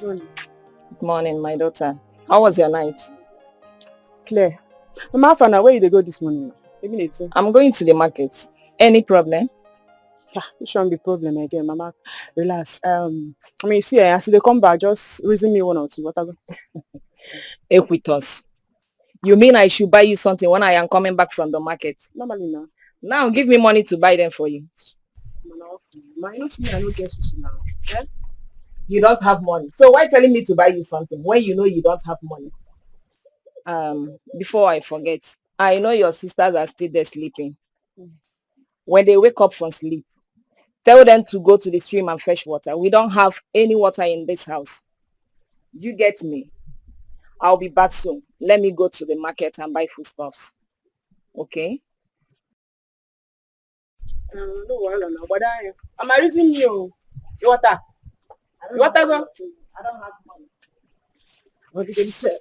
morning. Good morning, my daughter. How was your night? Claire. Mama, Fana, where you go this morning? I'm going to the market. Any problem? Yeah, it shouldn't be problem again, Mama. Relax. You see, as they come back, just reason me one or two, whatever. Equitos. You mean I should buy you something when I am coming back from the market? Normally now. Now give me money to buy them for you. Ma, you don't see me, I don't get sushi now. Yeah? You don't have money. So why telling me to buy you something when you know you don't have money? Before I forget, I know your sisters are still there sleeping. When they wake up from sleep, tell them to go to the stream and fetch water. We don't have any water in this house. You get me? I'll be back soon. Let me go to the market and buy foodstuffs. Okay? No, but I'm raising you. You water. You water, I don't have money. What did you say?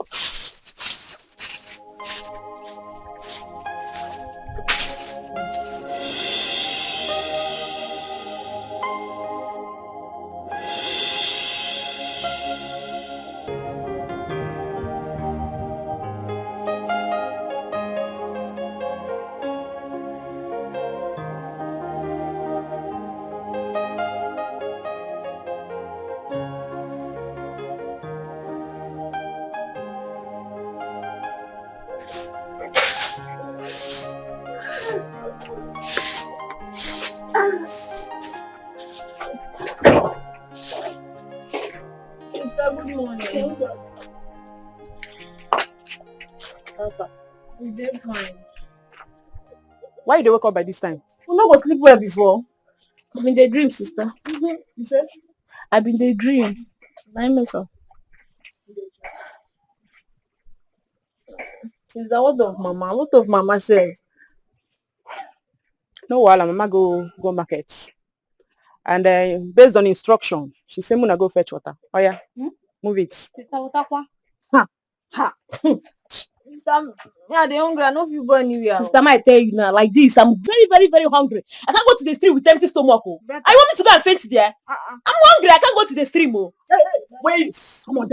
Good morning. They're fine. Why you wake up by this time? You not go sleep well before. I've been daydream, sister. You said? I've been daydream. I make up. Sister, what of mama? What of mama says? No, while Mama go market. And based on instruction, she said, "Muna go fetch water." Oh yeah, move it. Sister, what kwa? Ha. Sister, yeah, they hungry. I know if you go anywhere. Sister, I tell you now, like this, I'm very, very, very hungry. I can't go to the stream with empty stomach. Oh. I want me to go and faint there. I'm hungry. I can't go to the stream. Oh. Hey, wait. Come on,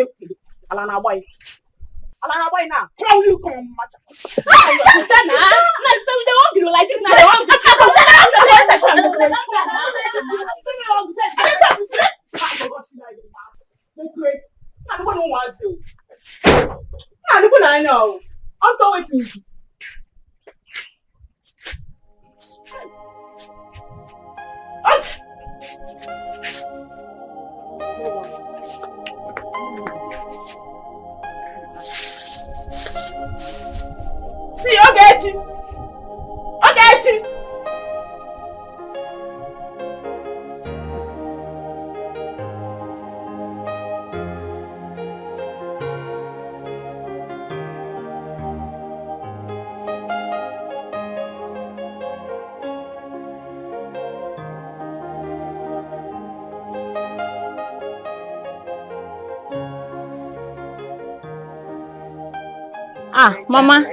Alana, why? Alana, why now? How will you come, Macha? Sister, nah. Sister, we don't hungry like this now. They're hungry. I know. I'm going to. See, I'll get you. I'll get you. Mama.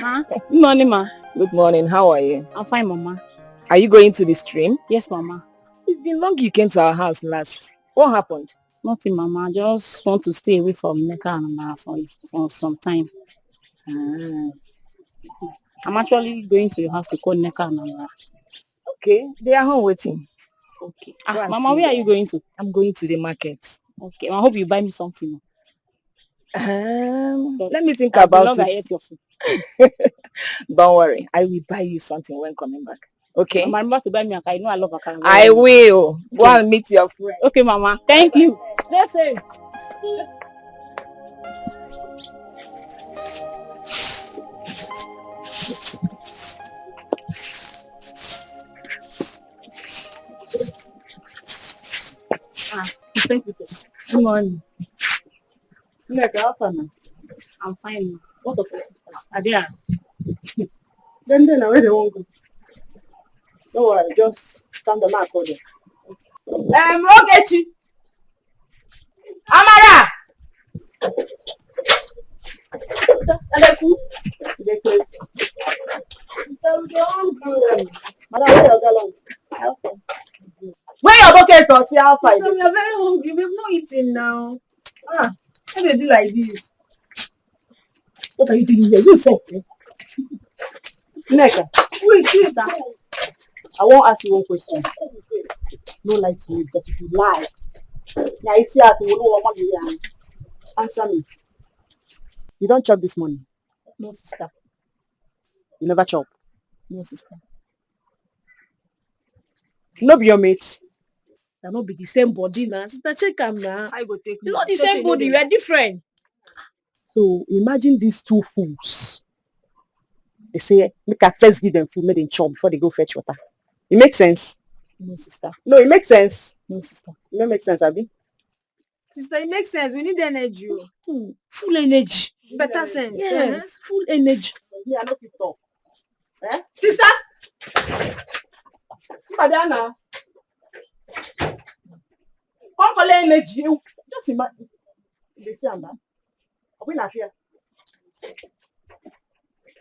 Ma? Good morning, ma. Good morning. How are you? I'm fine, mama. Are you going to the stream? Yes, mama. It's been long you came to our house last. What happened? Nothing, mama. I just want to stay away from Neka and Mama for some time. I'm actually going to your house to call Neka and Mama. Okay, they are home waiting. Okay. Mama, where are you going to? I'm going to the market. Okay, I hope you buy me something. Let me think about it. I ate your food. Don't worry, I will buy you something when coming back. Okay? Mama, remember to buy me akara. You know I love akara. I will. Go and meet your friend. Okay, Mama. Thank you. Stay safe. Thank you. Good morning. I'm fine. What of your sisters? Are they? Then where they won't go. Don't worry, just stand the mat for them. Ogechi. Amara. Where your bucket or see how far? We are very hungry. We have not eaten now. Ah, how do you do like this? What are you doing here? You said. Neka, Wait, sister. I won't ask you one question. No lie to me, because if you lie, now you see how to know answer me. You don't chop this morning. No, sister. You never chop. No, sister. No be your mates. That not be the same body now. Sister, check am now. I go take It's not the same body. We are different. So imagine these two fools. They say, make I first give them food, make them chop before they go fetch water. It makes sense. No, sister. No, it makes sense. No, sister. It don't make sense, Abi. Sister, it makes sense. We need energy. Full energy. Better sense. Yes, full energy. Me, I know you talk. Eh? Sister! Madonna. Come for energy. Just imagine. They say I'm bad. Are we not here?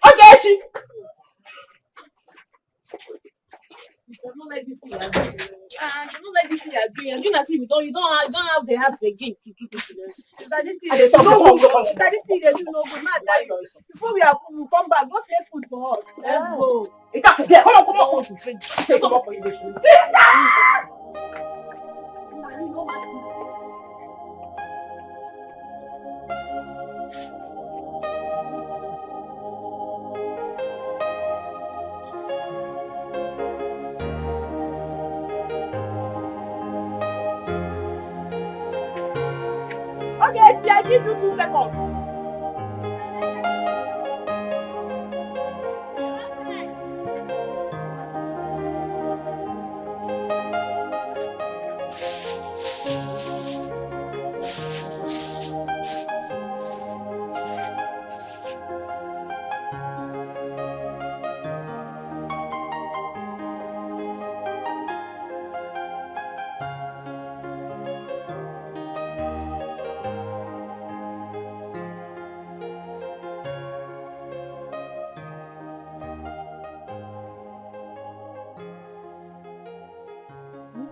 Okay, she. I don't like this thing you are doing. I don't like this thing you are doing. And you not see you don't have the heart again to do this. Sister, this thing I dey is talk no about good. God. Sister, this thing is no good. Man, before we come back, go take food for us. Let's go. It can't forget. Come on, come on. to friend. Take some up for you. Okay, see, I give you 2 seconds.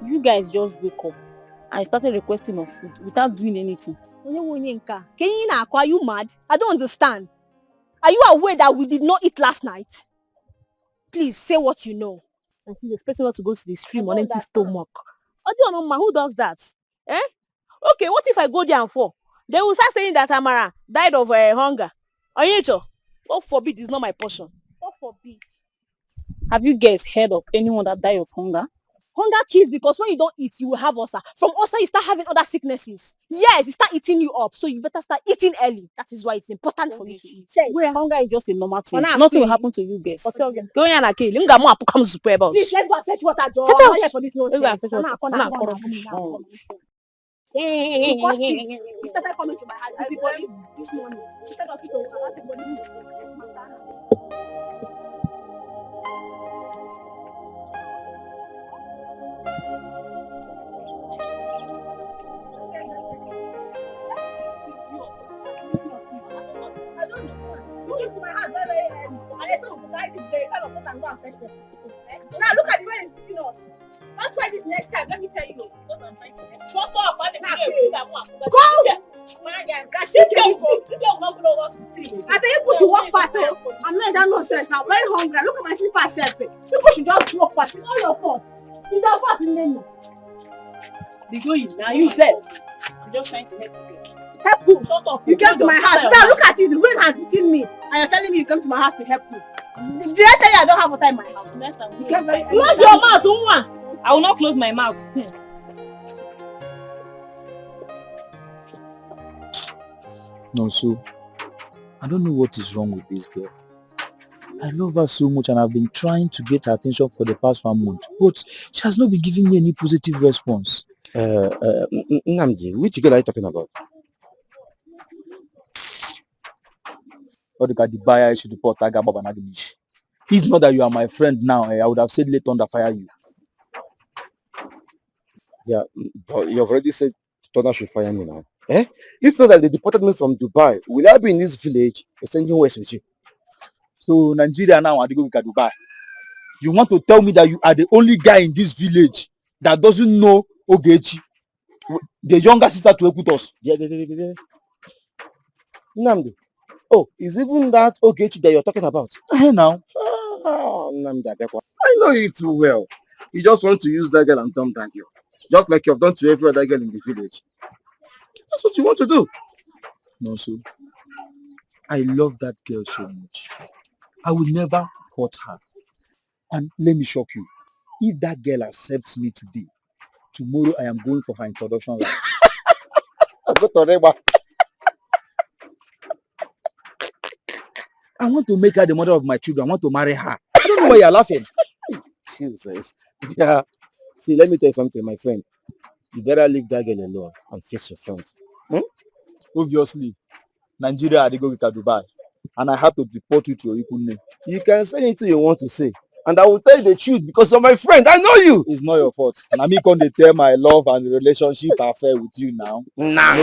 You guys just wake up and started requesting of food without doing anything. Are you mad? I don't understand. Are you aware that we did not eat last night? Please say what you know. And she's expecting us to go to the stream on empty stomach. Odionoma, who does that? Eh? Okay, what if I go there and fall? They will start saying that Amara died of hunger. Onyecho, God forbid, it's not my portion. God forbid. Have you guys heard of anyone that died of hunger? Hunger kills because when you don't eat, you will have ulcer. From ulcer, you start having other sicknesses. Yes, it start eating you up. So you better start eating early. That is why it's important for you to eat. Where hunger is just a normal thing. Ona, Nothing will please. happen to you guys. Okay. Go in and kill. Linga mo apu comes super boss. Please, let's go and fetch water, Joe. Get I'm out. not here for this nonsense. Let's go and fetch Ona, water. You first eat. You started coming to my house. Busybody this morning. Instead of you to ask everybody. I don't know. You came to my house very, very early. And I said, I did the kind of food and go and fetch water. Now look at the way it's beating us. Don't try this next time. Let me tell you. Shut up. Go! I think you should walk fast. I'm not in that nonsense now. Very hungry. Look at my slippers self. People should just walk fast. It's not your fault. It's your fault in the Be going now. You said. I'm just trying to help you. help you. Shut up. You came to my house. Now look at it. The rain has beaten me. And you're telling me you came to my house to help you. Did I tell you I don't have water in my house? Next time. You came very Close your mouth, don't want. I will not close my mouth. No, so I don't know what is wrong with this girl. I love her so much and I've been trying to get her attention for the past 1 month, but she has not been giving me any positive response. Namji, which girl are you talking about? Or the buyer should report Taga Baba Nagimish. If not that you are my friend now, I would have said let thunder fire you. Yeah, but you've already said Tona should fire me now. Eh? If not that they deported me from Dubai, will I be in this village exchanging words with you? So Nigeria now and they go with Dubai. You want to tell me that you are the only guy in this village that doesn't know Ogechi? The younger sister to work with us. Nnamdi. Oh, is even that Ogechi that you're talking about? Now. Nnamdi Abekwa. I know you too well. You just want to use that girl and dump that girl. Just like you've done to every other girl in the village. That's what you want to do. No, so I love that girl so much. I will never hurt her. And let me shock you. If that girl accepts me today, tomorrow I am going for her introduction rites. Go to Reba. I want to make her the mother of my children. I want to marry her. I don't know why you're laughing. Jesus. Yeah. See, let me tell you something, my friend. You better leave that girl alone and face your friends. Obviously, Nigeria had to go with Dubai. And I have to deport you to your Ikune. You can say anything you want to say. And I will tell you the truth because you're my friend. I know you. It's not your fault. And I'm going to tell my love and relationship affair with you now. Nah.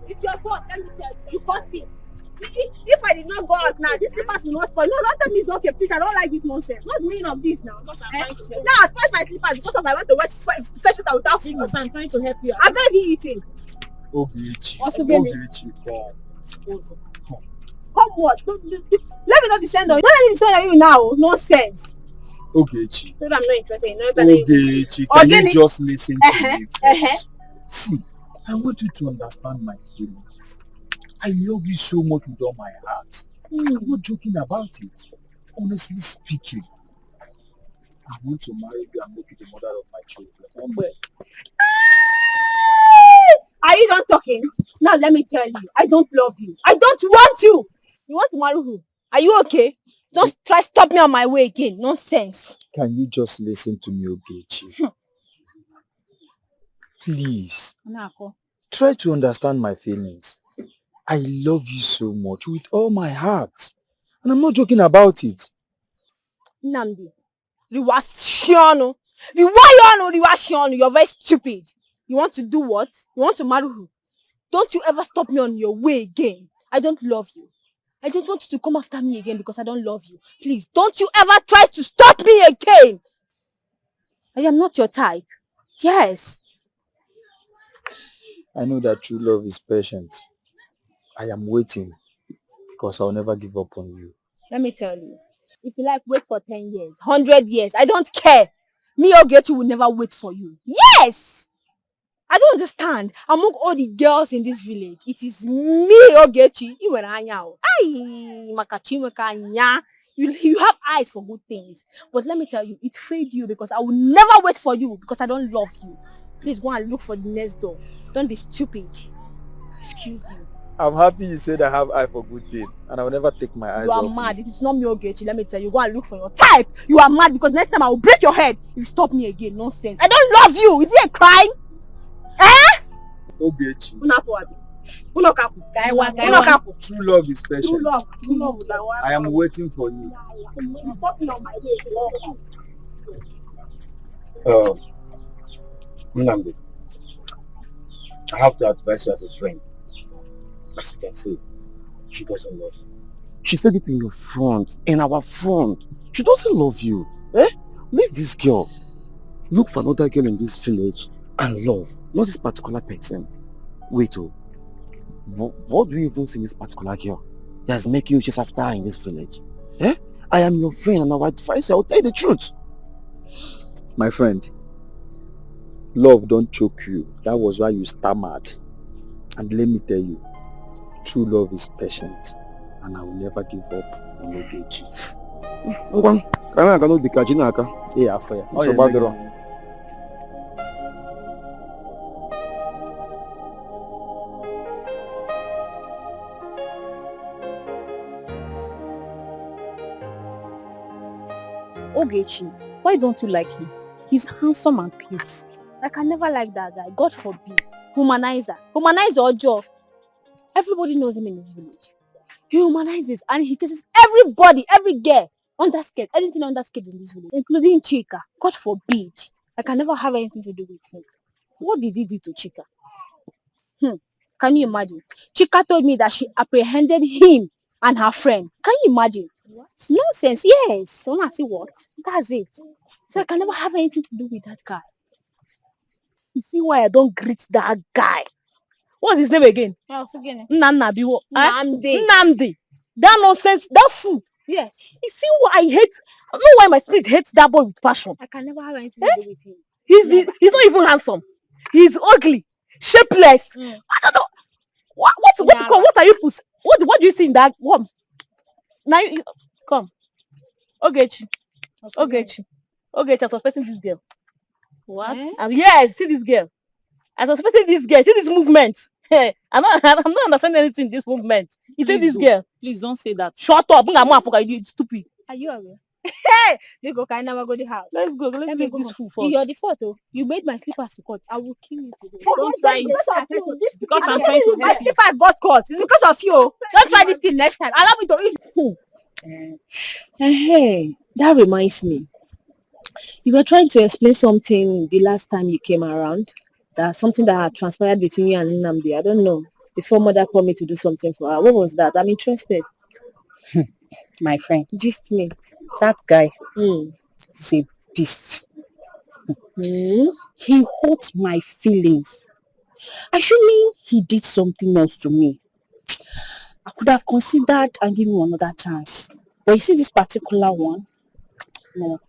It's your fault, let me tell you. You caused it. If I did not go out now, this slippers will not spoil. No, don't tell me it's okay, please. I don't like this nonsense. What's the meaning of this now? Because I'm trying to help you. Now I spoiled my slippers because of I want to fetch water without food. Because I'm trying to help you. I'm not even eating. Ogechi. Ogechi, come. Come what? Let me not descend on you. Don't let me descend on you now. Nonsense. Ogechi. So I'm not interested in Ogechi, can you just listen to me first? See, I want you to understand my feelings. I love you so much with all my heart. I'm not joking about it. Honestly speaking, I want to marry you and make you the mother of my children. Are you done talking? Now let me tell you, I don't love you. I don't want you. You want to marry who? Are you okay? Don't try stop me on my way again. Nonsense. Can you just listen to me, Ogechi? Please. Try to understand my feelings. I love you so much with all my heart. And I'm not joking about it. Nnamdi, you're very stupid. You want to do what? You want to marry who? Don't you ever stop me on your way again. I don't love you. I don't want you to come after me again because I don't love you. Please, don't you ever try to stop me again. I am not your type. Yes. I know that true love is patient. I am waiting because I'll never give up on you. Let me tell you. If you like, wait for 10 years, 100 years. I don't care. Me Ogechi will never wait for you. Yes! I don't understand. Among all the girls in this village, it is me Ogechi. You have eyes for good things. But let me tell you, it failed you because I will never wait for you because I don't love you. Please go and look for the next door. Don't be stupid. Excuse you. I'm happy you said I have eye for good thing and I will never take my eyes off you. You are mad. It is not me Ogechi. Let me tell you, go and look for your type. You are mad because next time I will break your head if you stop me again. Nonsense. I don't love you. Is it a crime? Eh? Ogechi. True love is patient. True love. I am waiting for you. Nnamdi, I have to advise you as a friend. As you can see, she doesn't love you. She said it in your front, in our front. She doesn't love you. Leave this girl. Look for another girl in this village and love, not this particular person. Wait, what do you even see in this particular girl that's making you chase after her in this village? I am your friend and I will advise you. I will tell you the truth. My friend, love don't choke you. That was why you stammered. And let me tell you, true love is patient and I will never give up on Ogechi. Yeah, for you. Ogechi, why don't you like him? He's handsome and cute. I can never like that guy. God forbid. Humanizer. Ojo. Everybody knows him in this village. He humanizes and he chases everybody, every girl, underskirt, anything underskirt in this village, including Chika. God forbid. I can never have anything to do with him. What did he do to Chika? Can you imagine? Chika told me that she apprehended him and her friend. Can you imagine? What? Nonsense, yes. Wanna see what? That's it. So I can never have anything to do with that guy. You see why I don't greet that guy? What's his name again? Nnamdi. Nnamdi. That nonsense, that fool. Yes. You see why I hate, I don't know why my spirit hates that boy with passion. I can never have anything to do with him. He's not even handsome. He's ugly, shapeless. I don't know. What are you what do you see in that one? Now come. Ogechi. I was suspecting this girl. What? Yes, see this girl. I was suspecting this girl. See this movement. Hey, I'm not understanding anything in this movement. You see this girl. Please don't say that. Shut up. You stupid. Are you aware? Hey! They go, can I never go to the house? Let's go. Let's make this fool first. You're the photo. You made my slippers to cut. I will kill you today. Don't try it. Because I'm trying to My help you. slippers got caught. It's because of you. Don't try this thing next time. Allow me to eat. Hey, that reminds me. You were trying to explain something the last time you came around. That's something that had transpired between you and Nnamdi. I don't know. Before mother called me to do something for her. What was that? I'm interested. My friend, Just me. that guy Mm. is a beast. Mm. He hurt my feelings. Assuming he did something else to me, I could have considered and given him another chance. But you see this particular one, no,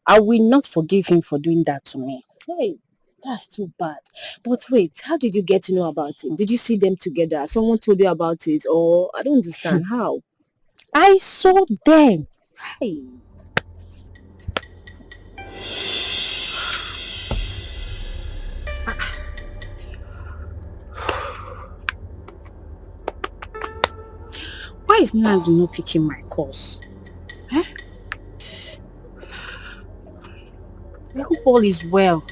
I will not forgive him for doing that to me. Hey, that's too bad. But wait, how did you get to know about him? Did you see them together? Someone told you about it? Or I don't understand how. I saw them. Hey. Why is Nnamdi not picking my calls? I hope all is well.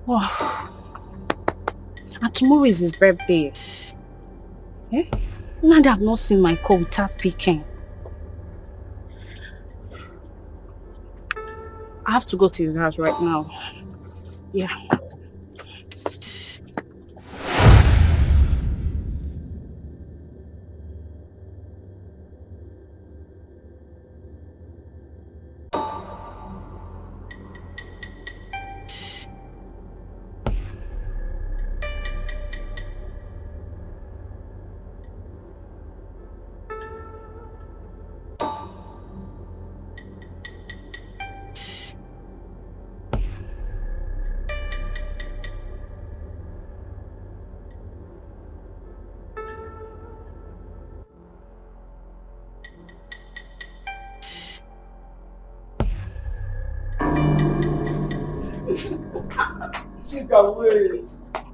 Oh. And tomorrow is his birthday. Nnamdi have not seen my call without picking. I have to go to his house right now. Yeah.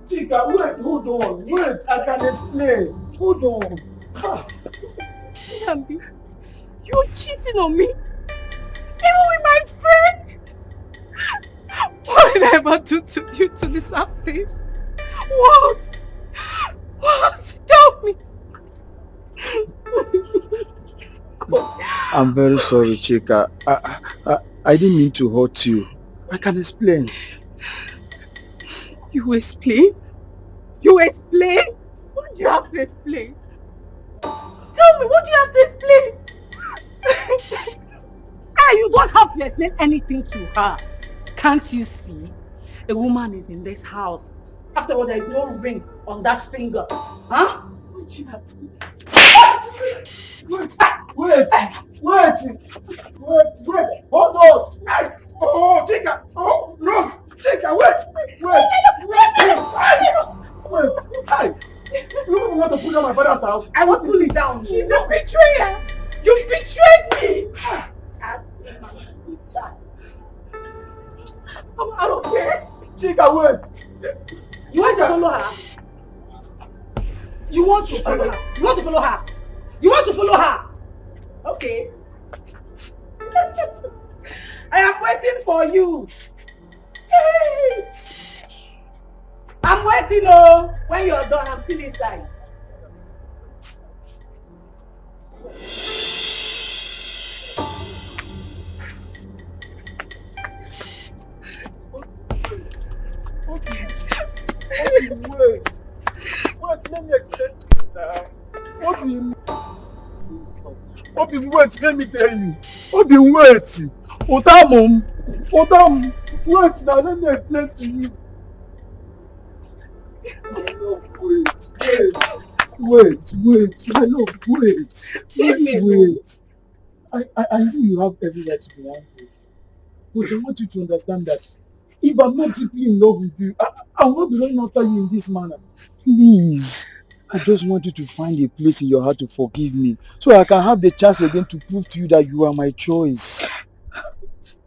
Chika, wait, hold on. Wait, I can explain. Hold on. Nnamdi, you're cheating on me. Even with my friend. What did I ever do to you to deserve this? What? Tell me. I'm very sorry, Chika. I didn't mean to hurt you. I can explain. You explain? You explain? What do you have to explain? Tell me, what do you have to explain? You don't have to explain anything to her. Can't you see? A woman is in this house. After all, there is no ring on that finger. Huh? What do you have to do? Wait. Hold on. Oh, Chika. Oh, no. Chika, wait. Hey, you want to put down my father's house? I won't pull it down. She's a betrayer. You betrayed me. I don't care. Chika, wait. You want to follow her? You want to follow her? You want to follow her? You want to follow her? Okay. I am waiting for you. Hey. I'm waiting, oh. When you're done, I'm still inside. Wait, let me explain to you Obi, wait, let me tell you. Obi, wait. Otamum, wait now, let me explain to you. Wait, my love, wait. Leave me alone. I know you have every right to be angry. But I want you to understand that if I'm not deeply in love with you, I will not be running after you in this manner. Please. I just want you to find a place in your heart to forgive me, so I can have the chance again to prove to you that you are my choice.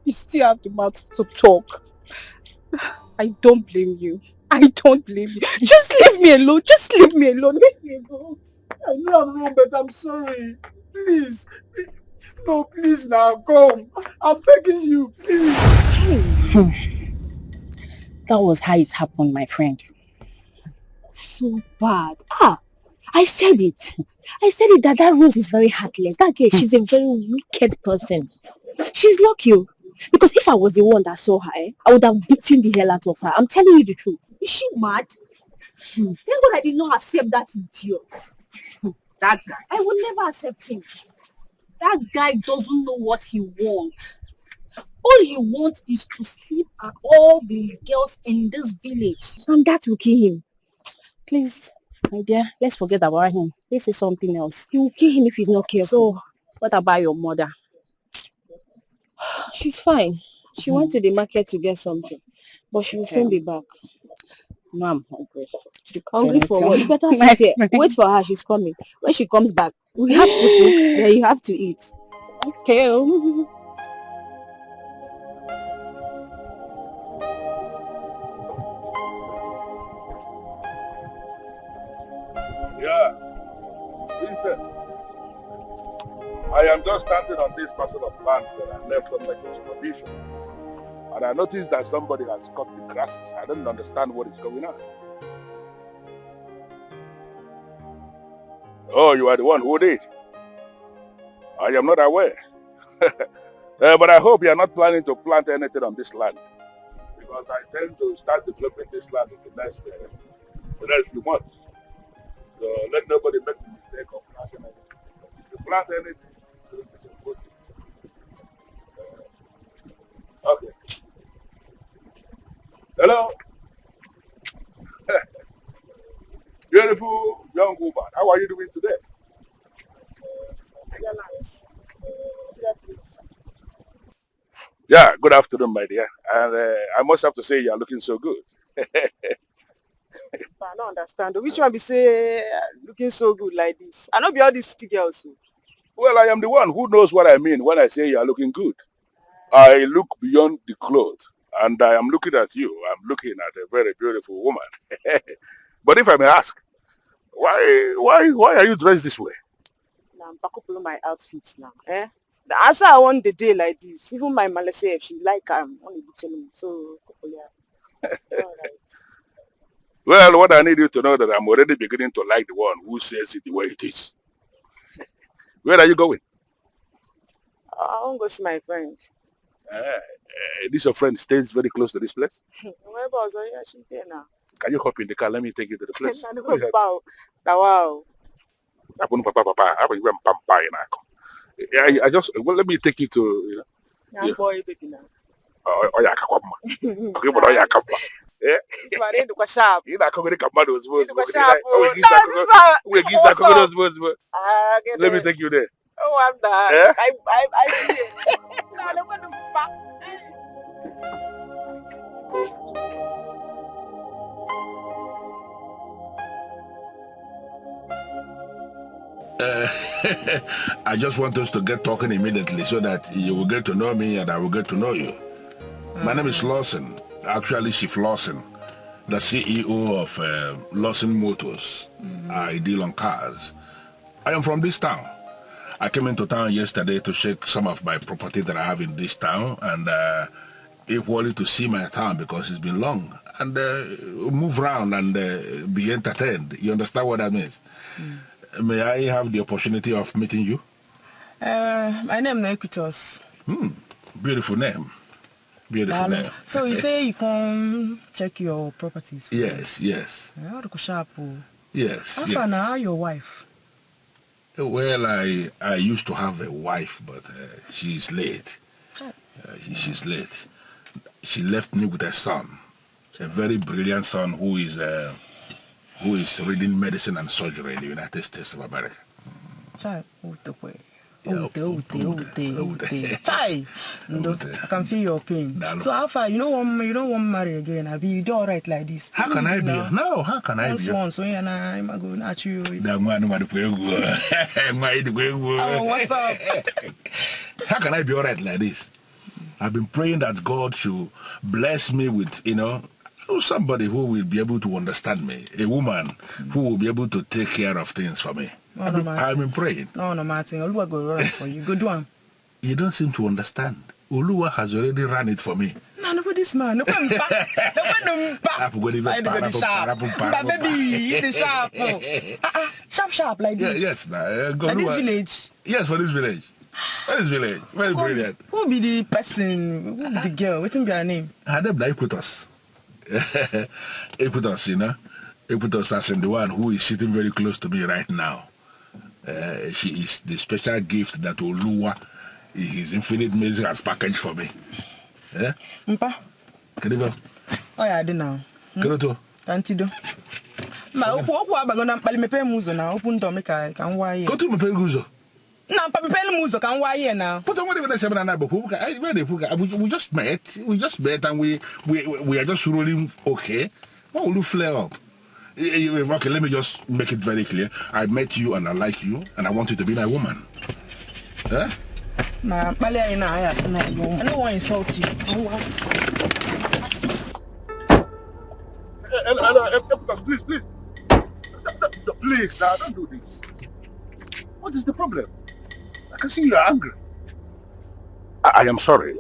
You still have the mouth to talk. I don't blame you. I don't blame you. Just leave me alone. Just leave me alone. Leave me alone. I know I'm wrong, but I'm sorry. Please. No, please now, come. I'm begging you, please. That was how it happened, my friend. So bad. I said it. I said it that Rose is very heartless. That girl, she's a very wicked person. She's lucky. Because if I was the one that saw her, I would have beaten the hell out of her. I'm telling you the truth. Is she mad? Thank God I did not accept that idiot. That guy. I would never accept him. That guy doesn't know what he wants. All he wants is to sleep at all the girls in this village. And that will kill him. Please, my dear, let's forget about him. This is something else. He will kill him if he's not careful. So, what about your mother? She's fine. She went to the market to get something. But she will soon be back. No, I'm hungry. Hungry for what? You better sit here. Wait for her. She's coming. When she comes back, we have to cook. Then you have to eat. Okay. Yeah. Listen. I am just standing on this parcel of land that I left on like expedition. And I noticed that somebody has cut the grasses. I don't understand what is going on. Oh, you are the one who did? I am not aware. But I hope you are not planning to plant anything on this land. Because I tend to start developing this land in the next few months. So let nobody make the mistake of planting anything. If you plant anything, you will be good. Okay. Hello? Beautiful young woman. How are you doing today? Yeah, good afternoon, my dear. And I must have to say you are looking so good. I don't understand. Which one be say looking so good like this? I know be all these stick girls. Well, I am the one who knows what I mean when I say you are looking good. I look beyond the clothes, and I am looking at you. I'm looking at a very beautiful woman. But if I may ask, why are you dressed this way? Now I'm back up on my outfits now. The answer I want the day like this. Even my Malese, if she like only telling so yeah. Alright. Well, what I need you to know that I'm already beginning to like the one who says it the way it is. Where are you going? I want to go see my friend. This your friend stays very close to this place? Where was I? She's there now. Can you hop in the car? Let me take you to the place. Wow. I just, well, let me take you to, you know. Yeah. Boy, baby now. Oh, yeah, okay, but yeah, come on. Yeah. Sharp. You not coming to come out those words. Let me take you there. Oh, I'm done. Yeah? I see it. No, don't want to back. I just want us to get talking immediately so that you will get to know me and I will get to know you. My name is Lawson, actually Chief Lawson, the CEO of Lawson Motors. I deal on cars. I am from this town. I came into town yesterday to check some of my property that I have in this town and equally to see my town because it's been long and move around and be entertained. You understand what that means? May I have the opportunity of meeting you? My name is Equitos. Beautiful name. Beautiful name. So you say you come check your properties? Yes. Yes. Yes. How your wife? Well, I used to have a wife, but she's late. She's late. She left me with a son, a very brilliant son who is reading medicine and surgery in the United States of America. Chai, Chai, I can feel your pain. So how far you don't want to marry again? Have you do all right like this? How can I be? No, how can I be? Once, so I'm going at you. What's up? How can I be all right like this? I've been praying that God should bless me with, somebody who will be able to understand me, a woman who will be able to take care of things for me. I've been praying. No, Martin. Oluwa go run for you. Go do one. You don't seem to understand. Oluwa has already run it for me. No, look at this man. Look at him. Baby, eat the sharp. Sharp like this. Yes, like this village. Yes, for this village. For this village. Very brilliant. Who be the person? Who be the girl? What's be her name? Her name is Equitos. Equitos, Equitos as in the one who is sitting very close to me right now. She is the special gift that Oluwa, his infinite mercy, has packaged for me. Yeah? Mpa? Kedibo? Oh yeah, I do now. Kedoto? Kantido. Ma oku abagona mpali mepe muzo na open to make I can why. Go to mepe muzo. Na mpali mepe muzo can why here now. But what even say na we just met. We just met and we are just rolling okay. What will you flare up? Okay, let me just make it very clear. I met you and I like you and I want you to be my woman. Eh? I don't want to insult you. Please. Please, now don't do this. What is the problem? I can see you are angry. I am sorry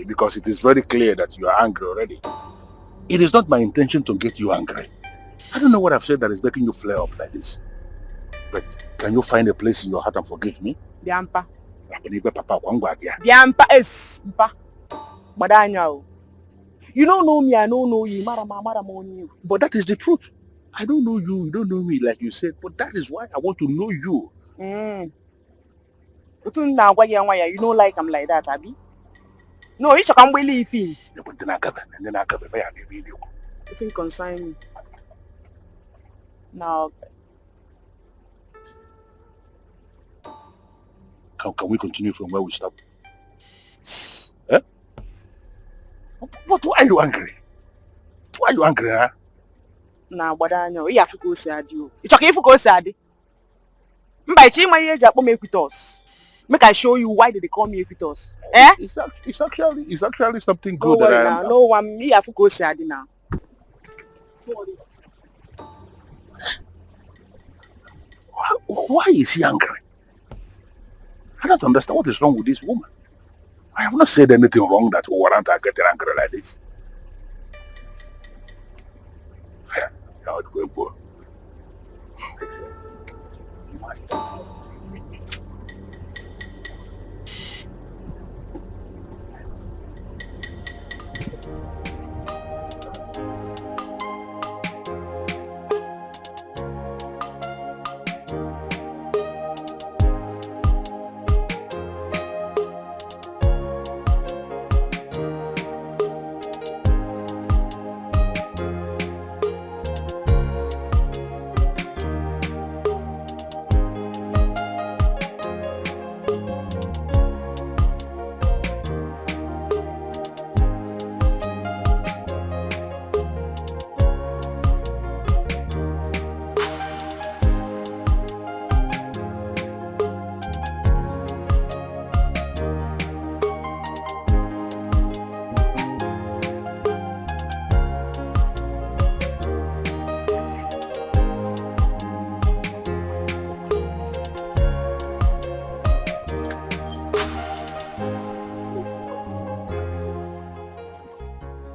because it is very clear that you are angry already. It is not my intention to get you angry. I don't know what I've said that is making you flare up like this. But can you find a place in your heart and forgive me? Biampa. Biampa is Mpa. Badanya. You don't know me, I don't know you. Mara you. But that is the truth. I don't know you don't know me like you said, but that is why I want to know you. You don't like I'm like that, Abby? No, you can't believe him. But then I got it. It didn't concern me. Now, can we continue from where we stopped? Eh? But why are you angry? Why are you angry, huh? Nah, but I know. You have to go sad you. It's okay if you go sad. By changing my age, I make with us. Make I show you why they call me Equitos. Eh? It's actually something good that I am. No one, me have to go sad now. Why is he angry? I don't understand what is wrong with this woman. I have not said anything wrong that will warrant her getting angry like this. Now it's going poor.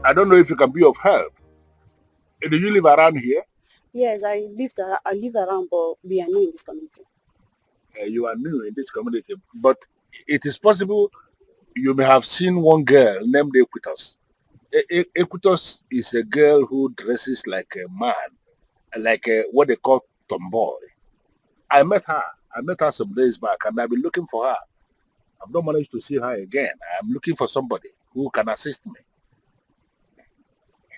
I don't know if you can be of help. Do you live around here? Yes, I live around, but we are new in this community. You are new in this community, but it is possible you may have seen one girl named Equitos. Equitos is a girl who dresses like a man, like what they call tomboy. I met her I met her some days back and I've been looking for her. I've not managed to see her again. I'm looking for somebody who can assist me.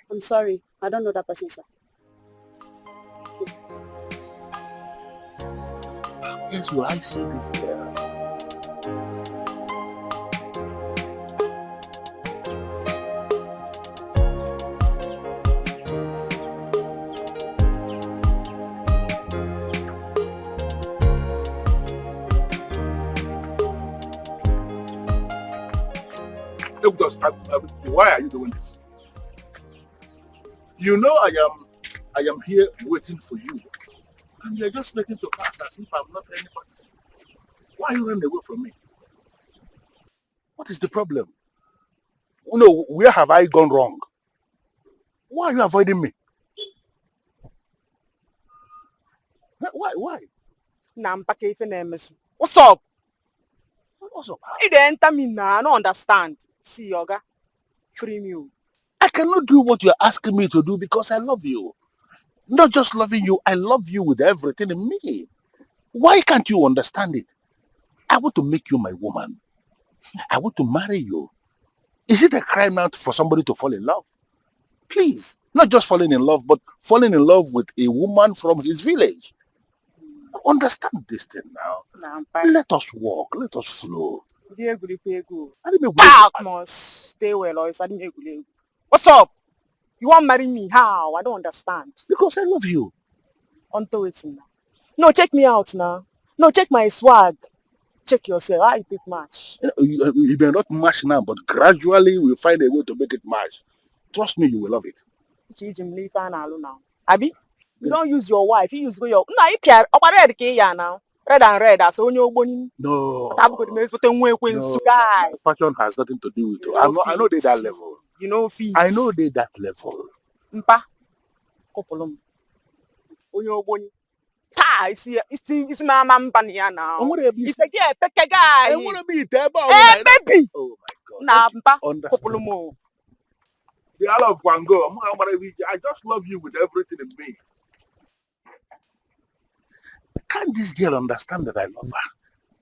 I'm sorry. I don't know that person, sir. Yes, will I see this girl? Why are you doing this? You know I am here waiting for you. And you're just making to pass as if I'm not anybody. Why are you running away from me? What is the problem? No, where have I gone wrong? Why are you avoiding me? Why? What's up? What's up? You didn't enter me now. I don't understand. See, Yoga. Free me. I cannot do what you're asking me to do because I love you. Not just loving you, I love you with everything in me. Why can't you understand it? I want to make you my woman. I want to marry you. Is it a crime now for somebody to fall in love? Please, not just falling in love, but falling in love with a woman from his village. Understand this thing now. Let us walk. Let us flow. Come on, stay well, or what's up? You want to marry me? How? I don't understand. Because I love you. Onto it now. No, check me out now. No, check my swag. Check yourself. How you take match? You may not match now, but gradually we'll find a way to make it match. Trust me, you will love it. Abi, you don't use your wife. You use your. No, you care. Now. Red and red. So no. Guy. Passion has nothing to do with it. I know they that level. You know fees. I know they that level. Mpa. Kopolom. It's my mambani now. It's a guy. I want to be there. Hey, baby. Oh my God. Nah, mpa. Understand. The Isle of Congo. I just love you with everything in me. Can't this girl understand that I love her?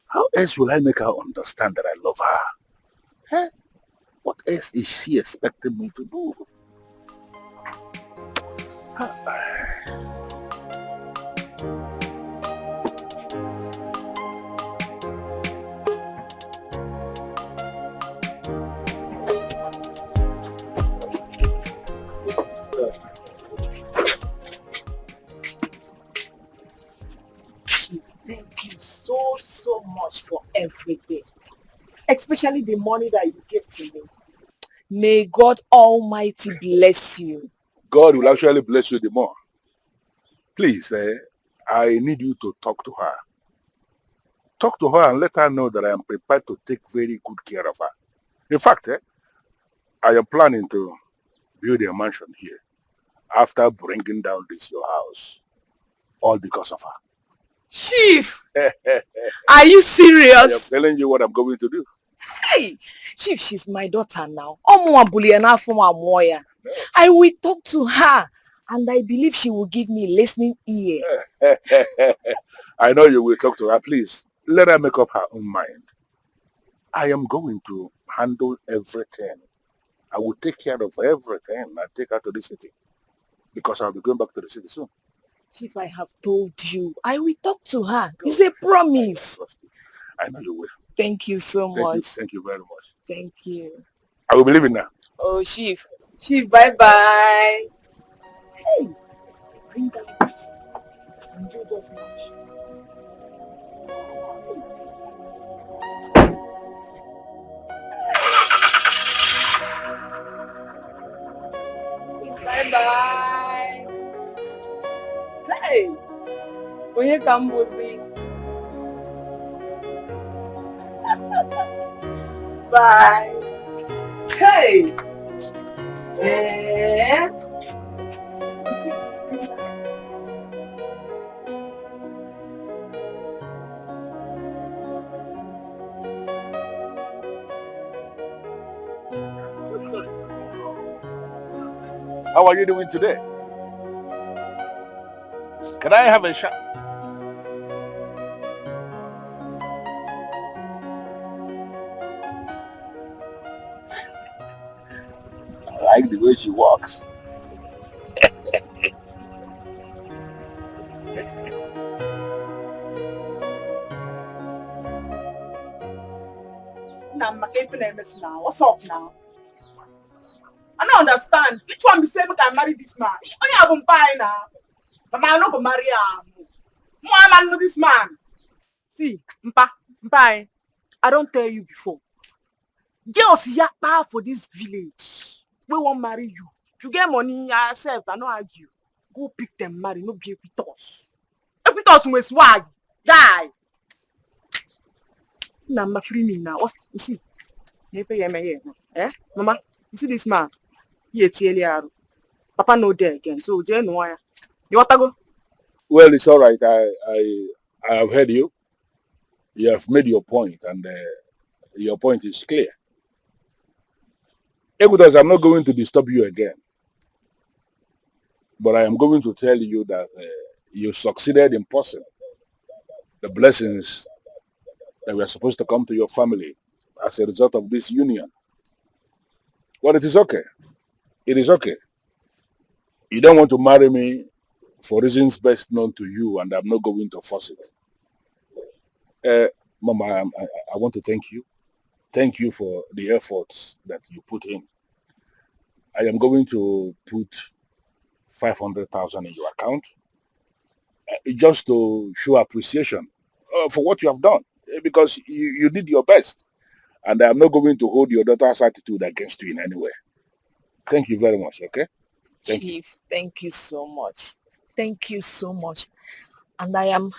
How else will I make her understand that I love her? Huh? What else is she expecting me to do? Thank you so much for everything. Especially the money that you gave to me. May God Almighty bless you. God will actually bless you the more. Please, I need you to talk to her. Talk to her and let her know that I am prepared to take very good care of her. In fact, I am planning to build a mansion here after bringing down this your house. All because of her. Chief! Are you serious? I am telling you what I'm going to do. Hey! Chief, she's my daughter now. I will talk to her and I believe she will give me a listening ear. I know you will talk to her. Please, let her make up her own mind. I am going to handle everything. I will take care of everything and take her to the city. Because I'll be going back to the city soon. Chief, I have told you. I will talk to her. It's a promise. I know you will. Thank you so much. Thank you very much. Thank you. I will be leaving now. Oh, Chief. Chief, bye-bye. Hey, bring that this. And do this much. Bye-bye. Hey, onye ka m bụzi? Bye. Hey. How are you doing today? Can I have a shot? like the way she walks. Now, what's up now? I don't understand. Which one be say we can marry this man? Only have him buy now. But I not go marry him. More man know this man. See, Mpa, I don't tell you before. Girls yakpa for this village. We won't marry you. You get money yourself, I no argue. Go pick them marry, no be with us. With us with swag. Die. Nah, free me now. What's you see? Eh? Mama, you see this man? Papa no there again. So Jane no why. You want to go? Well, it's all right. I have heard you. You have made your point, and your point is clear. Because I'm not going to disturb you again, but I am going to tell you that you succeeded in passing the blessings that were supposed to come to your family as a result of this union. Well, it is okay. It is okay. You don't want to marry me for reasons best known to you, and I'm not going to force it. Mama, I want to thank you. Thank you for the efforts that you put in. I am going to put 500,000 in your account just to show appreciation for what you have done, because you did your best. And I'm not going to hold your daughter's attitude against you in any way. Thank you very much, okay? Chief, thank you so much. Thank you so much. And I am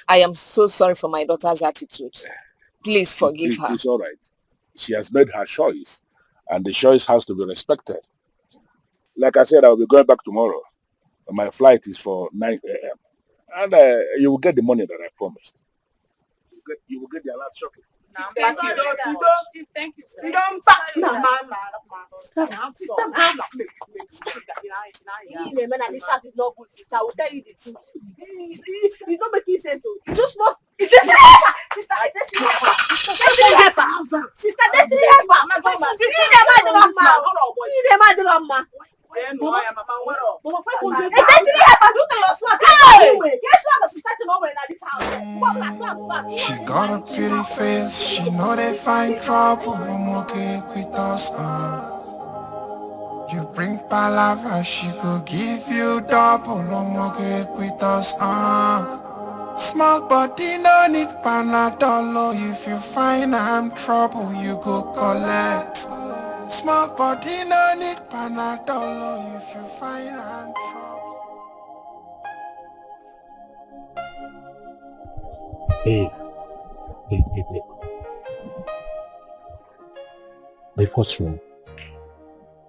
I am so sorry for my daughter's attitude. Please forgive her. It's all right. She has made her choice, and the choice has to be respected. Like I said, I will be going back tomorrow. My flight is for 9 a.m. And you will get the money that I promised. You will get the alert shortly. Thank you, sir. You don't this house is not good, sister. I will tell you this. It's not making sense. You just must. Sister, Destiny helper. Sister, Destiny helper. She got a pretty face, she know they find trouble. I'm okay with us, You bring palava, she go give you double. I'm okay with us, Small body no need panadol. If you find I'm trouble, you go collect. Small body no need panadol. If you find I'm trouble. Babe, what's wrong?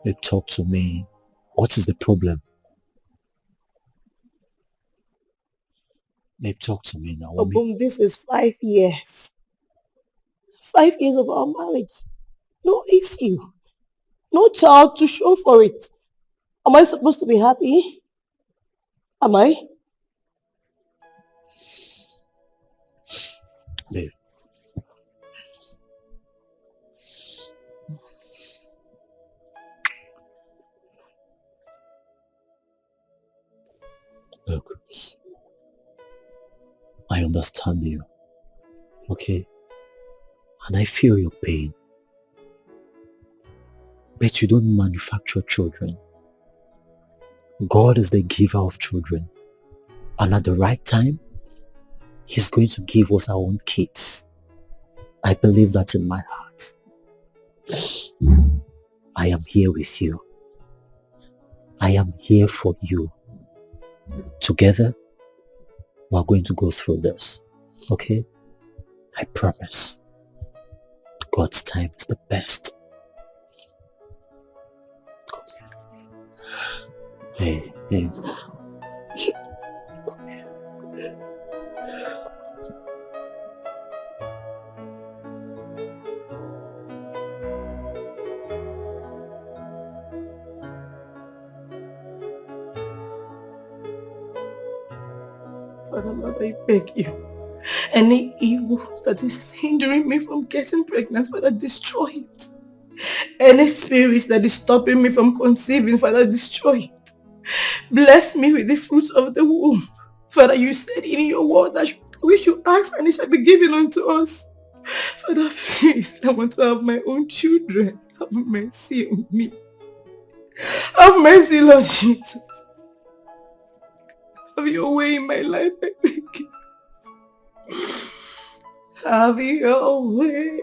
Babe, talk to me. What is the problem? Babe, talk to me now. Boom, this is 5 years. 5 years of our marriage. No issue. No child to show for it. Am I supposed to be happy? Am I? Babe. Look, I understand you, okay? And I feel your pain. But you don't manufacture children. God is the giver of children. And at the right time, He's going to give us our own kids. I believe that in my heart. I am here with you. I am here for you. Together, we're going to go through this. Okay? I promise. God's time is the best. Hey. Father, Lord, I beg you. Any evil that is hindering me from getting pregnant, Father, destroy it. Any spirits that is stopping me from conceiving, Father, destroy it. Bless me with the fruits of the womb. Father, you said in your word that we should ask and it shall be given unto us. Father, please, I want to have my own children. Have mercy on me. Have mercy, Lord Jesus. Have your way in my life, I beg you. Have your way,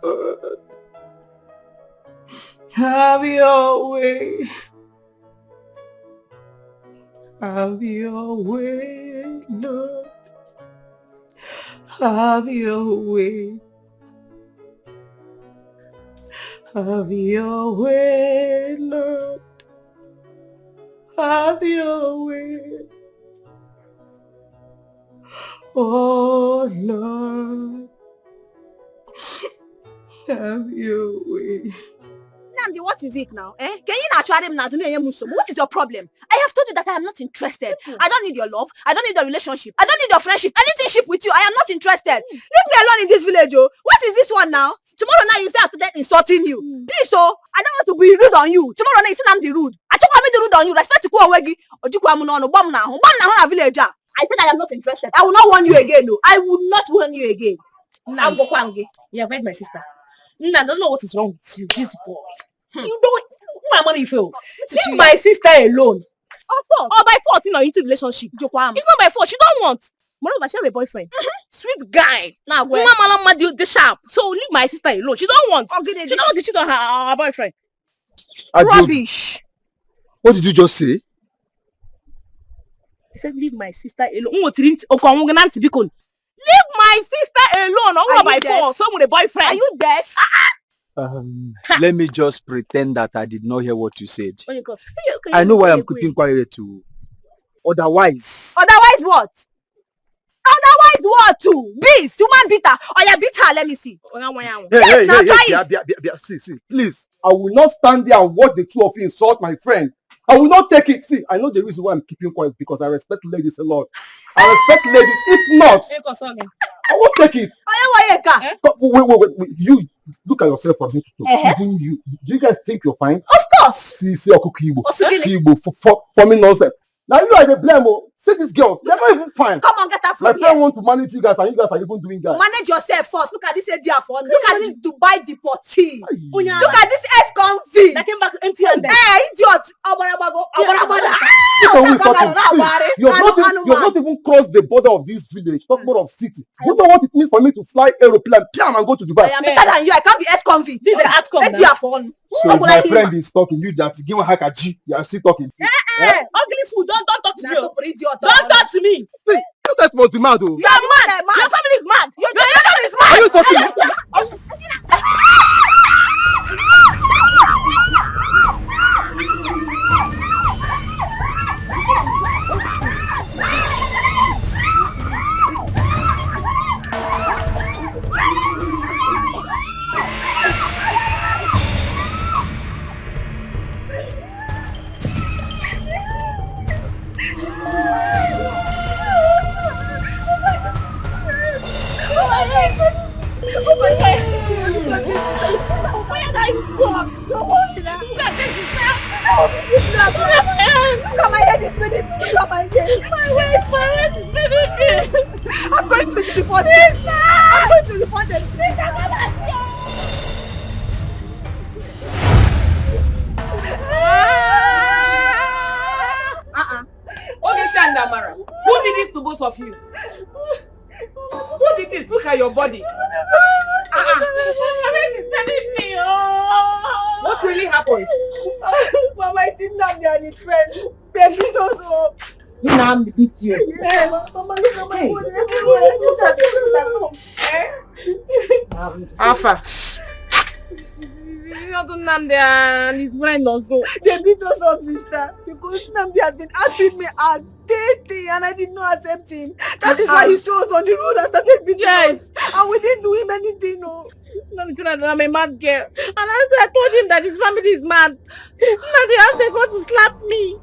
God. Have your way. Have your way, Lord. Have your way. Have your way, Lord. Have your way. Oh, Lord. Have your way. Namdi, what is it now? Eh? Can you not try them now? What is your problem? I have told you that I am not interested. I don't need your love. I don't need your relationship. I don't need your friendship. Anything ship with you. I am not interested. Leave me alone in this village, oh. What is this one now? Tomorrow night you say I started insulting you. Please, oh. I don't want to be rude on you. Tomorrow night you say I'm the rude. I told me the rude on you. Respect to Kuawegi. Or do Kuamuno, bomb now. Bomb now, village. I said I am not interested. I will not warn you again, no. I will not warn you again. You have heard my sister. I don't know what is wrong with you, this boy. You don't. My money you feel. Leave my sister alone. Or by fault, you know, into relationship. It's not by fault. She don't want. Moreover, she have a boyfriend. Sweet guy. Now, Mama do the sharp. So leave my sister alone. She don't want. She don't want to cheat on her boyfriend. Rubbish. What did you just say? I said leave my sister alone. Leave my sister alone. Or by fault. So with a boyfriend. Are you deaf? Let me just pretend that I did not hear what you said. Okay, I know why I'm keeping quiet too. Otherwise what? Otherwise what too? Beast, human beater. Oh yeah, beat her, let me see. See, please. I will not stand there and watch the two of you insult my friend. I will not take it. See, I know the reason why I'm keeping quiet because I respect ladies a lot. I respect ladies. If not, I won't take it. Wait. You look at yourself for me to even you. Do you guys think you're fine? Of course. See, Kibo for forming nonsense. Now you are the blame. See these girls, they're not even fine. Come on, get her from here. My friend want to manage you guys and you guys are even doing that. Manage yourself first. Look at this idea for me. Look at this Dubai deportee. Look at this ex-convict. That came back empty-handed. Idiot. You've not even crossed the border of this village. Talk more of city. You know what it means for me to fly airplane and go to Dubai? I am better than you. I can't be ex-convict. This is the outcome. So my friend is talking. You that give a hack at G. You are still talking. Ugly fool. Don't talk to me. Don't talk to me. You guys want to mad though. You are mad. Your family is mad. Your generation is mad. Are you talking? I'm going to report this. I'm going to report this. Okay, Shandamara, who did this to both of you? Who did this? Look at your body. What really happened? Mama, I didn't have and his friend. They beat us up. Now beat you. Yeah, Mama, look at my body. Alpha. Namdi and his friend also. They beat us up, sister, because Namdi has been asking me out dating and I did not accept him. That is why he saw us on the road and started beating us. And we didn't do him anything, no. I'm a mad girl. And I told him that his family is mad. Now they have to go to slap me.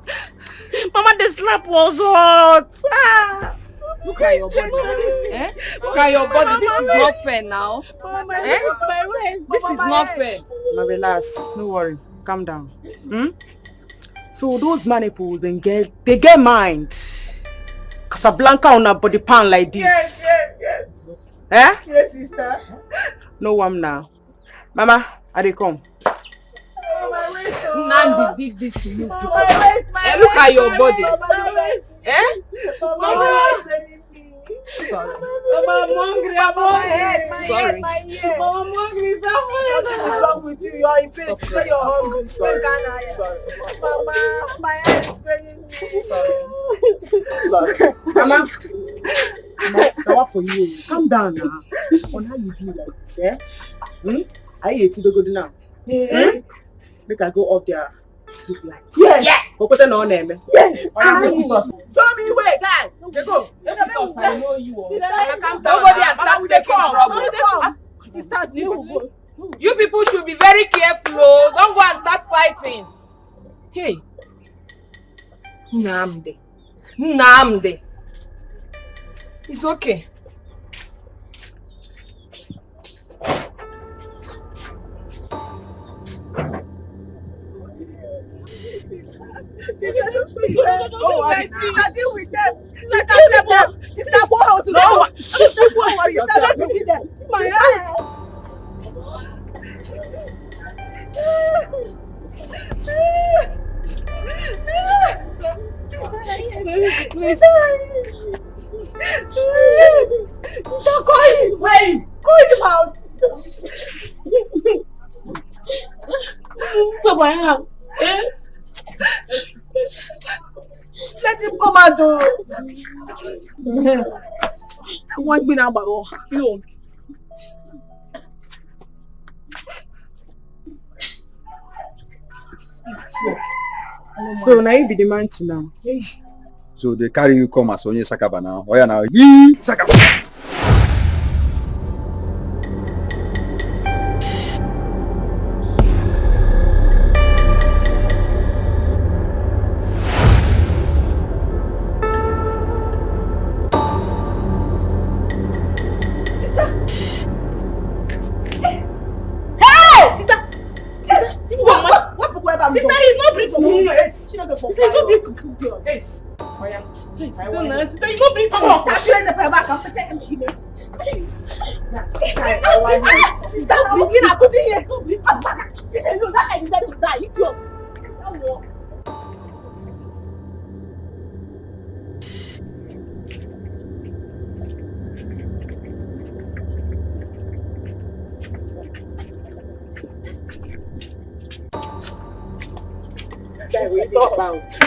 Mama, the slap was hot. Look at your body. Eh? Look at your body. This is not fair now. Mama, Eh? my waist. This is not fair. Now relax. No worry. Calm down. So those maniples, they get mind. Casablanca on a body pan like this. Yes. Eh? Yes, sister. No one now. Mama, I dey come. Nandi did this to you people. My Look at your body. Eh? Mama. Sorry. Mama, I'm hungry. I'm hungry. Sorry. Mama, I'm hungry. What is wrong with you? You're in pain. You say you're hungry. Sorry. Mama, my head is paining me. Sorry. Mama. Now what for you? Calm down now. On how you do like this, eh? I eat to go now. Make I go up there. Sleep like. Yes. Yeah. Go put it on them. Yes. Show me where, guys. They go. I know you all. Nobody has started taking trouble. You people should be very careful. Oh. Don't go and start fighting. Hey. Namde. It's okay. I deal with them. Sister, go out. No, don't worry yourself. My eye. Stop calling. Wait, call him out. Let him come out. I want me now, you. So now you be the man to now. So they carry you come as Onye Sakaba now. Oh yeah now. Sakaba.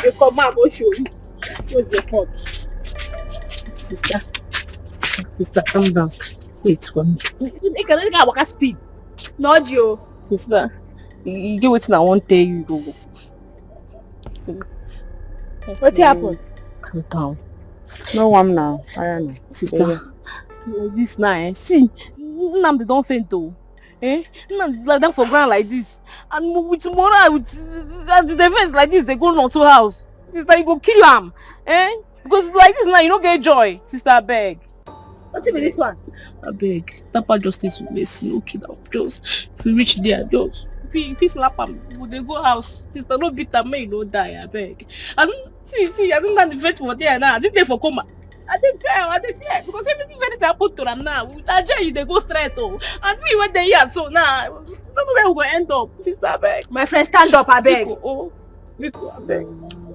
You come out, go show you. What's the pot? Sister, calm down. Wait, one. You can walk at speed. Not you. Sister, you get what I want to tell you. What happened? Calm down. No one now. I don't know. Sister, this now, see, Namdi don't faint though. Namdi like that for ground like this. And with tomorrow, with the defense like this, they go on to house. Sister, you go kill him. Because like this now, you don't get joy. Sister, I beg. What's with this one? I beg. Tapa justice will be slow kid out. Just if we reach there, just if he slap him, would they go house? Sister, no beat him, may no die. I beg. As see, I think that the vet for there now. I think they for coma. I think fear because everything very happen to them now. Nigeria, they go straight oh. And we went there here, so now where we go end up. Sister, I beg. My friend, stand up, I beg. Nico, I beg.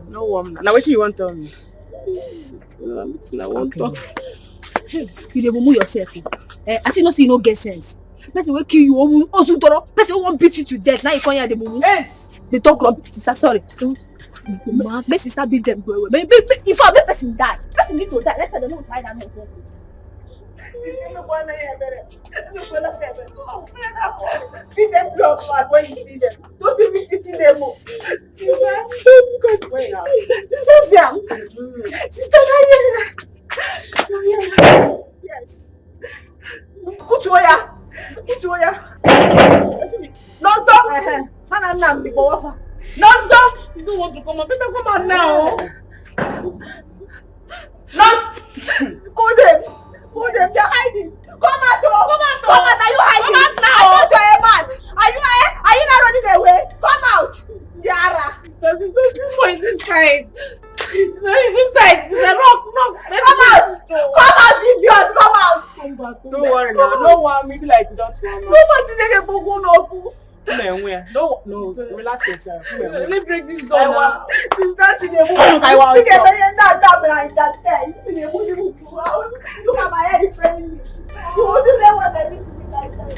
No woman. Now what you want to tell me? I want to. You dey mumu yourself. I see no see no get sense. Person will kill you, also toro. Person won't beat you to death. Now you come here the mumu. Yes. They talk like sister. Sorry. Make sister beat them go away. If I make person die, person need to die. Let's tell them no tie that man. Beat them blood back when you see them. Don't even beating them more. Sister, yes. Kutuoya. No stop. Man, the boy. No stop. You don't want to come up. Better come out now. No. Call them. Call them. They're hiding. Come out, oh. Come out, oh. Come out. Are you hiding? Come out now. I thought you're a man. Are you not running away? Come out. Yara. This one is inside. No, it's inside. It's a rock. No. Come out. Come out, idiot. Come out. Don't worry now. No one. Maybe like you don't know. No one to get a book. No, relax yourself. Let me break this door now. Since that in the movie, I want to get behind that guy. Look at my head, it's training me. You won't do that what I need to be like that.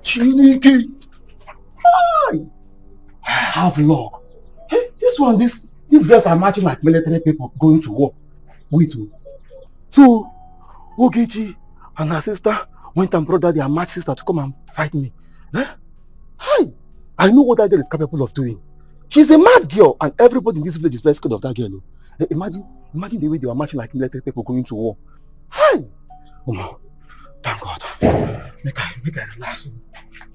Chineke. I have luck. Hey, these girls are marching like military people going to war. Wait. So, Ogechi and her sister went and brought their match sister to come and fight me. Eh? Hi! I know what that girl is capable of doing. She's a mad girl, and everybody in this village is very scared of that girl. Imagine the way they were marching like military people going to war. Hi! Oh, thank God. Make I relax.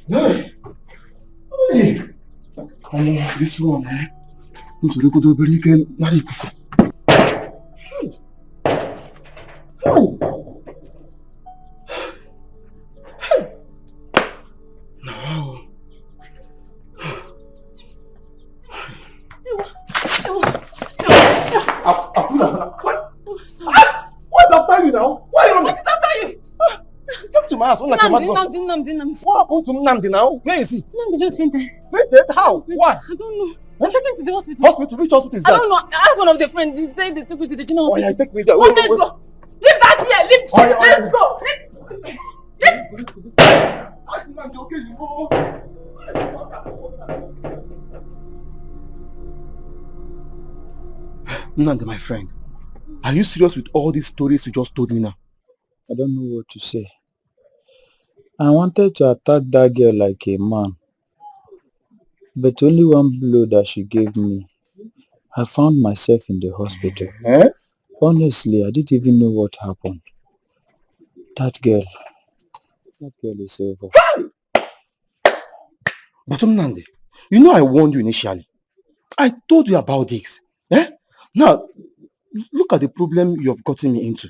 Hey! Hey! This one, eh? Now what's after you now? Why are you running? Come to my house. What happened to Nnamdi now? Where is he? Nnamdi just fainted. Fainted? How? Why? I don't know. I'm taken to the hospital. Hospital? Which hospital is that? I don't know. I asked one of the friends. They said they took me to the general hospital. Oh, yeah, take me there. Wait. Let's go. Leave that here. Let's go. Nnamdi, my friend, are you serious with all these stories you just told me now? I don't know what to say. I wanted to attack that girl like a man, but only one blow that she gave me, I found myself in the hospital. Honestly, I didn't even know what happened. That girl is evil. But Nnamdi, you know I warned you initially. I told you about this. Now, look at the problem you've gotten me into.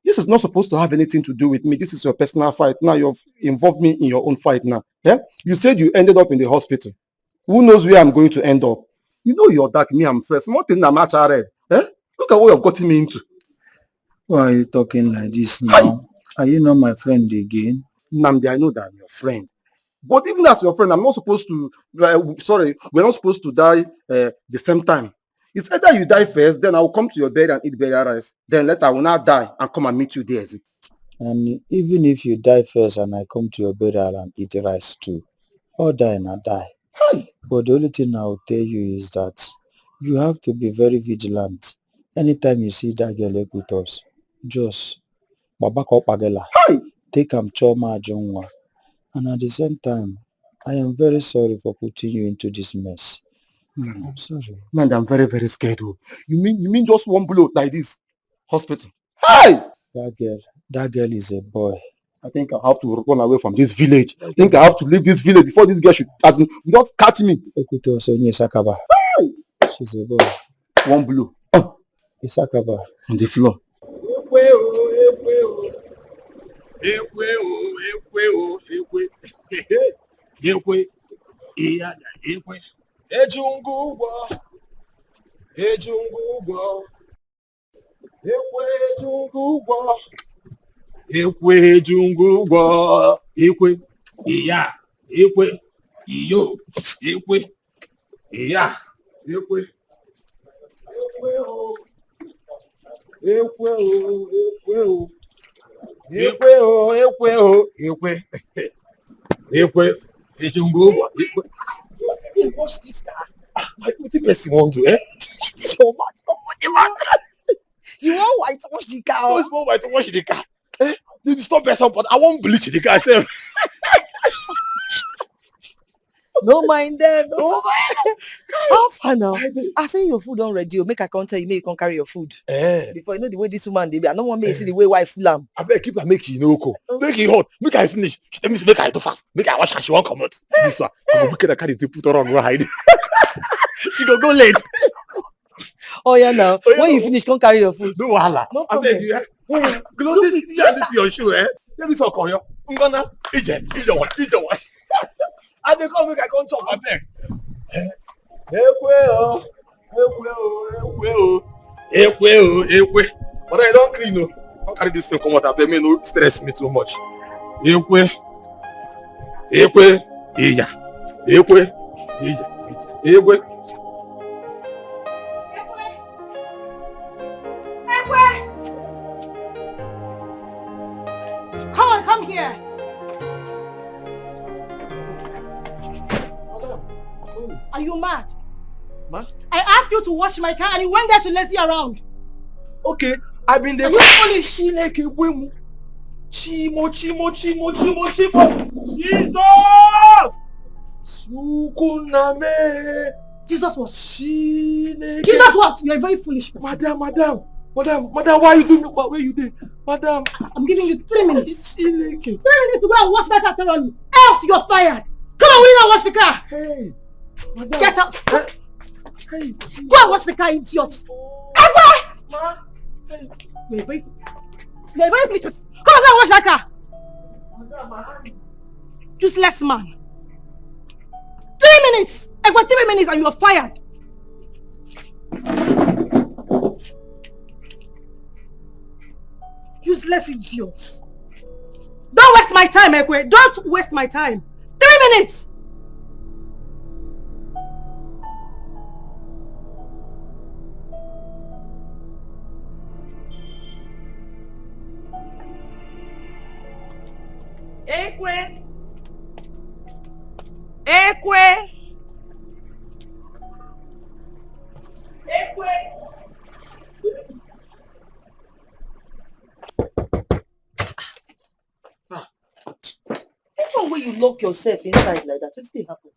This is not supposed to have anything to do with me. This is your personal fight. Now you've involved me in your own fight now. You said you ended up in the hospital. Who knows where I'm going to end up? You know you're dark, me I'm first. What in the match are red? Look at what you've gotten me into. Why are you talking like this now? Are you not my friend again? Nnamdi, I know that I'm your friend. But even as your friend, I'm not supposed to... we're not supposed to die the same time. It's either you die first, then I'll come to your bed and eat burial rice. Then later I will not die and come and meet you there. And even if you die first and I come to your burial and eat rice too, or die and I die. But the only thing I'll tell you is that you have to be very vigilant. Anytime you see that girl with us, just take am choma ajonwa. And at the same time, I am very sorry for putting you into this mess. I'm sorry. Man, I'm very, very scared. You mean just one blow like this? Hospital. Hey! That girl is a boy. I think I have to run away from this village. I think I have to leave this village before this girl should just catch me. Hey! She's a boy. One blow. Isakaba. On the floor. Ejungugwo. Ejungugwo. Ekwe ejungugwo. Ekwe ejungugwo. Ekwe. Iya. Ekwe. Iyo. Ekwe. Iya. Ekwe. Ekwe o. Ekwe o. Ekwe o. Ekwe o. Ekwe o. Ekwe. Ekwe. Ejungugwo. Ekwe. Hey, watch this guy. What the person want to, eh? This so much. You want white to wash the car? What's more white to wash the car? Eh? You stop messing up, but I won't bleach the car myself. No mind them. No mind. How far now? I say your food already. You make a counter. You make you can carry your food. Before you know the way this woman they be. I don't want me to see the way wife full am. I better keep her make it no cool. Make it hot. Make her finish. She tell me to make her too fast. Make her wash and she won't come out. This one. I'm wicked. I carry to put her on ride. She go late. Oh yeah now. Oh, yeah, when you finish, come carry your food. No wahala. No problem. I beg you. Close this. You have this your shoe, eh? Let me talk on you. I'm gonna ije one. I dey come make I come chop abeg. Ekwe o. But I don't clean o. Don't carry this thing come out abeg, make no stress me too much. Ekwe. Ija. Ekwe. Come here. Are you mad? Mad? I asked you to wash my car and you went there to lazy around. Okay, I've been there. You only Chimo. Jesus! Sukuname. Jesus what? Chineke. Jesus what? You're a very foolish person. Madam, why you doing what you did? Madam, I'm giving you 3 minutes. Chineke. 3 minutes to go and wash that car thoroughly. Else you're fired. Come on, we now wash the car. Hey, madam. Get up. Hey. Go and wash the car, idiot. Ma. Hey. You're a very foolish person. Come on, go and wash that car. Madam, Useless man. 3 minutes. I got 3 minutes and you're fired. Useless idiots. Don't waste my time, Ekwe. Don't waste my time. 3 minutes. Ekwe. This one where you lock yourself inside like that. What's the happen?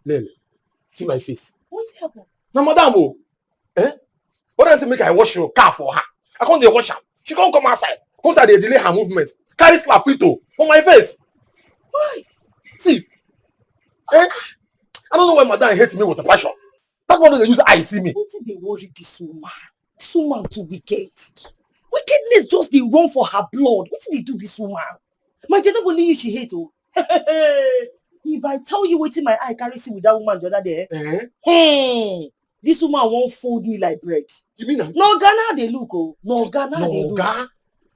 Lele. See my face. What's happened? Now, madam, what I say make I wash your car for her? I can't wash her. She can't come outside. Come outside, they delay her movement. Carry slapito on my face. Why? See, I don't know why madam hates me with a passion. That's why they use eye see me. What did they worry this woman? This woman too wicked. Wickedness just they run for her blood. What did they do this woman? My dear, not only you she hate oh. If I tell you waiting my eye carry see with that woman the other day, this woman won't fold me like bread. You mean that? No Ghana they look oh. No Ghana they look.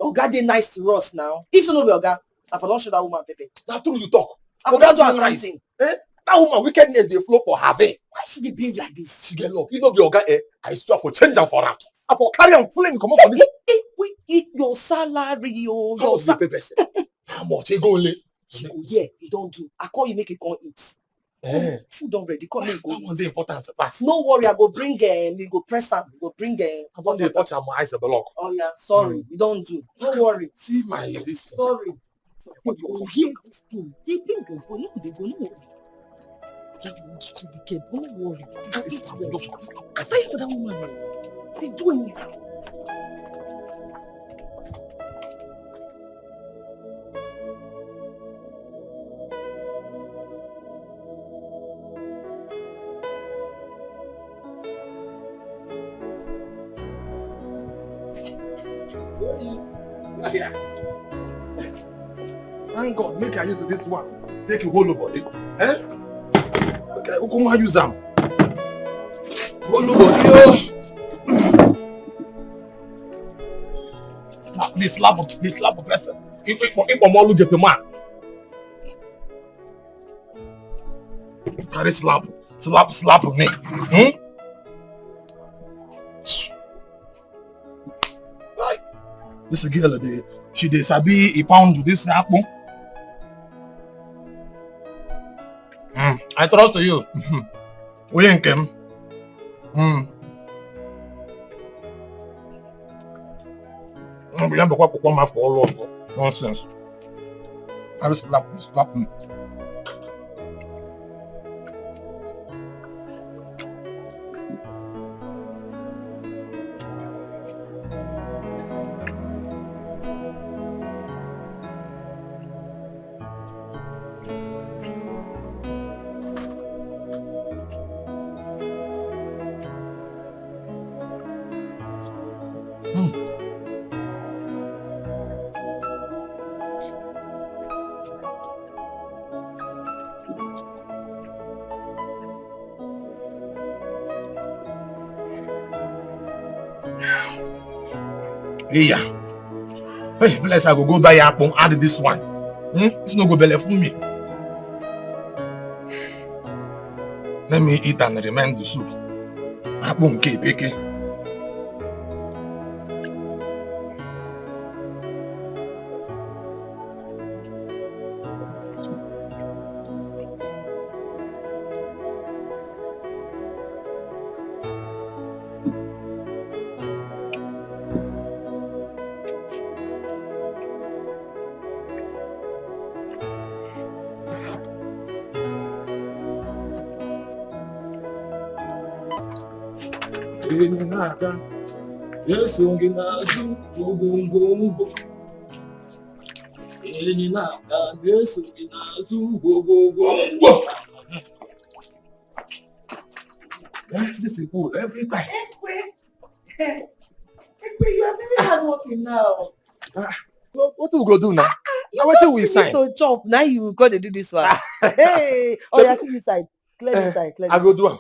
Oga they nice to us now. If you know be Oga, I for don't show that woman Pepe. That's true you talk. Oga do nice. That woman wickedness they flow for her vein. Why she dey behave like this? She get love. You know be Oga I swear for change am for her. I for carry am flame come up for this. We eat your salary oh. How much the paper say? How much? You go only. Yeah, you don't do. I call you make it come eat. Food already. Come make go. That one dey important pass. No worry, I go bring we go press am. We go bring I want to touch my eyes a block. Oh yeah, sorry, you don't do. Don't worry. See my this thing. Sorry. You hear this thing? They bring them for you. They go no. You to be careful. Don't worry. It's just I say for that woman. They do anyhow. Yeah. Thank God, make I use this one. Take you whole body. Who come use them? Oh, nobody. This slap of person. If I'm all get the man. Carry slap me. Hmm? Right. This girl, she dey sabi a pound this apple. I trust you. We ain't him. We don't have to for all of nonsense. I just slap me. Yeah. Hey, bless I go buy apple, add this one. It's no go belly for me. Let me eat and remain the soup. Apple cake. Yes, this is cool every time. You are very hardworking now. What we go do now? What we sign? To chop. Now you got to do this one. Hey, oh, you see this side. Clear this side. I go do one.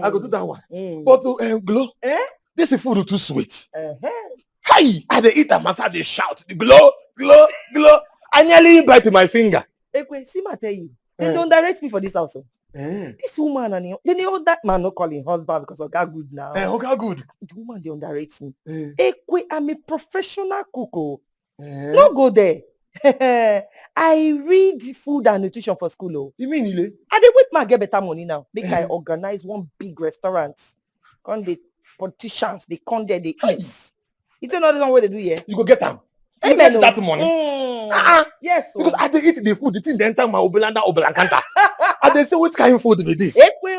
I go do that one. But to glow. This food too sweet. Hi! I dey eat and massage dey shout. The glow. I nearly bite my finger. Ekwe, see ma tell you. They don't direct me for this house. This woman and they know that man not calling husband because of God good now. Okay, good. The woman they underrate me. Ekwe, I'm a professional cook. No go there. I read food and nutrition for school. Oh. You mean Ile? I dey wait ma get better money now. Make I organize one big restaurant. Come the politicians, they come there, they eat. It's another one way they do here. You go get them. You get that money. Yes. Because I dey eat the food, the thing they enter my obelankanta. And they say, what kind of food be this? Ekwe.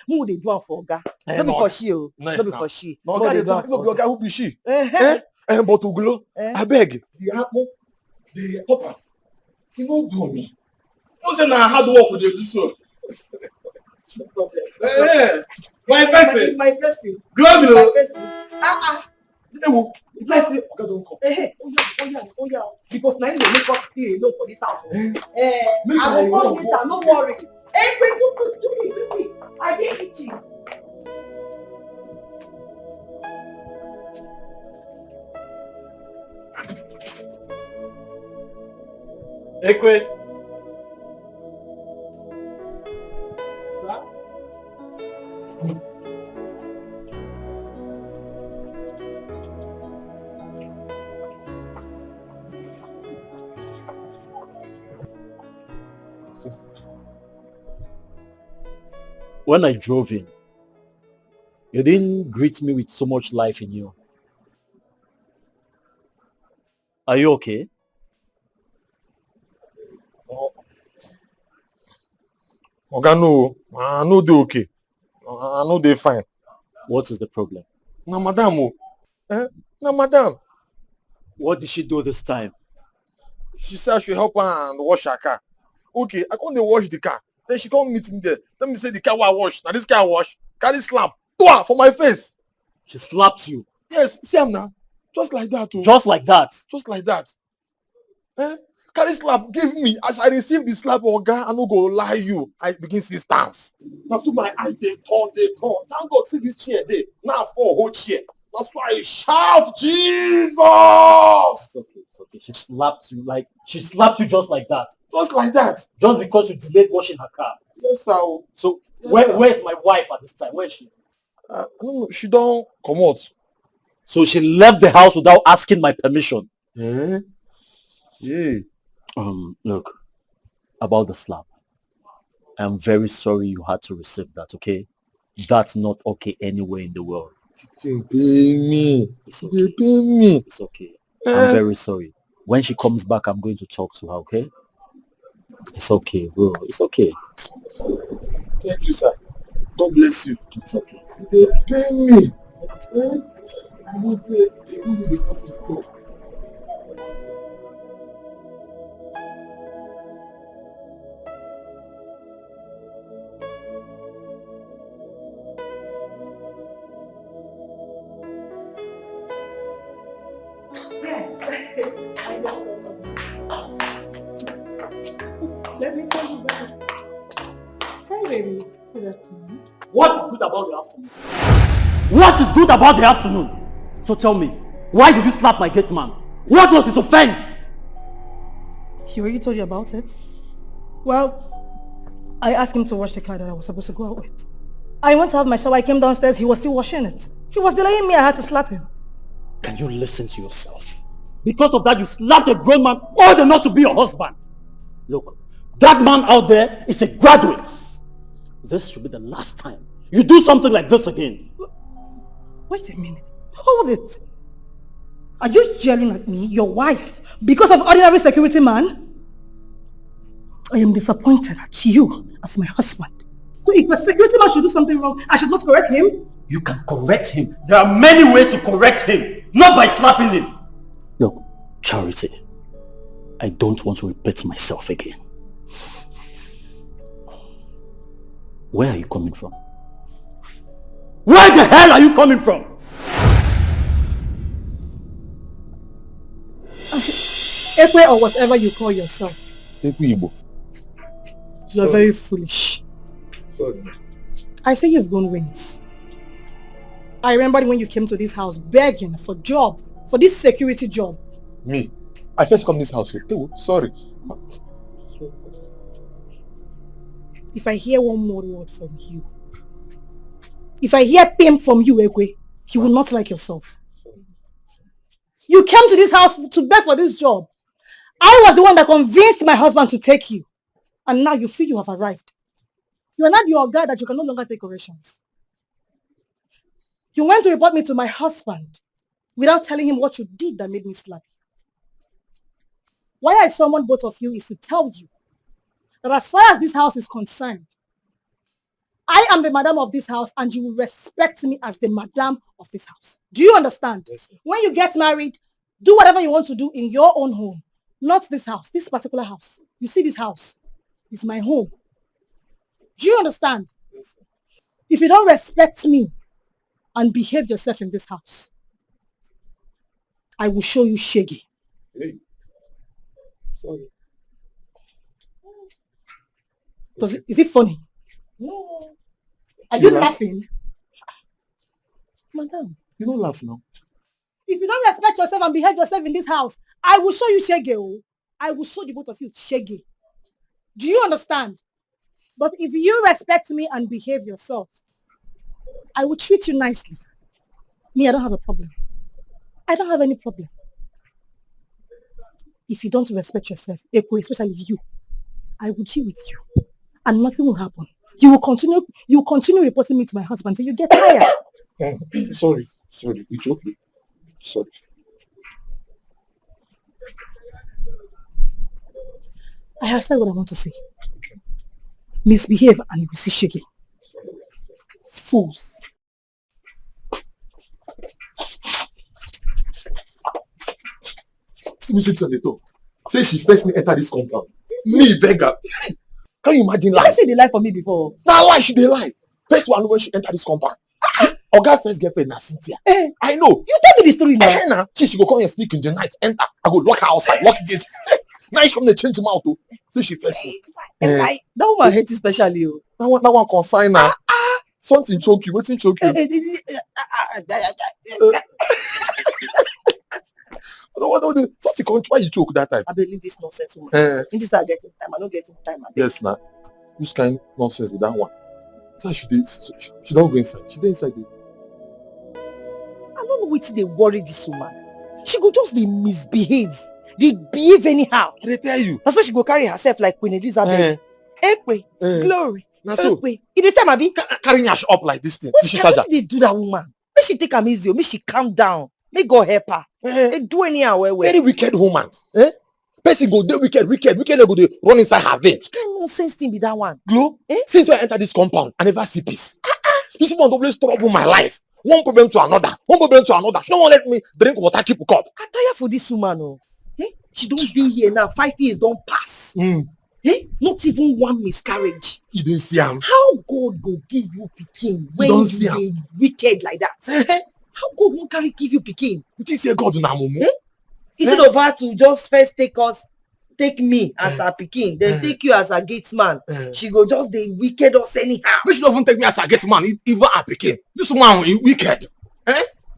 Who they do for Oga? Not be for she. Not be for she. No, Oga who be she? But to glow, I beg. The apple, the topper. He no do me. No say na hard work with the so. My person. Glow. Bless you. Okay, don't come. Oh yeah. Because now you make us stay alone for this house. I will come with her, no worry. Hey, wait, do it. I didn't eat you. Ekwe. When I drove in, you didn't greet me with so much life in you. Are you okay? Oga, no. I know they okay. I know they fine. What is the problem? Na madam. Na madam. What did she do this time? She said I should help her and wash her car. Okay, I can't wash the car. Then she come meet me there. Let me say the car I wash. Now this car I wash. Carry slap. For my face. She slapped you? Yes, see him now. Just like that. Just like that? Just like that. Carry slap, give me. As I receive the slap, Oga, I no go lie you. I begin see stance. Now so my eye they turn. Thank God see this chair there. Now for whole chair. That's why I shout, Jesus! It's okay. She slapped you just like that. Just like that. Just because you delayed washing her car. Yes, sir. So Yes, where's my wife at this time? Where is she? No, she don't come out. So she left the house without asking my permission. Yeah. Look, about the slap. I'm very sorry you had to receive that, okay? That's not okay anywhere in the world. They pay me. It's okay. It's okay. I'm very sorry. When she comes back, I'm going to talk to her, okay? It's okay, bro. It's okay. Thank you, sir. God bless you. It's okay. They pay me. Let me call you back. Hi, baby. Good afternoon. What is good about the afternoon? What is good about the afternoon? So tell me, why did you slap my gate man? What was his offense? He already told you about it. Well, I asked him to wash the car that I was supposed to go out with. I went to have my shower, I came downstairs, he was still washing it. He was delaying me, I had to slap him. Can you listen to yourself? Because of that, you slapped a grown man old enough to be your husband. Look, that man out there is a graduate. This should be the last time you do something like this again. Wait a minute. Hold it. Are you yelling at me, your wife, because of ordinary security man? I am disappointed at you as my husband. So if a security man should do something wrong, I should not correct him? You can correct him. There are many ways to correct him, not by slapping him. Look, Charity, I don't want to repeat myself again. Where are you coming from? Where the hell are you coming from? Ekwe or whatever you call yourself. Igbo. You're very foolish. Sorry. I say you've grown wings. I remember when you came to this house begging for job, for this security job. Me? I first come this house. Oh, sorry. If I hear one more word from you, if I hear pain from you, Ekwe, you will not like yourself. You came to this house to beg for this job. I was the one that convinced my husband to take you. And now you feel you have arrived. You are not your guy that you can no longer take corrections. You went to report me to my husband without telling him what you did that made me slap you. Why I summoned both of you is to tell you that as far as this house is concerned, I am the madam of this house and you will respect me as the madam of this house. Do you understand? Yes, when you get married, do whatever you want to do in your own home, not this house, this particular house. You see this house is my home. Do you understand? Yes, if you don't respect me and behave yourself in this house, I will show you shaggy. Hey. Sorry. Is it funny? No. Are you laughing? Madam. You don't laugh now. If you don't respect yourself and behave yourself in this house, I will show you shaggy. I will show the both of you shaggy. Do you understand? But if you respect me and behave yourself, I will treat you nicely. Me, I don't have a problem. I don't have any problem. If you don't respect yourself, especially you, I will deal with you. And nothing will happen. You will continue reporting me to my husband till you get tired. Sorry. It's okay. Sorry. I have said what I want to say. Misbehave and you will see shaky. Fools. See me sit on the top. Say she first me enter this compound. Me beggar. Can you imagine lie? I see the lie for me before. Now lie, she dey lie. First one when she enter this compound. Oga first girlfriend na Cynthia. I know. You tell me the story now. She go come and sneak in the night, enter. I go lock her outside, lock the gate. Now she come to change him out. So she first. That woman hate you specially. That one consign now. Something choke you. Waiting choke you. Something why you choke that time? I believe this nonsense woman. This is getting time. I don't get time. Yes, now. Which kind of nonsense with that one? So she don't go inside. She dey inside there. I don't know what they worry this woman. She go just dey misbehave. They behave anyhow. They tell you. That's why she go carry herself like Queen Elizabeth. Glory. Now so. It is time, Abi. Carrying her up like this thing. What they do that woman? Make she take am easy. Make she calm down. Make God help her. They do anyhow well. Very wicked woman. Person go dey wicked go dey run inside her vein. Which kind of nonsense thing be that one? Glow, since I enter this compound, I never see peace. This woman always trouble my life. One problem to another. She don't let me drink water, keep a cup. I tire for this woman. She don't be here now. 5 years don't pass. Not even one miscarriage. You didn't see him. How God go give you pikin when you dey wicked like that? How God won't carry give you pikin? You think say God na mumu? Instead of her to just first take me as her pikin, then take you as her gate man. She go just dey wicked us anyhow. But she don't even take me as her gate man, even her pikin. This woman is wicked.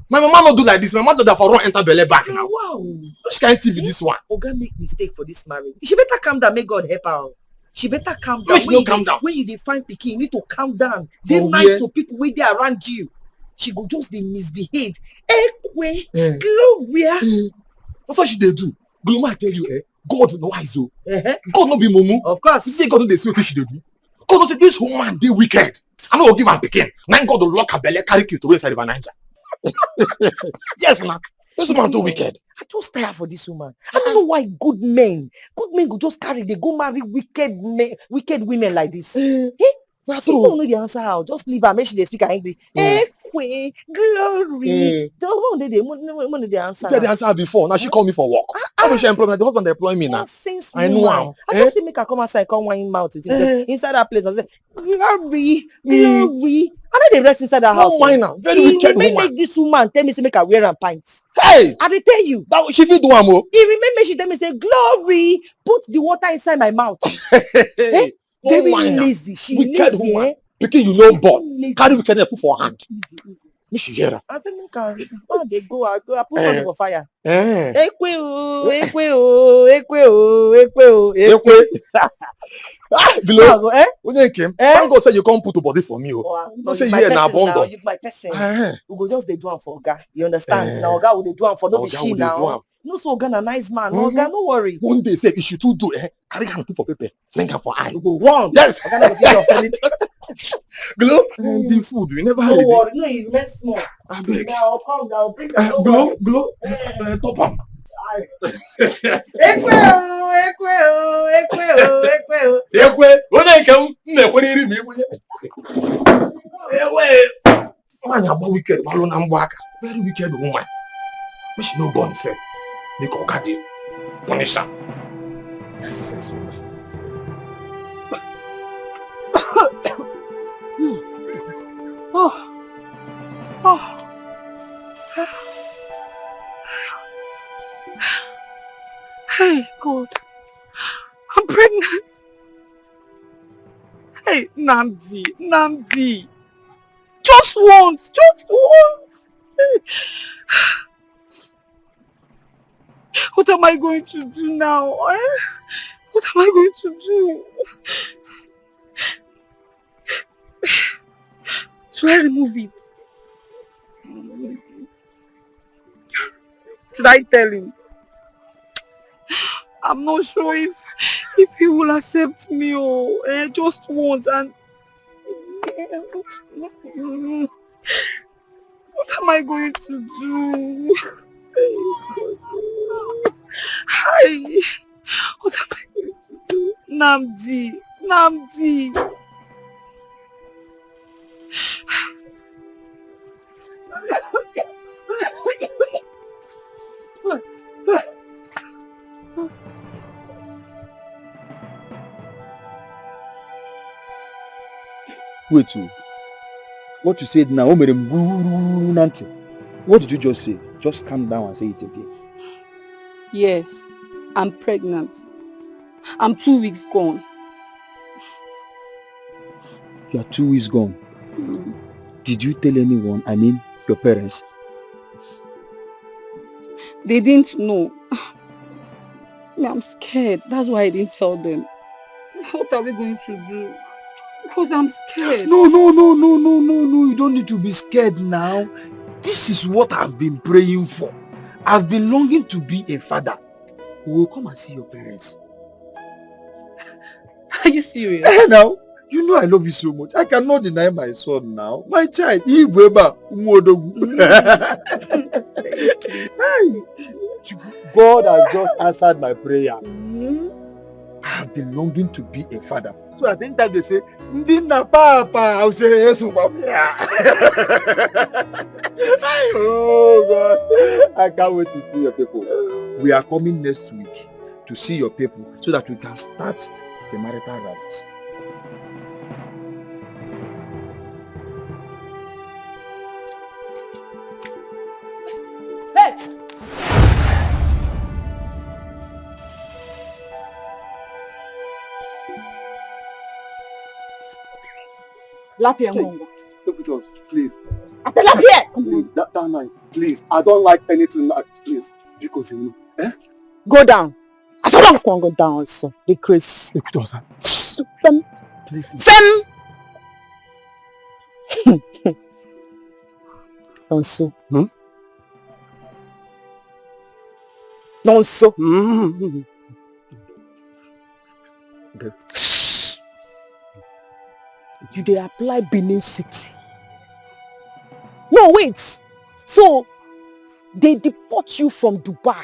My mama not do like this. My mother for run enter belle back now. Wow. Which kind of thing be this one? Oga make mistake for this marriage. She better calm down. Make God help her. She better calm down. When you dey find pikin, you need to calm down. Dey nice to people wey dey around you. She go just dey misbehave. Ekwe, Gloria. That's what she dey do. Gloma, I tell you, God no wise o. God no be mumu. Of course. You say God no dey see what she dey do. God no say this woman dey wicked. I no go give am pikin. Now God will lock her belly, carry kid to inside River Niger. Yes, man. This woman too wicked. I just tire for this woman. I don't know why good men go just carry, they go marry wicked women like this. That's all. Don't know the answer how. Just leave her. Make sure they speak her English. Ekwe, glory. Just one day they answer. She said the answer before. Now she call me for work. How will she employ me? The husband employ me now. I know how. I just say make her come outside, come wine mouth with it. Inside that place, I say, glory. I know they rest inside that house. Why now? Very wicked woman. Make this woman tell me say make her wear and pants. Hey! I dey tell you. That she fit do am o. He remember she tell me say, glory, put the water inside my mouth. Very lazy. She wicked lazy, woman. Pikin you know born. Carry wickedness put for hand. Make she hear her. I think make her. Where they go? I put something for fire. Ekwe. Below. When you came, thank God say you come put a body for me. No say here na abundant. You my person. We go just dey do am for Oga. You understand? Now Oga will dey do am for no be she now. No so Oga na nice man. Oga no worry. One day say if she too do carry her put for paper, fling her for eye. We go run. Yes. Oga no go fit just anything. Glow, the food you never had it. No worry, no, you remain small. I beg. Now come down, bring that. Glow, top am. Ekwe, onye nke m na-ekwere iri m ikwenye. Nwaanyị agba wicked gbalụ na mgba aka. Very wicked woman. Make she no born self. Make Oga dey punish her. Yes, woman. Hey, God. I'm pregnant. Hey, Namdi. Just once. What am I going to do now? What am I going to do? Should I remove it? Should I tell him? I'm not sure if he will accept me or just once and what am I going to do? Hi, what am I going to do? Namdi. Wait, what you said now, what did you just say? Just calm down and say it again. Yes, I'm pregnant. I'm 2 weeks gone. You are 2 weeks gone. Did you tell anyone, I mean your parents? They didn't know. I'm scared. That's why I didn't tell them. What are we going to do? Because I'm scared. No. You don't need to be scared now. This is what I've been praying for. I've been longing to be a father. We'll come and see your parents. Are you serious? Now, you know I love you so much. I cannot deny my son now. My child. God has just answered my prayer. I have been longing to be a father. So at the time they say, Ndina Papa, I'll say yes, Papa. Oh God. I can't wait to see your people. We are coming next week to see your people so that we can start the marital rites. Hey! Lapia Mongo. Please. I said Lapia! Please, that knife. Please. I don't like anything like please. Because you know. Go down. I said don't go down also. The Chris. Fem. Please. Fem! Also. Also. Okay. You dey apply Benin City. No, wait. So, they deport you from Dubai.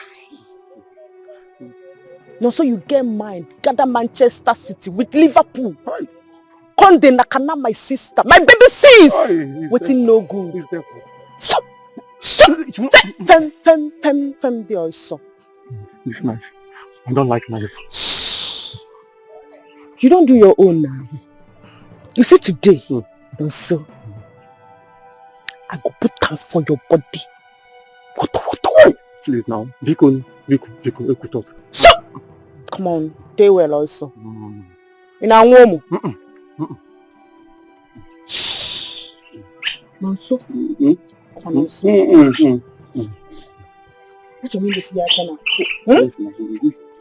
No, so you get mind. Gather Manchester City with Liverpool. Conde Nakana, my sister. My baby sis. Waiting no good. Stop. Fem there also. This knife. I don't like knife. You don't do your own now. You see today, also, I go put time for your body. What? Please now. Biko. Stop! Come on, stay well also. In a woman. Manso. Come on, so. What do you mean this year, Kana?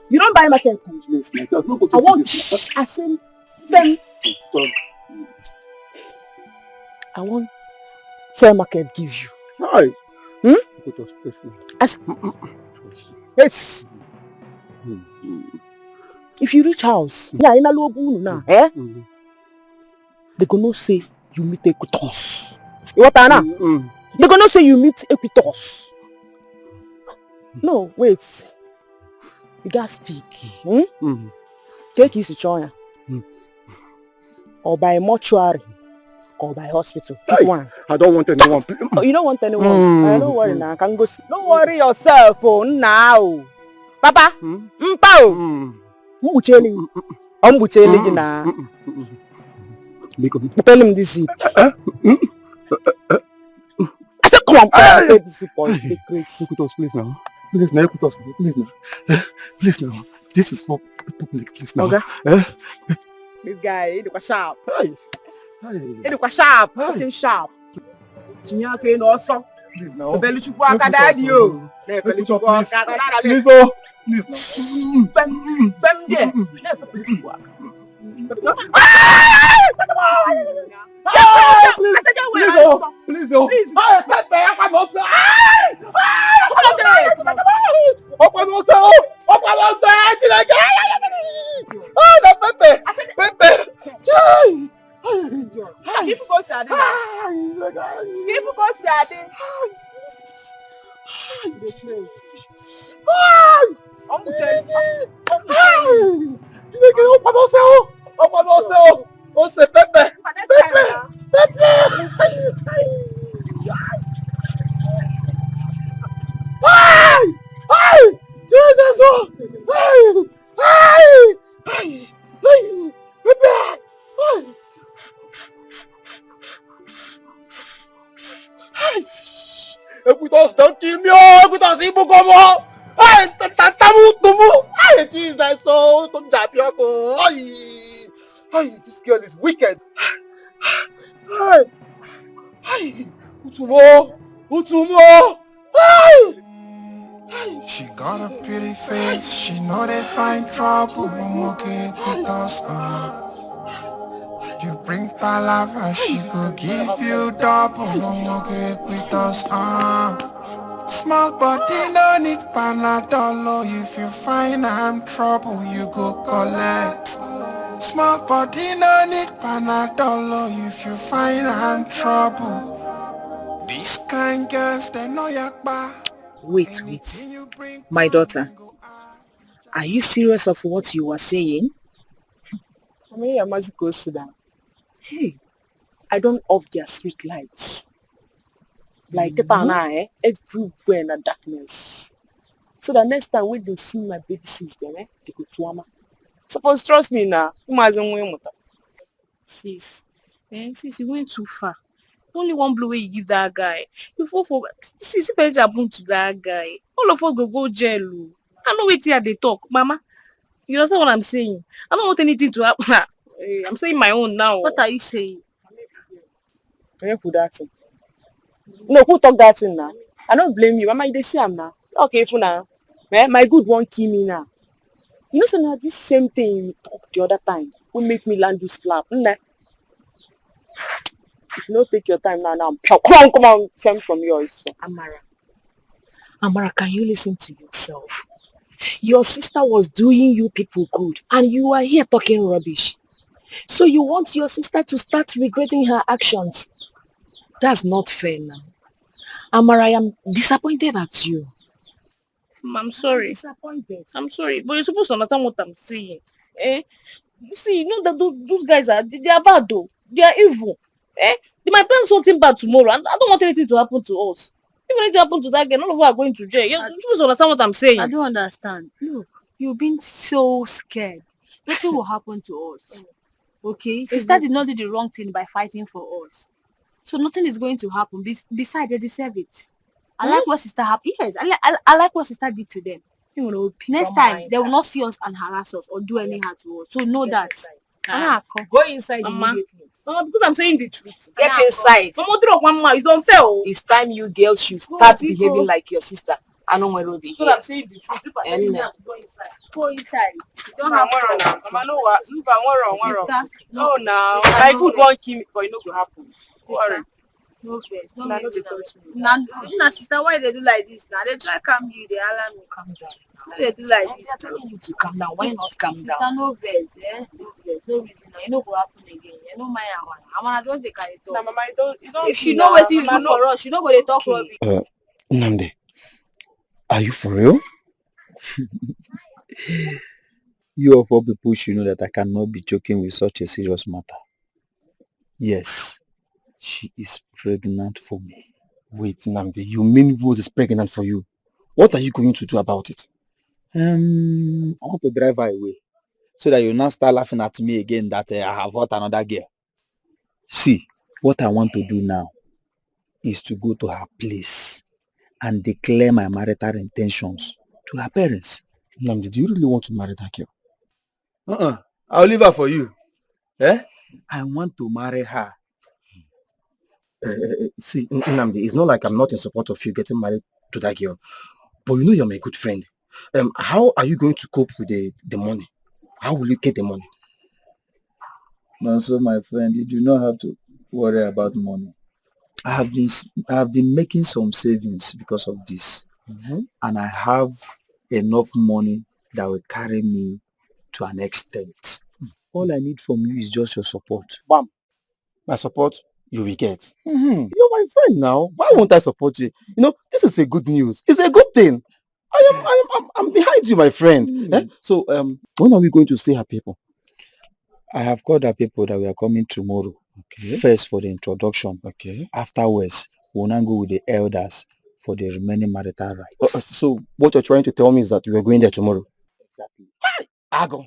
You don't buy market. I want. I said, Fem. I want fair market give you. Hi. As yes. If you reach house, yeah, in a low boon now, they gonna say you meet Equitos. You what Anna? They gonna say you meet Equitos. No, wait. You gotta speak. Take his choice. Or by mortuary. Or by hospital. Pick one. I don't want anyone. Oh, you don't want anyone? Don't worry now. I can go see. Don't worry yourself now. Papa? Mpao? Mbucheli. Mbucheli na. Tell him this zip. I said come on, take this zip boy. Take Grace. Please now. Please now. Please now. This is for public. Please now. Okay. This guy, he look sharp. He look sharp. Fucking sharp. Chinyake no so. Please now. Please now. Écoutez, don't kill me, écoutez, c'est beaucoup comment? Ah, t'as It is like so. Don't Japioko. Ay, this girl is wicked. Ay, Utumo. Ay. She got a pretty face, she know they find trouble when we get with us, You bring palava, she could give you double when we get with us, Small body no need panadol, if you find I'm trouble, you go collect. Small body no need panadol, if you find I'm trouble. This kind girls, they know yakba. Wait. My daughter, are you serious of what you were saying? I mean, I must go sit down. Hey, I don't off their street lights. Like everywhere in the darkness. So the next time when they see my baby sis them, they go to Ama. Suppose trust me now. Sis, you went too far. Only one blue way you give that guy. You fall for sis if anything happen to that guy. All of us go jail. I know wait here they talk. Mama, you understand what I'm saying? I don't want anything to happen. I'm saying my own now. What are you saying? Where put that in? No, who talk that in now? I don't blame you. Mama, you see him now. Okay, for now. My good one kill me now. You know, so now this same thing you talk the other time will make me land you slap. If you don't take your time now, come on, fem from yours. Amara, can you listen to yourself? Your sister was doing you people good and you are here talking rubbish. So you want your sister to start regretting her actions? That's not fair now. Amara, I am disappointed at you. I'm sorry. Disappointed. I'm sorry, but you're supposed to understand what I'm saying. See, you know that those guys are bad though. They are evil. They might plan something bad tomorrow, and I don't want anything to happen to us. If anything happens to that girl, none of us are going to jail. You're supposed to understand what I'm saying. I don't understand. Look, you've been so scared. Nothing will happen to us. Okay? Sister did not do the wrong thing by fighting for us. So nothing is going to happen. Besides, they deserve it. I like what sister happened. Yes, I like what sister did to them. Next time, they will not see us and harass us or do anyhow to us. So know that. Go inside immediately. Mama, because I'm saying the truth. Get inside. Mama, it's unfair. It's time you girls should start behaving like your sister. I know where be So here. I'm saying the truth. Go inside. You don't Mama, have Mama, no, Sister, no, now. I could one kill me, but it not go happen. Worry. No face. No Nah, face. no be touch me. Now, sister, why they do like this? Now they try calm you. They allow me calm down. Why they do like this? They're telling you to calm down. Why not calm Sister, down? no face, no face, no reason. You know go happen again. You know my one. I'm gonna just take carry talk. Nah, Mama, you don't. If she know what you do for us, she don't go to talk rubbish. Nnamdi, are you for real? You of all people should know that I cannot be joking with such a serious matter. Yes, she is pregnant for me. Wait, Nnamdi, you mean Rose is pregnant for you? What are you going to do about it? I want to drive her away so that you not start laughing at me again that I have hurt another girl. See, what I want to do now is to go to her place and declare my marital intentions to her parents. Nnamdi, do you really want to marry that girl? I'll leave her for you. I want to marry her. See, Nnamdi, it's not like I'm not in support of you getting married to that girl. But you know you're my good friend. How are you going to cope with the money? How will you get the money? So my friend, you do not have to worry about money. I have been making some savings because of this. And I have enough money that will carry me to an extent. All I need from you is just your support. Bam. My support, you will get. You're my friend now. Why won't I support you? You know, this is a good news. It's a good thing. I'm behind you, my friend. So, when are we going to see her people? I have called her people that we are coming tomorrow. Okay. First for the introduction. Okay. Afterwards, we'll now go with the elders for the remaining marital rights. So, what you're trying to tell me is that we are going there tomorrow? Exactly. Ago.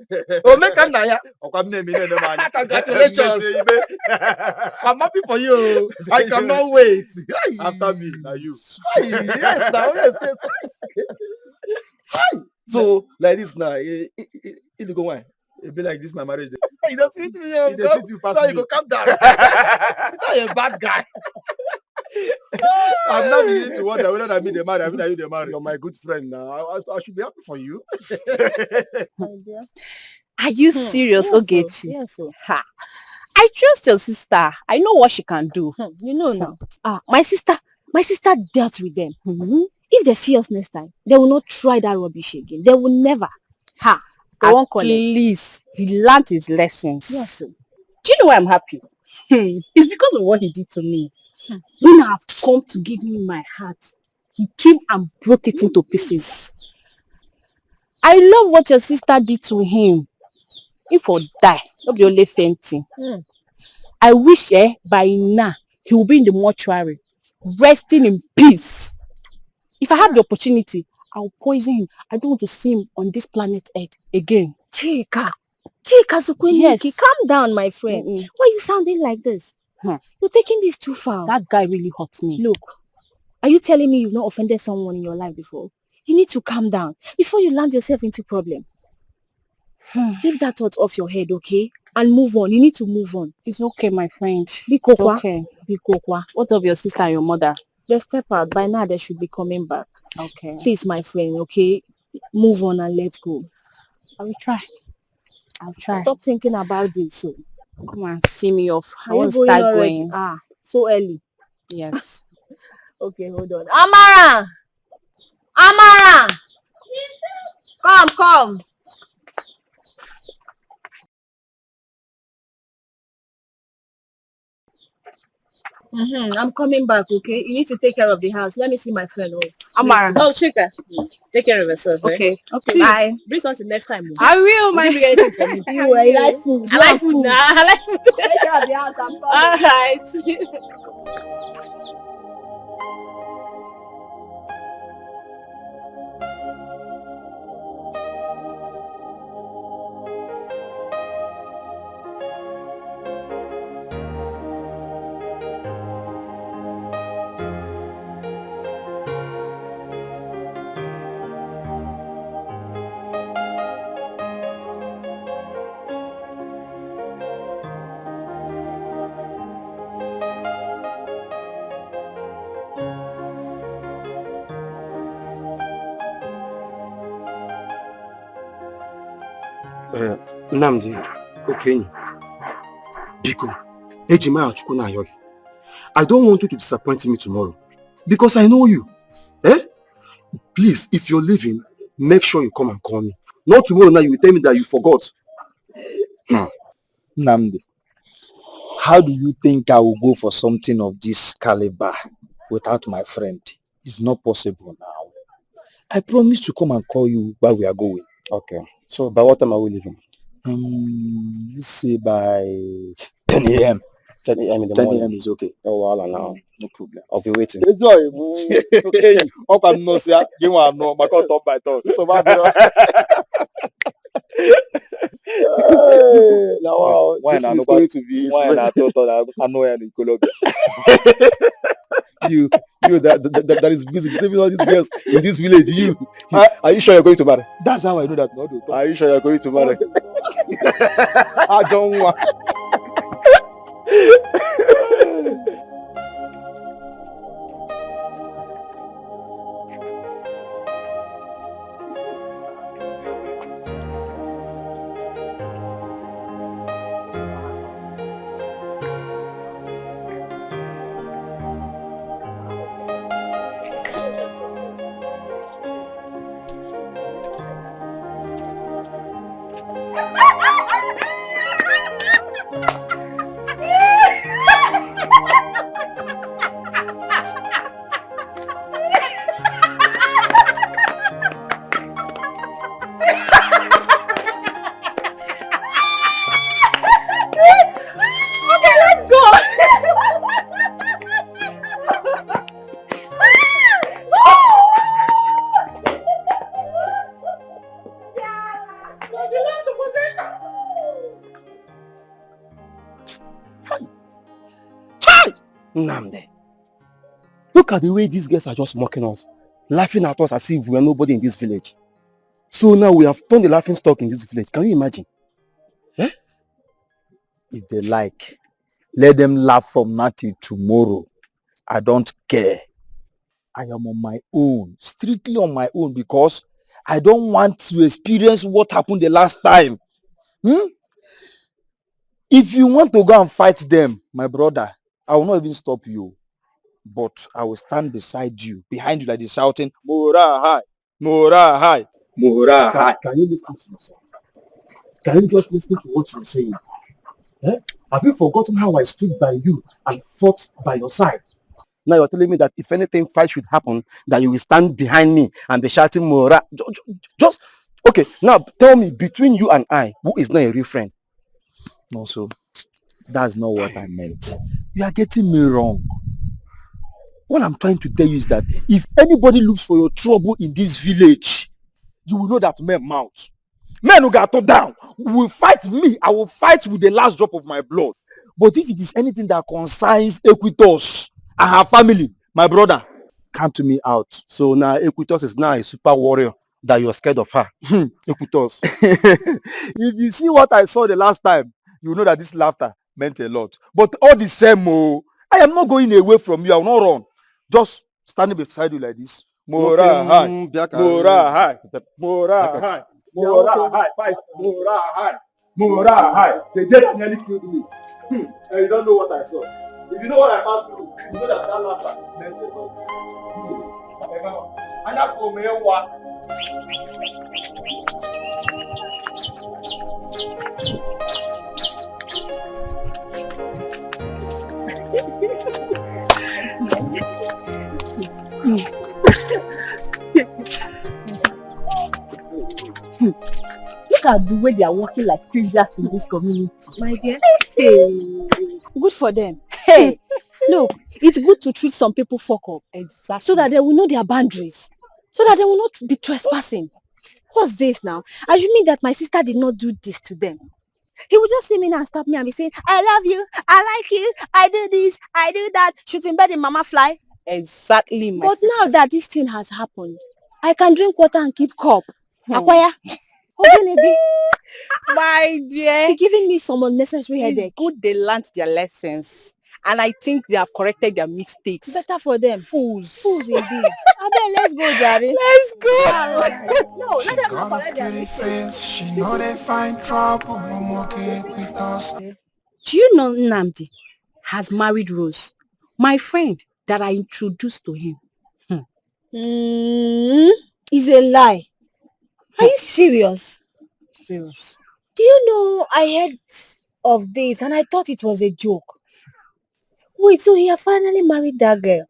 Congratulations. I'm happy for you. I cannot wait. After me, now you. Yes, now, yes. So, like this now, it go why? It be like this, my marriage. You don't see me. You don't see you pass me. You go calm down. You're not a bad guy. I'm not beginning to wonder whether I mean the marry. I mean, are you the marry? You're my good friend now. I should be happy for you. Are you serious, Yes, Ogechi? Yes, sir. Ha! I trust your sister. I know what she can do. You know now. My sister dealt with them. If they see us next time, they will not try that rubbish again. They will never. Ha! They won't At collect. least he learned his lessons. Yes, sir. Do you know why I'm happy? It's because of what he did to me. When I have come to give him my heart, he came and broke it into pieces. I love what your sister did to him. If I die, not be only fainting. I wish by now he will be in the mortuary, resting in peace. If I have the opportunity, I'll poison him. I don't want to see him on this planet Earth again. Chika Sukweniki, Yes. calm down, my friend. Why are you sounding like this? You're taking this too far. That guy really hurts me. Look, are you telling me you've not offended someone in your life before? You need to calm down before you land yourself into problem. Leave that thought off your head, okay? And move on. You need to move on. It's okay, my friend. It's okay. Bikokwa. What of your sister and your mother? They step out. By now, they should be coming back. Okay. Please, my friend, okay? Move on and let go. I will try. I'll try. Stop thinking about this. So. Come on, see me off. I Are you want to going start already? going. So early. Yes. Okay, hold on. Amara! Come. I'm coming back, okay? You need to take care of the house. Let me see my friend. Amara. Oh, Chika. Take care of yourself. Okay. Okay. See, Bye. bring something next time. I will, my. Give me anything for me. I like food. I like food now. I like food. Take care of the house. I'm coming. All right. Nnamdi, okenye, biko, ejima achukwu na ayogi. I don't want you to disappoint me tomorrow because I know you. Please, if you're leaving, make sure you come and call me. Not tomorrow now you will tell me that you forgot. Nnamdi, how do you think I will go for something of this caliber without my friend? It's not possible now. I promise to come and call you while we are going. Okay. So by what time are we leaving? Let's say by 10 a.m. 10 a.m. in the 10 morning. a.m. is okay. Oh, well, now. No problem. I'll be waiting. Okay. Up and no, sir. Give one no. My God, top by top. So bad. Now, wow. This is going to be. Why not? I know in Colombia. You that is busy saving all these girls in this village. Are you sure you're going to marry? That's how I know that. Are you sure you're going to marry? I don't want. Nnamdi, look at the way these girls are just mocking us, laughing at us as if we are nobody in this village. So now we have turned the laughing stock in this village. Can you imagine? Eh? If they like, let them laugh from now till tomorrow. I don't care. I am on my own, strictly on my own, because I don't want to experience what happened the last time. If you want to go and fight them, my brother, I will not even stop you. But I will stand beside you, behind you like this, shouting, Mora high, Mora high, Mora high. Can you listen to yourself? Can you just listen to what you're saying? Eh? Have you forgotten how I stood by you and fought by your side? Now you're telling me that if anything fight should happen, that you will stand behind me and be shouting Mora. Just, okay, now tell me, between you and I, who is not a real friend? No, so that's not what I meant. You are getting me wrong. What I'm trying to tell you is that if anybody looks for your trouble in this village, you will know that men mount. Men who got down will fight me. I will fight with the last drop of my blood. But if it is anything that concerns Equitos and her family, my brother, come to me out. So now Equitos is now a super warrior that you're scared of her. Equitos. If you see what I saw the last time, you know that this laughter meant a lot. But all the same, I am not going away from you. I will not run. Just standing beside you like this. Mora high, Mora high, Mora high, Mora high, fight, Mora high, Mora high. They just nearly killed me. And you don't know what I saw. If you know what I passed through, you know that laughter meant a lot. And that's for me, what? Look at the way they are working like strangers in this community. My dear. Hey. Good for them. Hey, look, it's good to treat some people fuck up. Exactly. So that they will know their boundaries. So that they will not be trespassing. What's this now? As you mean that my sister did not do this to them? He would just see me now and stop me and be saying, I love you, I like you, I do this, I do that, shooting bird in mama fly. Exactly, my But sister. now that this thing has happened, I can drink water and keep cup. Akwaya. My dear. You're giving me some unnecessary headache. It's good they learned their lessons. And I think they have corrected their mistakes. Better for them. Fools. Fools indeed. I bet let's go, Daddy. Let's go. No, let them not Got correct a their pretty mistakes. face, she know they find trouble. I'm okay with us. Do you know Nnamdi has married Rose, my friend that I introduced to him? It's a lie. Are you serious? Serious. Do you know I heard of this and I thought it was a joke? Wait, so he has finally married that girl?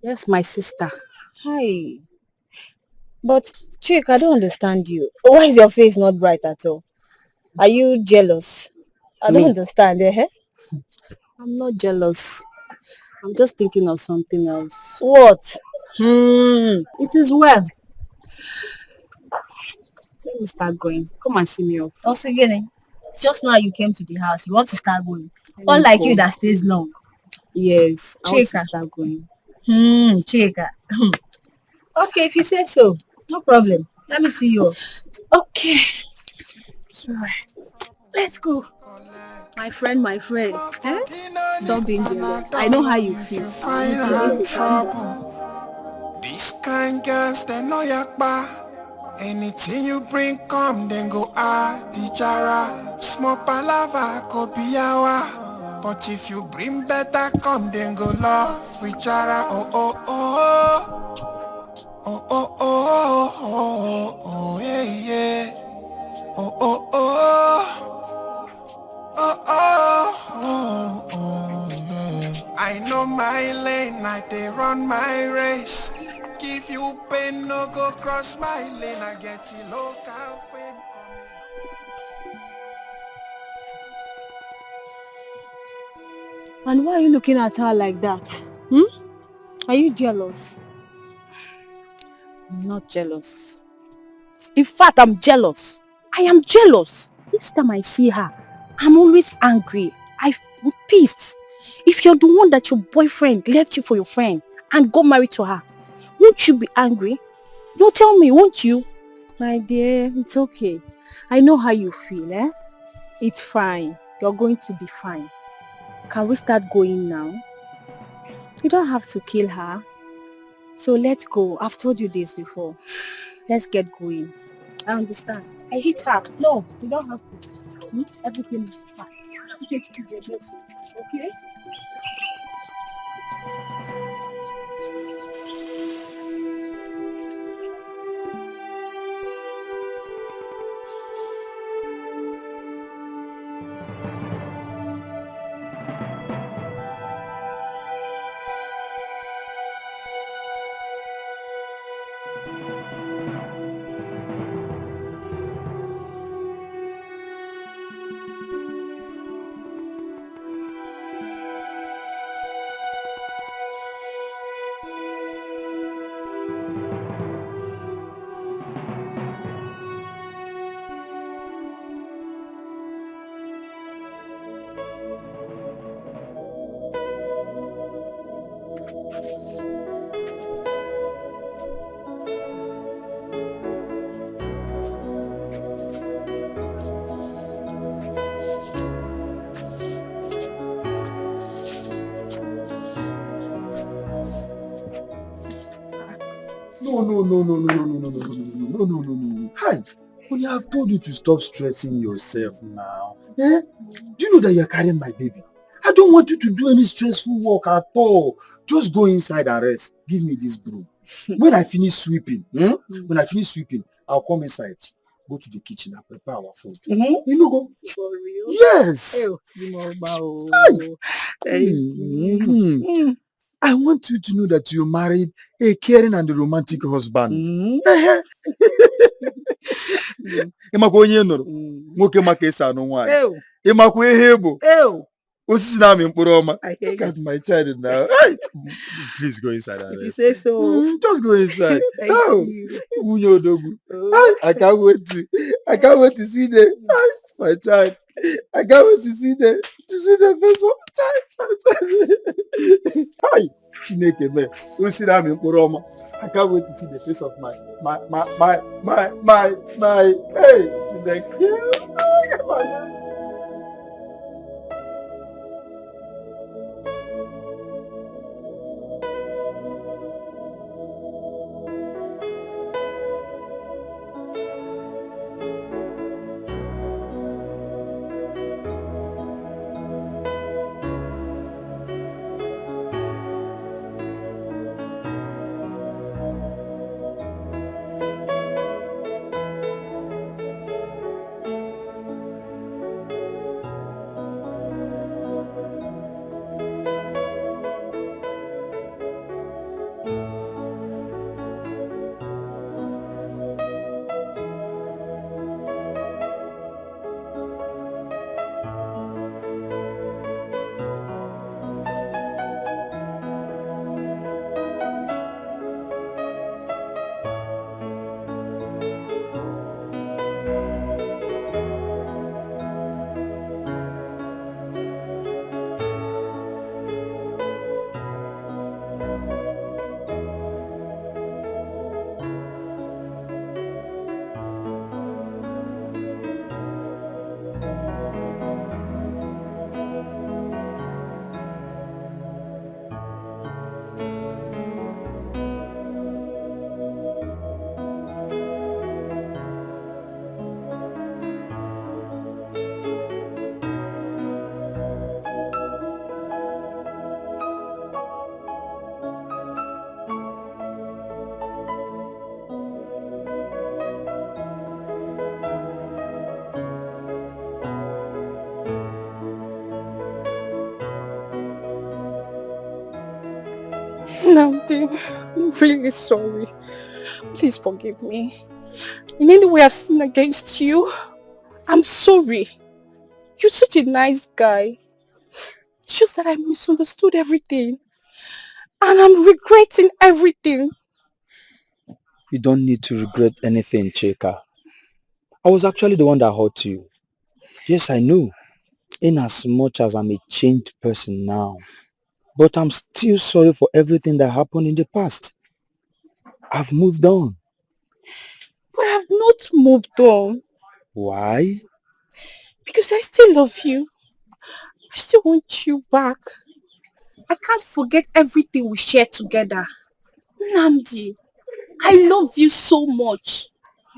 Yes, my sister. Hi. But Chick, I don't understand you. Why is your face not bright at all? Are you jealous? I don't understand. I'm not jealous. I'm just thinking of something else. What? It is well. Let me start going. Come and see me off. Also, again, just now you came to the house. You want to start going. Let me Unlike go. you that stays long. Yes, I want to Chika. start going. Chika. Okay, if you say so. No problem. Let me see you. Okay. Let's go. My friend. Don't be jealous. I know how you feel. Find out trouble. These kind girls, they know yakba. Anything you bring, come, then go the jara. Small palava, go be yawa. But if you bring better, come, then go love with jara. Oh, oh, oh. Oh, oh, oh, oh, oh, yeah, yeah. Oh, oh, oh. Oh, oh, oh, oh, yeah. I know my lane, I they run my race. Give you pain, no go cross my lane. I get the local fame. And why are you looking at her like that? Are you jealous? I'm not jealous. In fact, I'm jealous. I am jealous. Each time I see her, I'm always angry. I'm pissed. If you're the one that your boyfriend left you for your friend and got married to her, won't you be angry? No, tell me, won't you? My dear, it's okay. I know how you feel, eh? It's fine. You're going to be fine. Can we start going now? You don't have to kill her. So let's go. I've told you this before. Let's get going. I understand. I hate her. No, you don't have to. Everything is fine. Okay? No. Hi. Honey, I've told you to stop stressing yourself now. Eh? Do you know that you're carrying my baby? I don't want you to do any stressful work at all. Just go inside and rest. Give me this broom. When I finish sweeping, I'll come inside. Go to the kitchen and prepare our food. You know, go. For real? Yes. Thank I want you to know that you married a caring and a romantic husband. Ịmakwa onye nụrụ nwoke maka esi anụ nwaanyị. Ịmakwa ihe bụ osisi na-amị mkpụrụ ọma. Look at my child now. Please go inside. If you say so. Just go inside. Thank you. Nwunye odogwu. I can't wait to see them. My child. I can't wait to see them. To see the face of time. Hi. Chineke me. Osisi na-amị mkpụrụ ọma. I can't wait to see the face of my hey, Chineke. Namdi, I'm really sorry. Please forgive me. In any way I've sinned against you, I'm sorry. You're such a nice guy. It's just that I misunderstood everything. And I'm regretting everything. You don't need to regret anything, Chika. I was actually the one that hurt you. Yes, I know. In as much as I'm a changed person now. But I'm still sorry for everything that happened in the past. I've moved on. But I've not moved on. Why? Because I still love you. I still want you back. I can't forget everything we shared together. Namdi, I love you so much.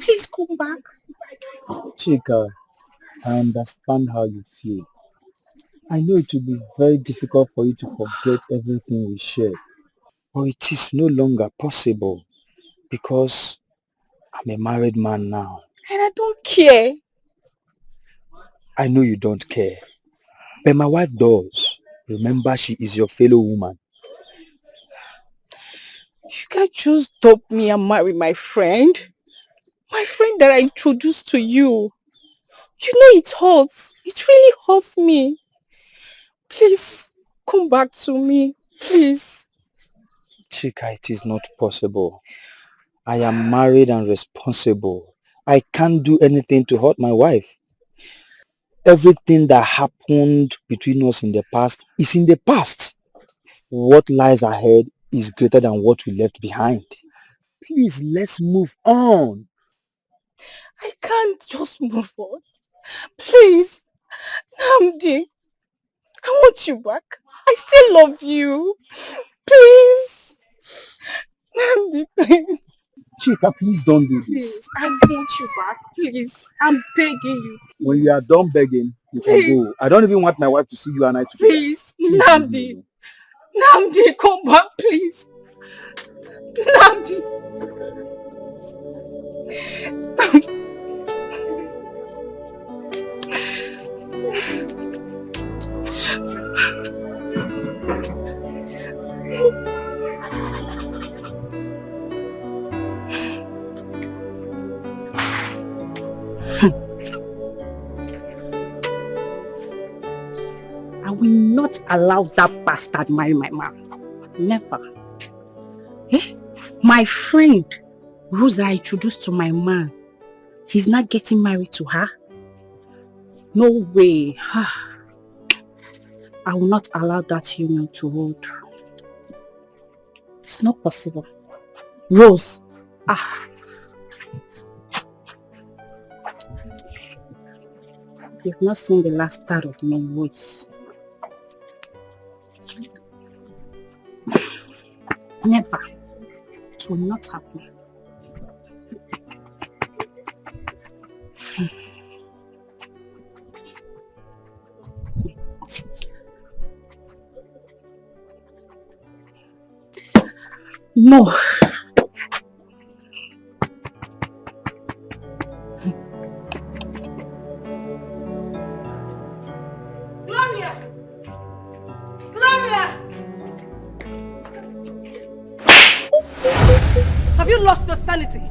Please come back. Chika, I understand how you feel. I know it will be very difficult for you to forget everything we shared. But it is no longer possible because I'm a married man now. And I don't care. I know you don't care. But my wife does. Remember, she is your fellow woman. You can't just dump me and marry my friend. My friend that I introduced to you. You know it hurts. It really hurts me. Please, come back to me. Please. Chika, it is not possible. I am married and responsible. I can't do anything to hurt my wife. Everything that happened between us in the past is in the past. What lies ahead is greater than what we left behind. Please, let's move on. I can't just move on. Please. Namdi, I want you back. I still love you. Please. Namdi, please. Chika, please don't do this. Please, I want you back. Please. I'm begging you. When you are done begging, you can go. I don't even want my wife to see you and I together. Please, Namdi. Namdi, come back, please. Namdi. I will not allow that bastard marry my man. Never. Eh? My friend, Rosa, I introduced to my man. He's not getting married to her. No way. I will not allow that union to hold. It's not possible. Rose. You've not seen the last part of my words. Never. It will not happen. No. Gloria! Gloria! Have you lost your sanity?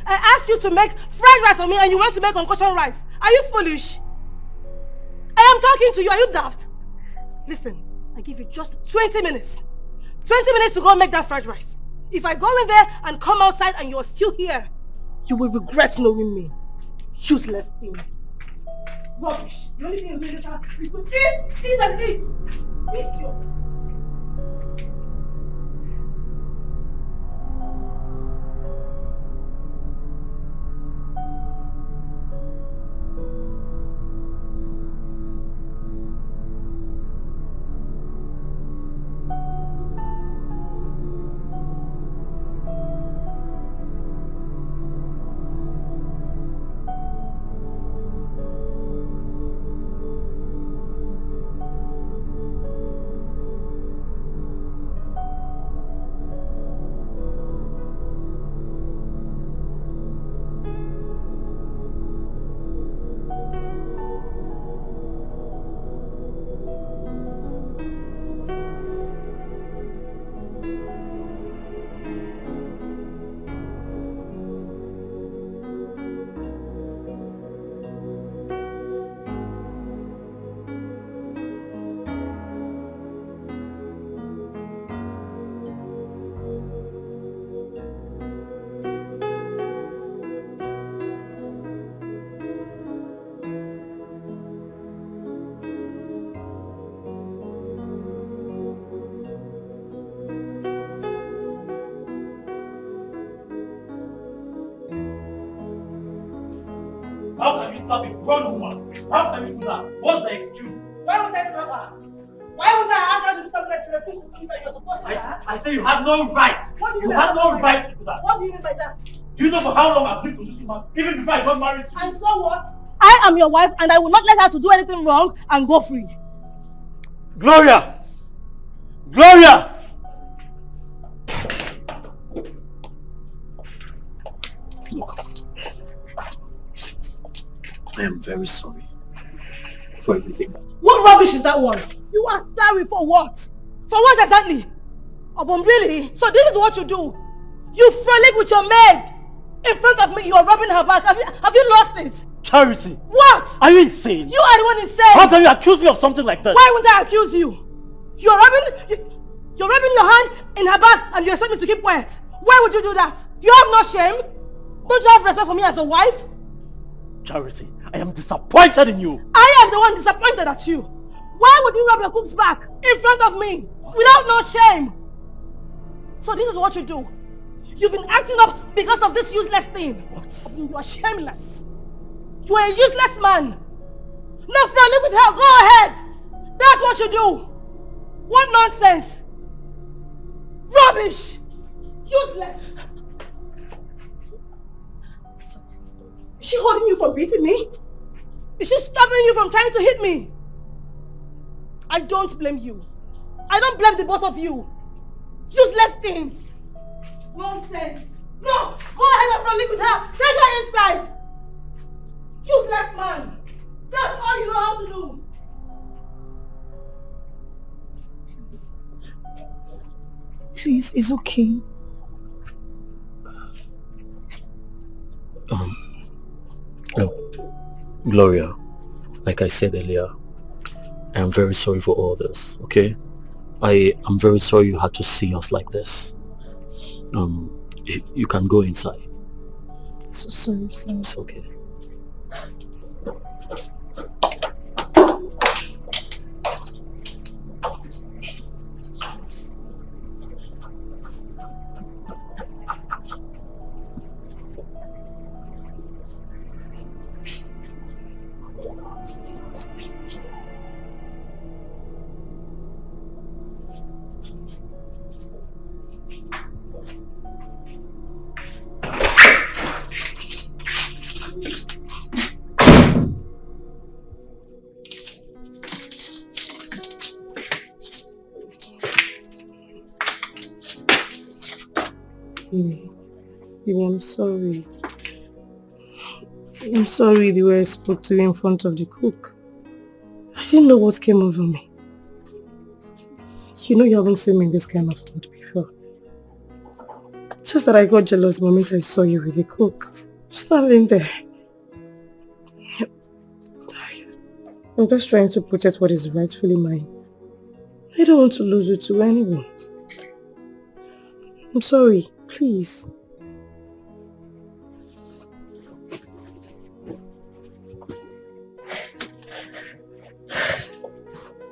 I asked you to make fried rice for me and you went to make concussion rice. Are you foolish? I am talking to you. Are you daft? Listen, I give you just 20 minutes. 20 minutes to go make that fried rice. If I go in there and come outside and you're still here, you will regret knowing me. Useless thing. Rubbish. The only thing you do is to eat and eat. Eat your... slap a grown woman? How can you do that? What's the excuse? Why would I slap her? Why would I ask her to do something that she refused to do that you're supposed to do? I say you have no right. What do you You mean have I no have right to do that. What do you mean by that? Do you know for how long I've lived with this woman? Even before I got married to you. And so what? I am your wife and I will not let her to do anything wrong and go free. Gloria! Gloria! I am very sorry for everything. What rubbish is that one? You are sorry for what? For what exactly? Really? So this is what you do? You frolic with your maid! In front of me, you are rubbing her back. Have you lost it? Charity! What? Are you insane? You are the one insane! How can you accuse me of something like this? Why would I accuse you? You're rubbing your hand in her back and you expect me to keep quiet. Why would you do that? You have no shame? Don't you have respect for me as a wife? Charity, I am disappointed in you. I am the one disappointed at you. Why would you rub your cook's back in front of me without no shame? So this is what you do. You've been acting up because of this useless thing. What? You are shameless. You are a useless man. No friendly with her. Go ahead. That's what you do. What nonsense. Rubbish. Useless. Is she holding you from beating me? Is she stopping you from trying to hit me? I don't blame you. I don't blame the both of you. Useless things. Nonsense. No, go ahead and frolic with her. Take her inside. Useless man. That's all you know how to do. Please, it's okay. Gloria, like I said earlier, I am very sorry for all this, okay? I am very sorry you had to see us like this. You can go inside. So sorry, sir. It's okay. Baby, I'm sorry. I'm sorry the way I spoke to you in front of the cook. I didn't know what came over me. You know you haven't seen me in this kind of mood before. Just that I got jealous the moment I saw you with the cook. Standing there. I'm just trying to protect what is rightfully mine. I don't want to lose you to anyone. I'm sorry. Please.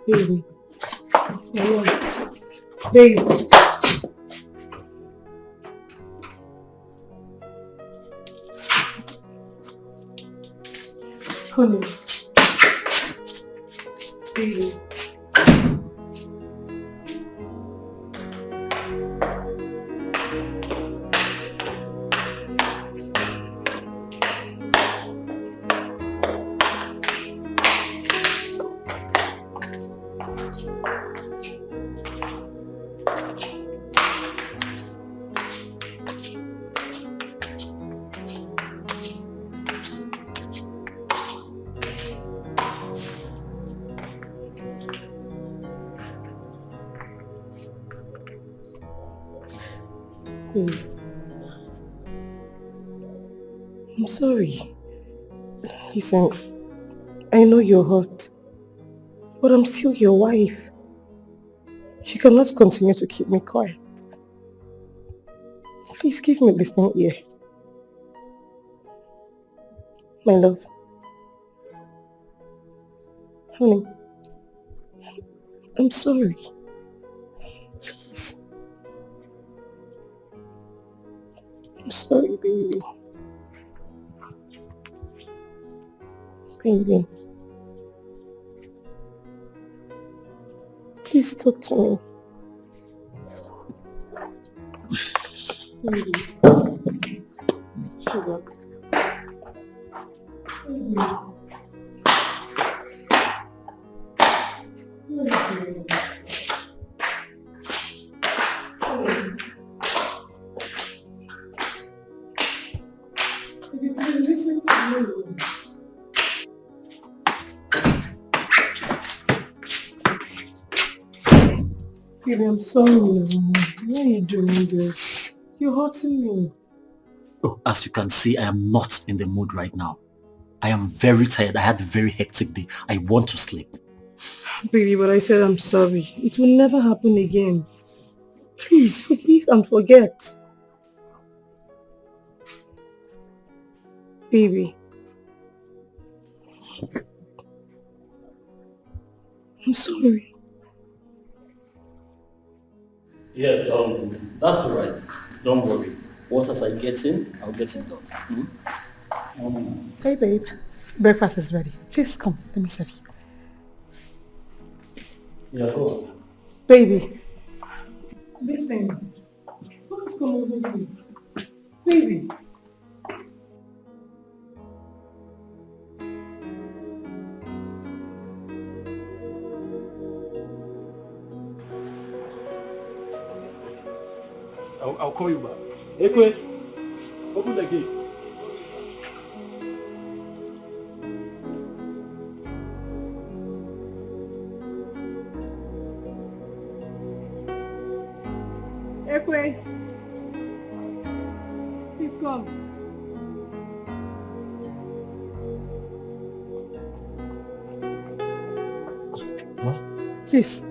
Baby. Baby. Honey. Baby. I'm sorry. Listen, I know you're hurt, but I'm still your wife. You cannot continue to keep me quiet. Please give me a listening ear. My love. Honey, I'm sorry. Please. I'm sorry, baby. Baby. Please talk to me. Baby. Sugar. Listen to me. Baby, I'm sorry. Why are you doing this? You're hurting me. Oh, as you can see, I am not in the mood right now. I am very tired. I had a very hectic day. I want to sleep. Baby, but I said I'm sorry. It will never happen again. Please, forgive and forget. Baby. I'm sorry. Yes, that's all right. Don't worry. Once as I get in, I'll get it done. Hey, babe. Breakfast is ready. Please come. Let me serve you. Yeah, go on. Baby. Listen. What's going on with you? Baby. I'll call you back. Ekwe, open the gate. Ekwe. Please come. What? Please.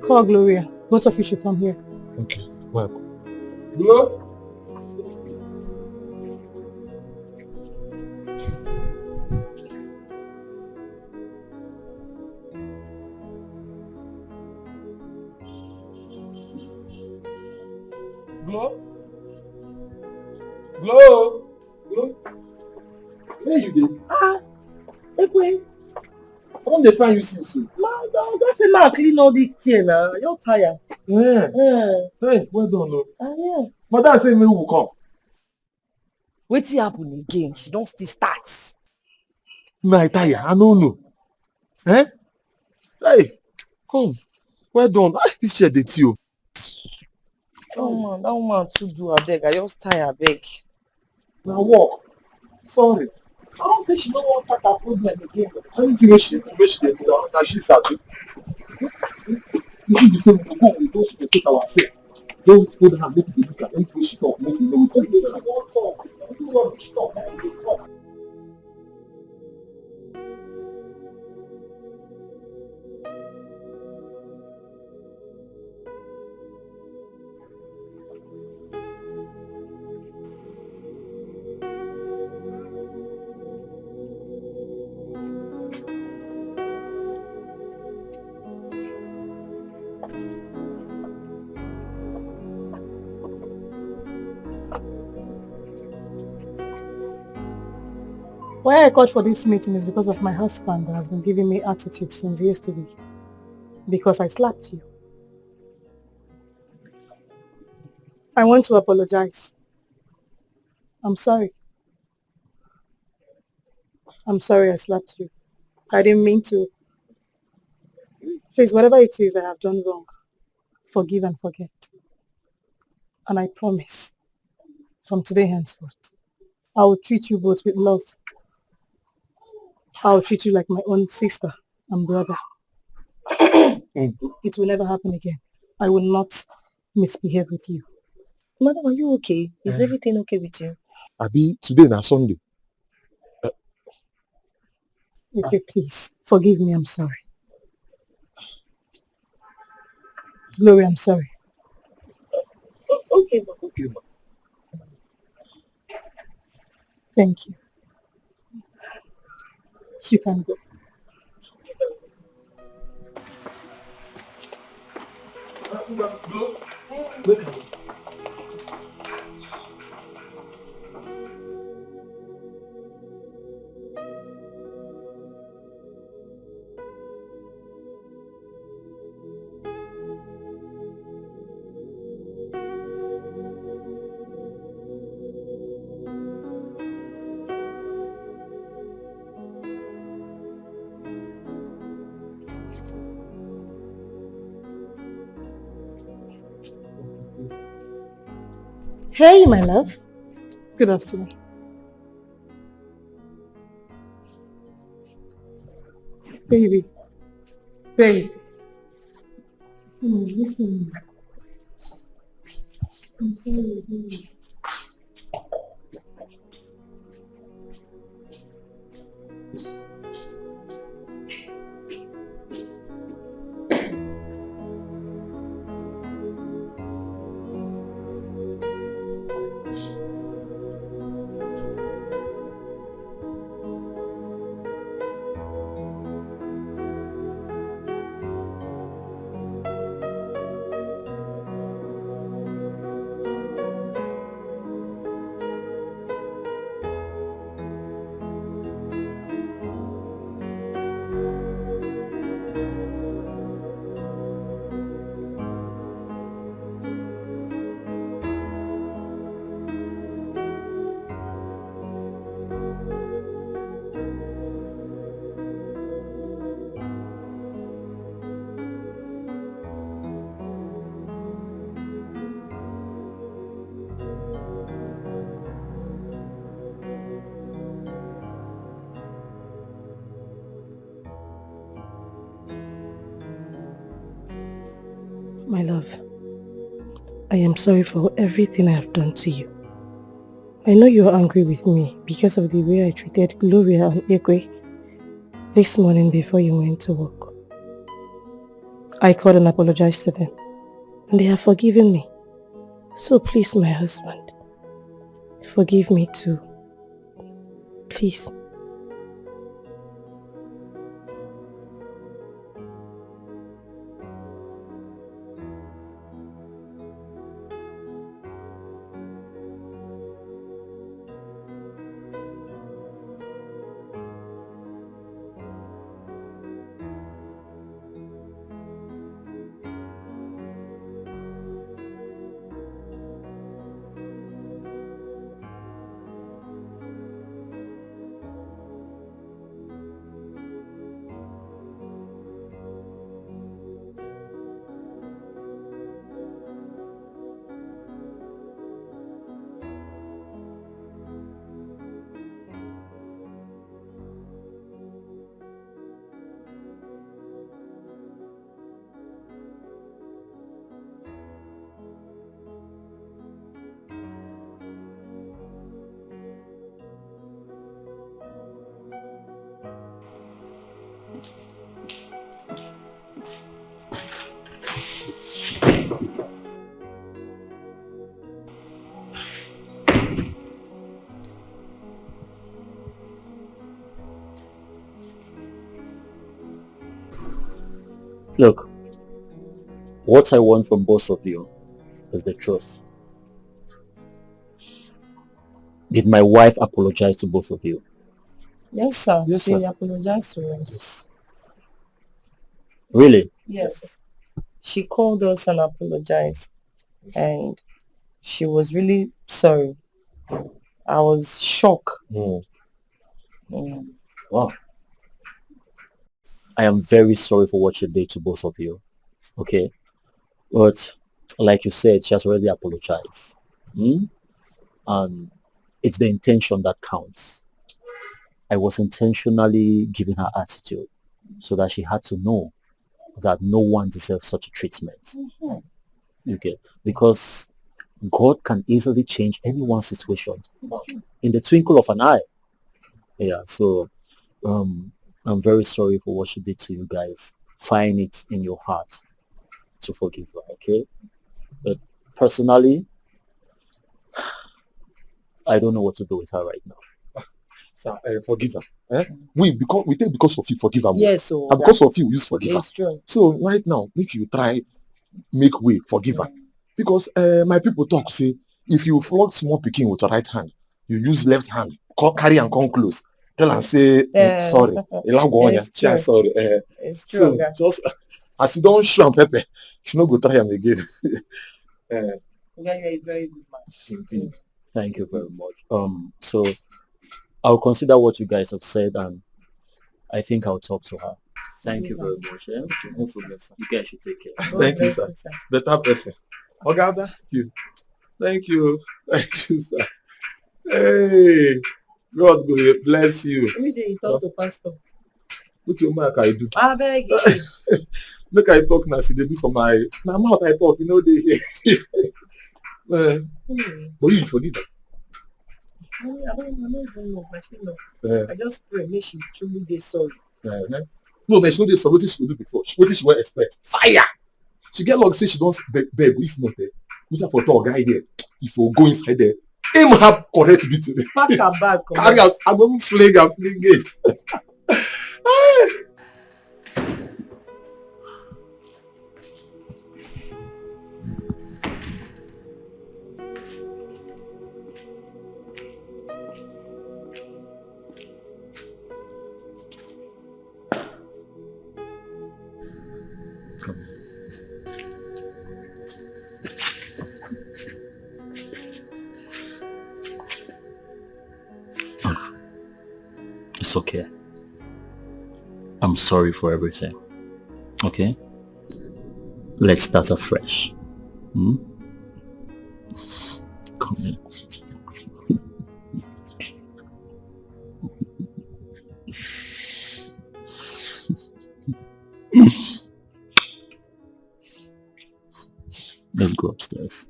Call Gloria. Both of you should come here. Okay, well. Hello? Glow? Glow? Glow? Where you dey? Ekwe. I don't define you since so. Man, that's a man clean all this chair now. You're tired. Yeah. Hey, well done, no. Yeah. Madam say me will come. Wetin happen again? She don't still start. No, I tire. I don't know. Eh? Hey, come. Well done. This chair dey tea o. Oh man, that woman too do abeg. I just tire abeg. Now walk. Sorry. I don't think she don't want to start her problem again. Anything wey she dey do, na she sabi. You be say we go go, we just take ourselves. Don't hold her, make we look at anything she talk, make we know wetin we do. She won't talk. You want to talk, and you talk. Why I called for this meeting is because of my husband that has been giving me attitude since yesterday. Because I slapped you. I want to apologize. I'm sorry. I'm sorry I slapped you. I didn't mean to. Please, whatever it is I have done wrong, forgive and forget. And I promise, from today henceforth, I will treat you both with love. I will treat you like my own sister and brother. It will never happen again. I will not misbehave with you. Madam, are you okay? Is everything okay with you? Abi, today na Sunday. Okay, please, forgive me, I'm sorry. Gloria, I'm sorry. Okay, ma. Thank you. You can go. Hey, my love. Good afternoon. Baby. Baby. Listen. I'm sorry, baby. My love, I am sorry for everything I have done to you. I know you are angry with me because of the way I treated Gloria and Ekwe this morning before you went to work. I called and apologized to them, and they have forgiven me. So please, my husband, forgive me too. Please. Look, what I want from both of you is the truth. Did my wife apologize to both of you? Yes, sir. Yes, She sir. apologized to us. Yes. Really? Yes. She called us and apologized. And she was really sorry. I was shocked. Wow. I am very sorry for what you did to both of you. Okay? But like you said, she has already apologized. And it's the intention that counts. I was intentionally giving her attitude so that she had to know that no one deserves such a treatment. Okay? Because God can easily change anyone's situation in the twinkle of an eye. Yeah, so I'm very sorry for what she did to you guys. Find it in your heart to forgive her, okay? But personally, I don't know what to do with her right now. Sir, forgive her. We take because of you forgive her. Yes, so and because of you, we use forgive her. it's true. So right now, make you try make way forgive her. Because my people talk say if you flog small pikin with the right hand, you use left hand, carry and come close. Tell and say sorry. It's true. Sorry. It's true. So just as you don't show am pepper, you no go try am again. Yeah, it's very good man. Indeed. Thank you very much. So I'll consider what you guys have said, and I think I'll talk to her. Thank you very much. No problem, sir. You guys should take care. Thank you, sir. Better person. Ogada, you. Thank you. Thank you, sir. Hey, God will bless you. Let me say you talk to pastor. Put your mouth, I do. I beg you. Look, I talk now. See, they do for my mouth. I talk. You know they. But you forget that. I don't know. I just pray, make she truly be sorry. No, she know this. What did she do before? What did she want expect? Fire! She get long say she don't beg. If not, we have for talk guy there. If you go inside there, aim have correct beat. Pack her bag. Carry out. I'm going to fling it. It's okay. I'm sorry for everything. Okay? Let's start afresh. Come here. Let's go upstairs.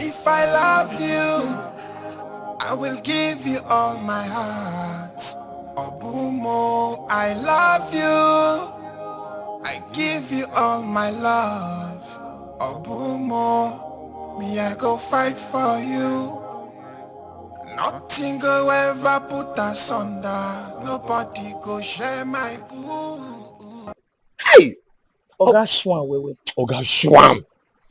If I love you, I will give you all my heart. Obumo, I love you. I give you all my love. Obumo, me I go fight for you. Nothing go ever put us under. Nobody go share my boo. Hey! Oga Shwan, wewe. Oga Shwan.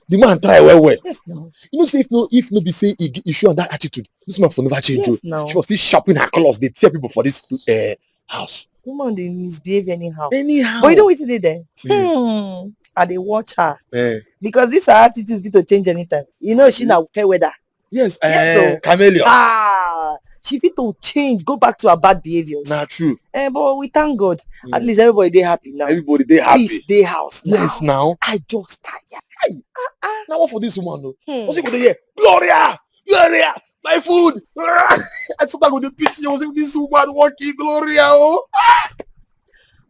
The man try well. Yes, no. You know, say if no be say he show that attitude, this man for never change. Yes, no. She was still sharpening her claws. They tear people for this house. Woman, they misbehave anyhow. Anyhow. But you know what they there? I they watch her. Because this her attitude fit to change anytime. You know she now fair weather. Yes, so, chameleon. She fit to change, go back to her bad behaviors. Nah, true. But we thank God. At least everybody they happy now. Everybody they happy. Peace, they house. Yes, now. I just tired. Now what for this woman though? What's it going to hear? Gloria! My food! I saw that with the pity. I was like, this woman walking Gloria. Oh.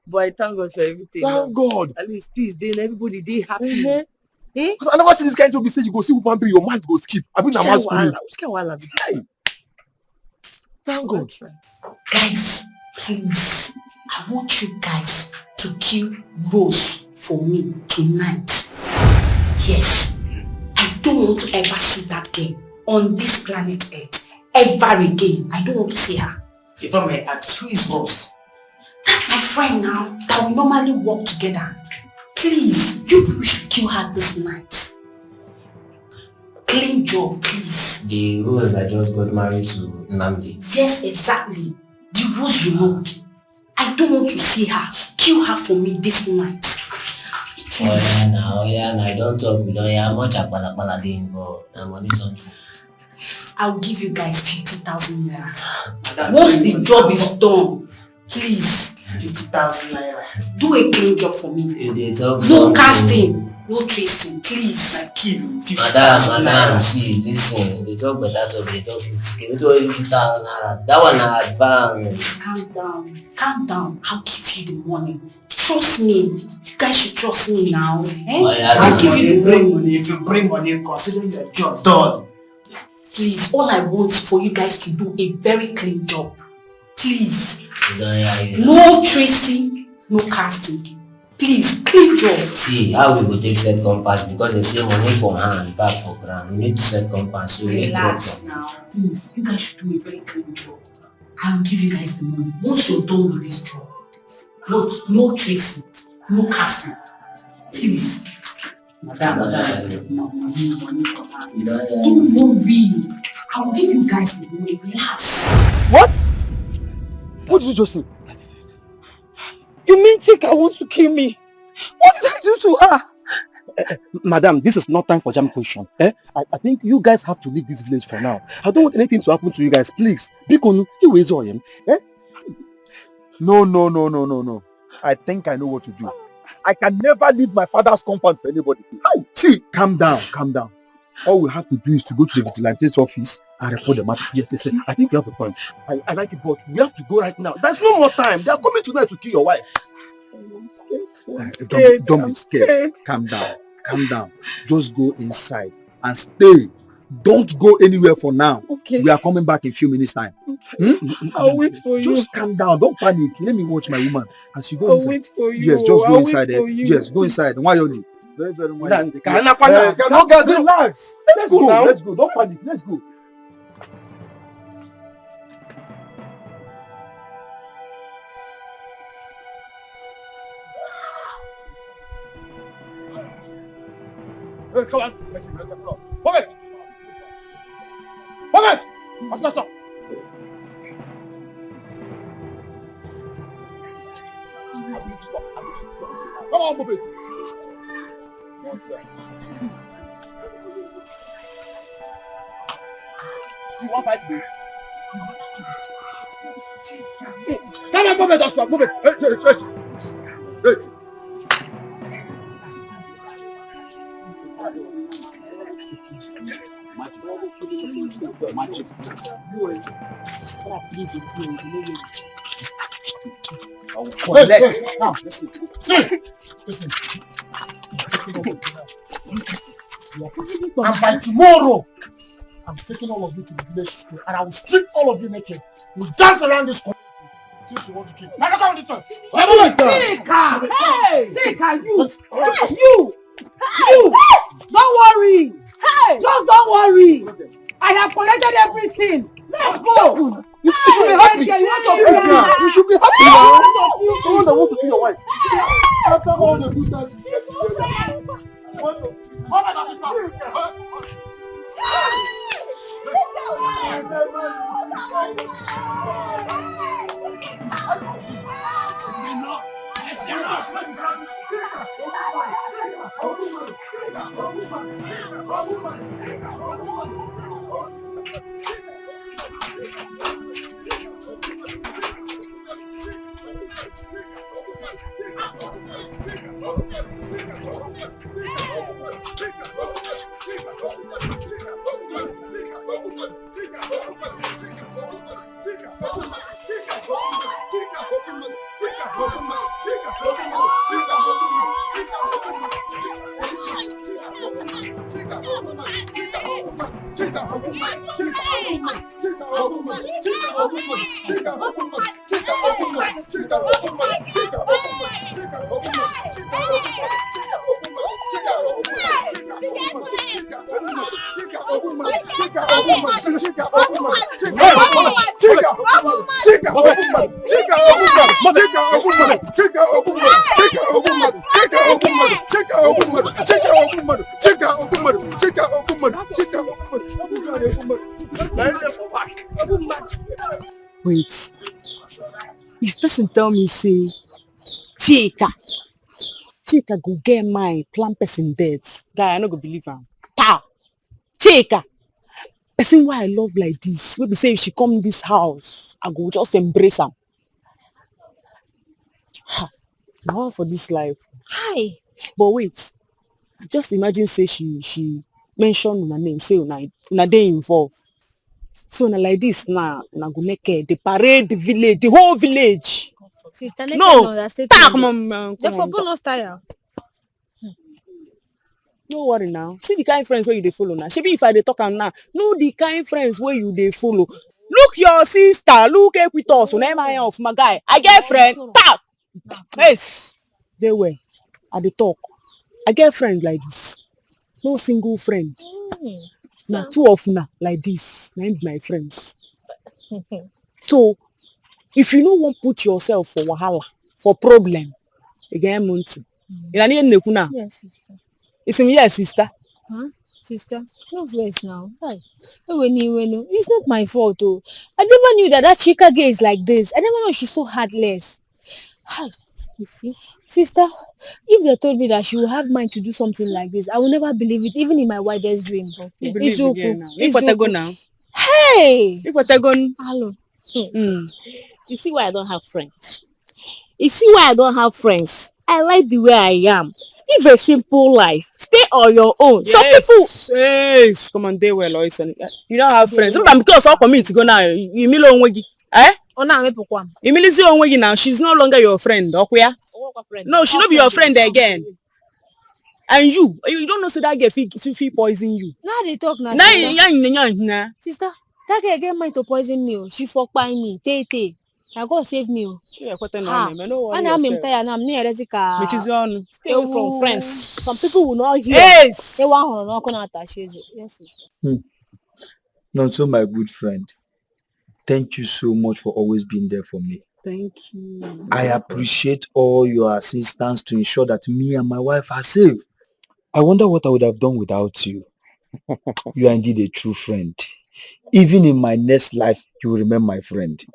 But I thank God for everything. Thank God. At least peace, then everybody they happy. Because I never see this kind of say you go see woman be your mind go skip. I mean, I'm asking. Which can Thank God. Guys, please, I want you guys to kill Rose for me tonight. Yes, I don't want to ever see that girl on this planet Earth ever again. I don't want to see her. If I may ask, who is Rose? That's my friend now, that we normally work together. Please, you people should kill her this night. Clean job, please. The Rose that just got married to Nnamdi. Yes, exactly. The Rose you know. I don't want to see her. Kill her for me this night. Please. Oh yeah, now don't talk. We don't hear much about the involved. I'm money something. I'll give you guys 50,000 naira. Once the job is done, please. 50,000 naira. Do a clean job for me. No casting, no tracing, please. I kill 50,000 Madam, see, listen. They talk better talk. They talk 50,000. We talk 50,000 naira. That one na advance. Calm down. I'll give you the money. Trust me. You guys should trust me now. I'll give you the money. If you bring money, consider your job done. Please, all I want is for you guys to do a very clean job. Please. No tracing, no casting. Please, clean job. See, how we go take set compass because they say money from hand, back for ground. We need to set compass. So relax now. Please, you guys should do a very clean job. I'll give you guys the money. Once you're done with this job, no tracing, no casting. Please. Madam, no money from her. Don't worry. I'll give you guys the money. Relax. What? What did you just say? You mean Chika wants to kill me? What did I do to her? Madam, this is not time for jam question. I think you guys have to leave this village for now. I don't want anything to happen to you guys. Please. Bikonu, you raise him. No. I think I know what to do. I can never leave my father's compound for anybody. See, calm down. All we have to do is to go to the vigilante's office and report the matter. Yes, they say, I think you have a point. I like it, but we have to go right now. There's no more time. They are coming tonight to kill your wife. Don't be scared. Calm down. Just go inside and stay. Don't go anywhere for now. Okay. We are coming back in a few minutes' time. I'll wait for you. Just calm down. Don't panic. Let me watch my woman. As you go I'll inside. wait for you. Yes, just go I'll inside. wait for you. Yes, go inside. Why you very, very well. Relax. Let's go now. Let's go. Don't panic. Let's go. Hey, come on. Let's go. Move it. Stop. Come on, move it. One sec. You want fight me? Come on, move it, Doctor. Move it. Hey. Let's now. Listen. And by tomorrow, I'm taking all of you to the village square and I will strip all of you naked. We'll dance around this corner since you want to kill. Now look at this one. Chika! Hey! Chika, you! You! Don't worry! Hey! Just don't worry! I have collected everything! Let's go! You should be happy. You should be happy now. Someone that wants to kill your wife. After all the good times you get together. Oh my God, Wait. If person tell me say Chika go get mine, plan person dead. Guy, I no go believe am. Pow! Chika! Person why I love like this. Wey be say if she come this house, I go just embrace am. Now for this life. Hi. But wait. Just imagine say she mention una name, say una dey involved. So na like this now, na go naked, they parade the village, the whole village. Sister, No, The for bonus tire. No worry now. See the kind friends where you dey follow now. Shebi if I dey talk am now, know the kind friends where you dey follow. Look your sister, look Equitos, Unema of my guy. I get friend. Tap. Yes. They were. I dey talk. I get friend like this. No single friend. Now two of una like this. Na be my friends. So if you no want put yourself for wahala, for problem, again monty. Yes, sister. It's in yes, sister. Huh? Sister, no voice now. Hi. It's not my fault, oh. I never knew that Chika girl is like this. I never know she's so heartless. Hi. You see? Sister, if they told me that she will have mind to do something like this, I will never believe it, even in my wildest dream. You believe again now. It's Go now. Hey! You go. Hello. You see why I don't have friends? You see why I don't have friends? I like the way I am. Live a simple life. Stay on your own. Some people... Yes, come on, they well, listen. You don't have friends. Well. Because all community go now. You mean on wagi? Eh? Oh, now me pokwa. You mean on wagi now? She's no longer your friend. Okay? No, she not be your friend again. And you don't know so that girl feel poison you. Now they talk now. Nah. Sister, that girl get mind to poison me. She fuck by me. Tay. Now God save me. Yeah, what no worry. And I'm tired. I'm near Rezika. Which is on. Stay away from friends. Some people will not hear. Yes. They want not gonna attach you. Yes, sister. Not so my good friend. Thank you so much for always being there for me. Thank you. I appreciate all your assistance to ensure that me and my wife are safe. I wonder what I would have done without you. You are indeed a true friend. Even in my next life, you will remain my friend.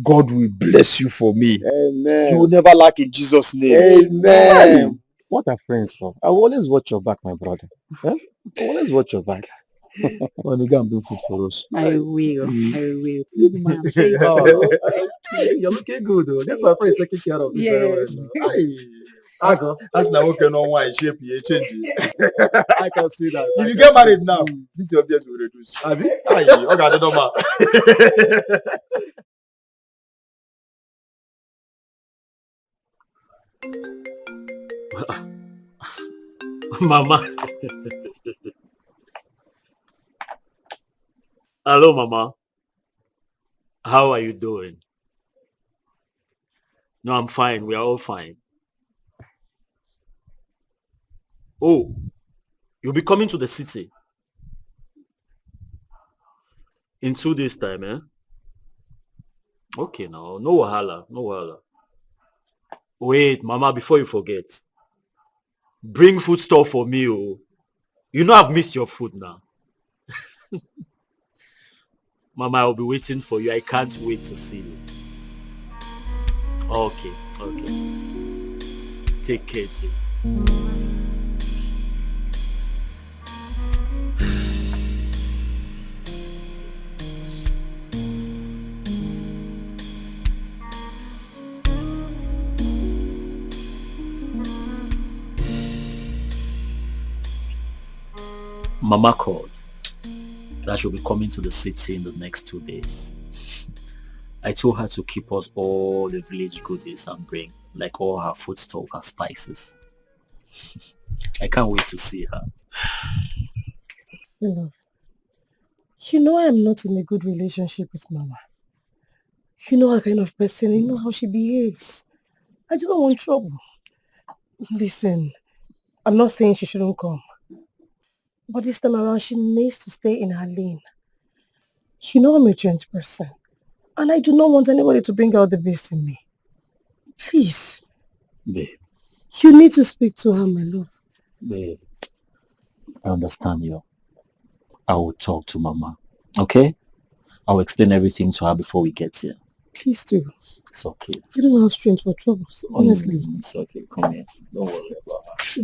God will bless you for me. Amen. You will never lack in Jesus' name. Amen. What are friends for? I will always watch your back, my brother. Huh? I will always watch your back. Well, you can bring food for us. I will. You're looking good though. That's my friend taking care of you very well. As now okay, no wine shape you change it. I can see that. If you get married now, this your obvious will reduce. Abi? Aye, okay, the normal. Mama. Hello, Mama. How are you doing? No, I'm fine. We are all fine. Oh, you'll be coming to the city in 2 days' time, eh? Okay, now. No wahala. Wait, Mama, before you forget. Bring food stuff for me, oh. You know I've missed your food now. Mama, I'll be waiting for you. I can't wait to see you. Okay. Take care too. Mama called that she'll be coming to the city in the next 2 days. I told her to keep us all the village goodies and bring, like all her foodstuff and spices. I can't wait to see her. Love, you know I am not in a good relationship with Mama. You know her kind of person, you know how she behaves. I do not want trouble. Listen, I'm not saying she shouldn't come. But this time around, she needs to stay in her lane. You know I'm a strange person. And I do not want anybody to bring out the beast in me. Please. Babe. You need to speak to her, my love. Babe, I understand you. I will talk to Mama. Okay? I will explain everything to her before we get here. Please do. It's okay. You don't have strength for trouble, so honestly. It's okay. Come here. Don't worry about her.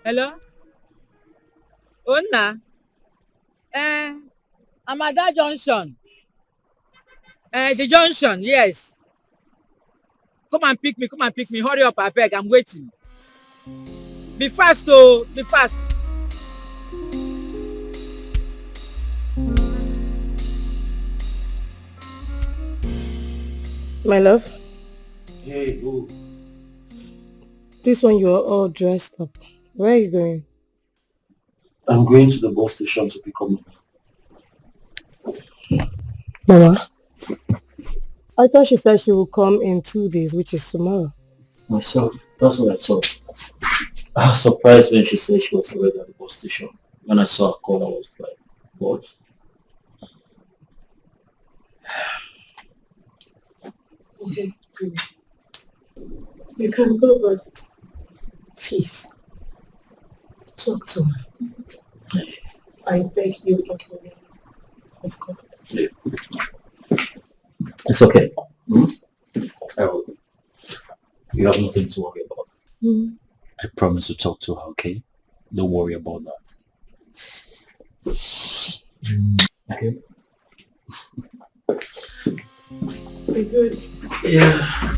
Hello? Onna? I'm at that junction. The junction, yes. Come and pick me. Hurry up, I beg. I'm waiting. Be fast, oh. Be fast. My love? Hey, who? This one you are all dressed up. Where are you going? I'm going to the bus station to pick up Mama? I thought she said she will come in 2 days, which is tomorrow. myself. That's what I thought. I was surprised when she said she was already at the bus station. When I saw her call, I was like, what? Okay. You can go, but please talk to her. I beg you in the name of God. It's okay. You have nothing to worry about. I promise to talk to her, okay? Don't worry about that. Okay? Be good. Yeah.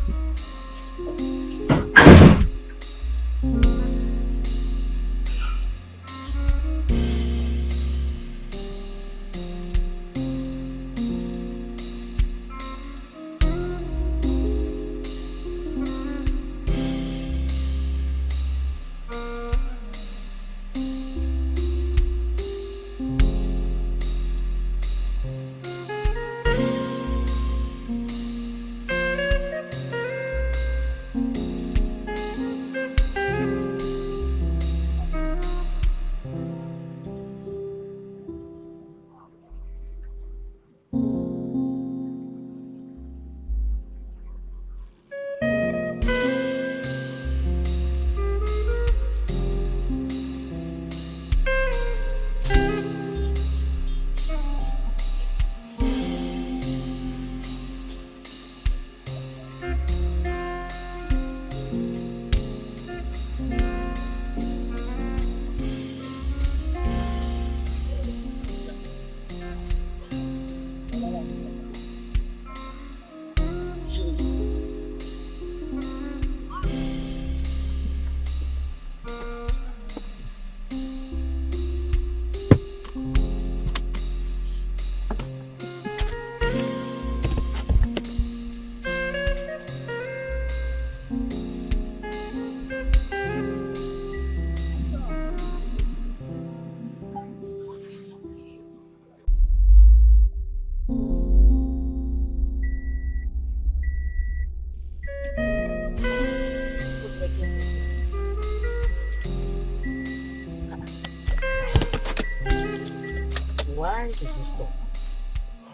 Why did you stop?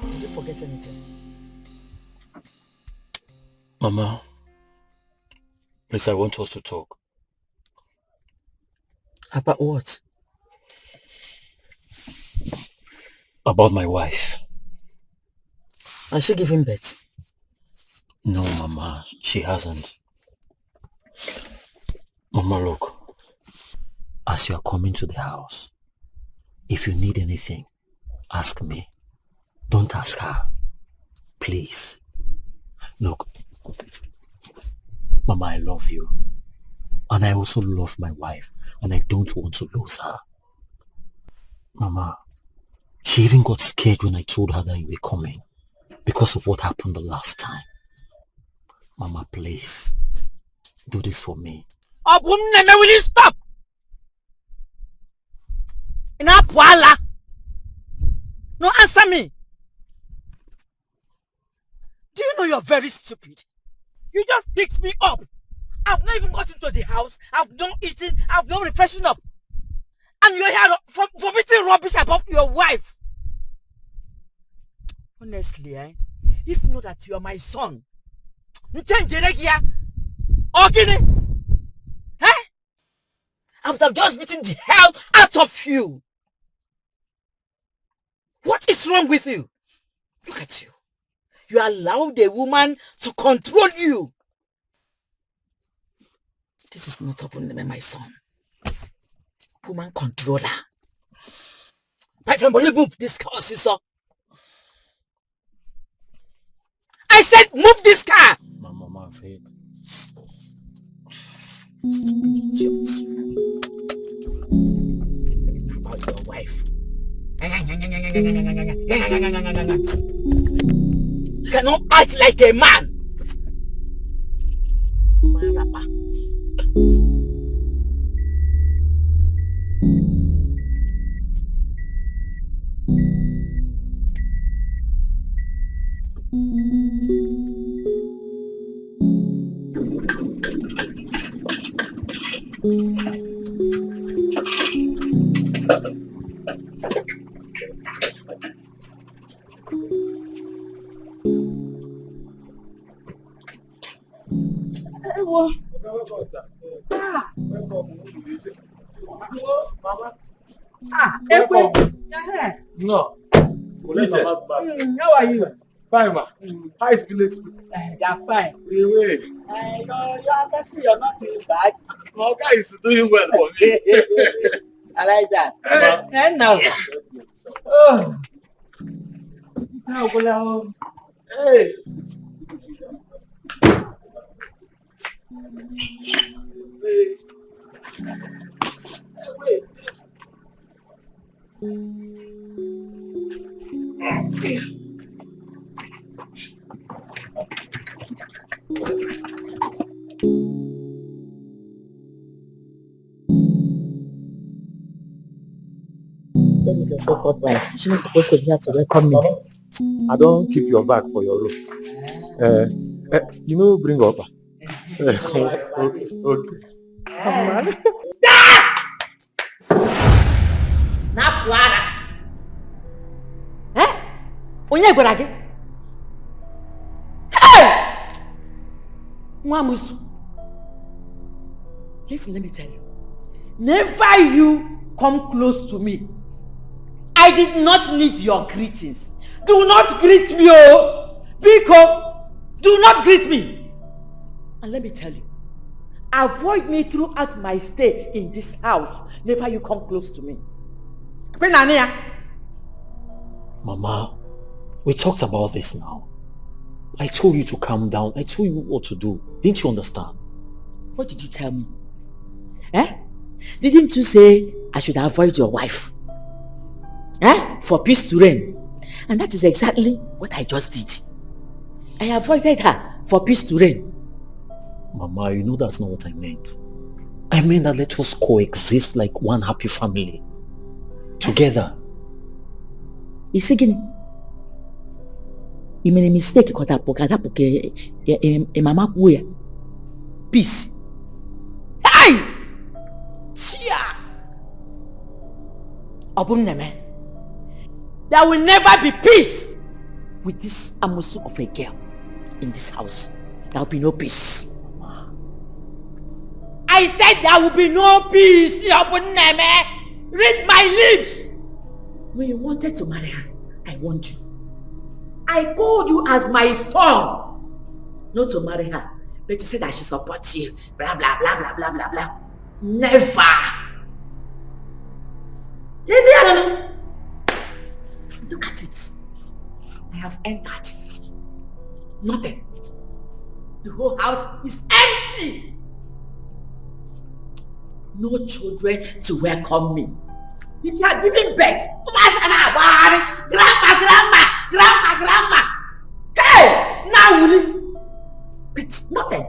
Did you forget anything? Mama, please, I want us to talk. About what? About my wife. Has she given birth? No, Mama, she hasn't. Mama, look. As you are coming to the house, if you need anything, ask me. Don't ask her. Please. Look, Mama, I love you. And I also love my wife. And I don't want to lose her. Mama, she even got scared when I told her that you were coming. Because of what happened the last time. Mama, please. Do this for me. Will you stop? No, answer me. Do you know you're very stupid? You just picked me up. I've not even gotten to the house. I've not eaten. I've not refreshing up. And you're here vomiting rubbish about your wife. Honestly, if not that you're my son, I would have just beaten the hell out of you. What is wrong with you? Look at you. You allowed a woman to control you. This is not open, my son. Woman controller. My friend, will you move this car, sister? I said move this car! Mama, faith. Stupid about your wife. You cannot act like a man. No. How are you? Fine, ma. How is village? They are fine. Anyway. I see you're not doing bad. My guy is doing well for me. I like that. And now. Oh. Now go down. Hey. Wait. That is your so-called wife. She's not supposed to be here to welcome me. I don't keep your bag for your room. You know, bring up. Okay. Come on. Napuada. Onye gwara gị? Hey! Nwamusu. Listen, let me tell you. Never you come close to me. I did not need your greetings. Do not greet me, oh! Biko, do not greet me. And let me tell you, avoid me throughout my stay in this house. Never you come close to me. Mama, we talked about this now. I told you to calm down. I told you what to do. Didn't you understand? What did you tell me? Didn't you say I should avoid your wife? For peace to reign. And that is exactly what I just did. I avoided her for peace to reign. Mama, you know that's not what I meant. I meant that let us coexist like one happy family. Together. You see, you made a mistake. Peace. Hey! Chia! There will never be peace with this amusu of a girl in this house. There will be no peace. I said there will be no peace. Read my lips. When you wanted to marry her, I want you. I called you as my son, not to marry her. But you said I should support you. Blah, blah, blah, blah, blah, blah, blah. Never. Look at it. I have entered. Nothing. The whole house is empty. No children to welcome me. If you had given birth, grandma. Hey! Now will you? But nothing.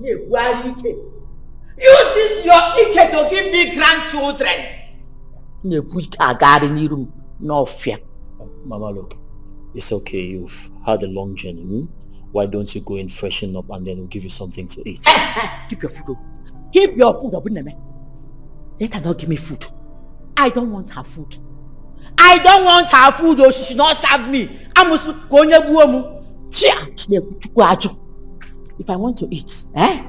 Use this your Ike to give me grandchildren. No fear. Mama, look. It's okay. You've had a long journey. Why don't you go and freshen up and then we'll give you something to eat? Keep your food. Keep your food. Let her not give me food. I don't want her food. I don't want her food, or she should not serve me. If I want to eat, I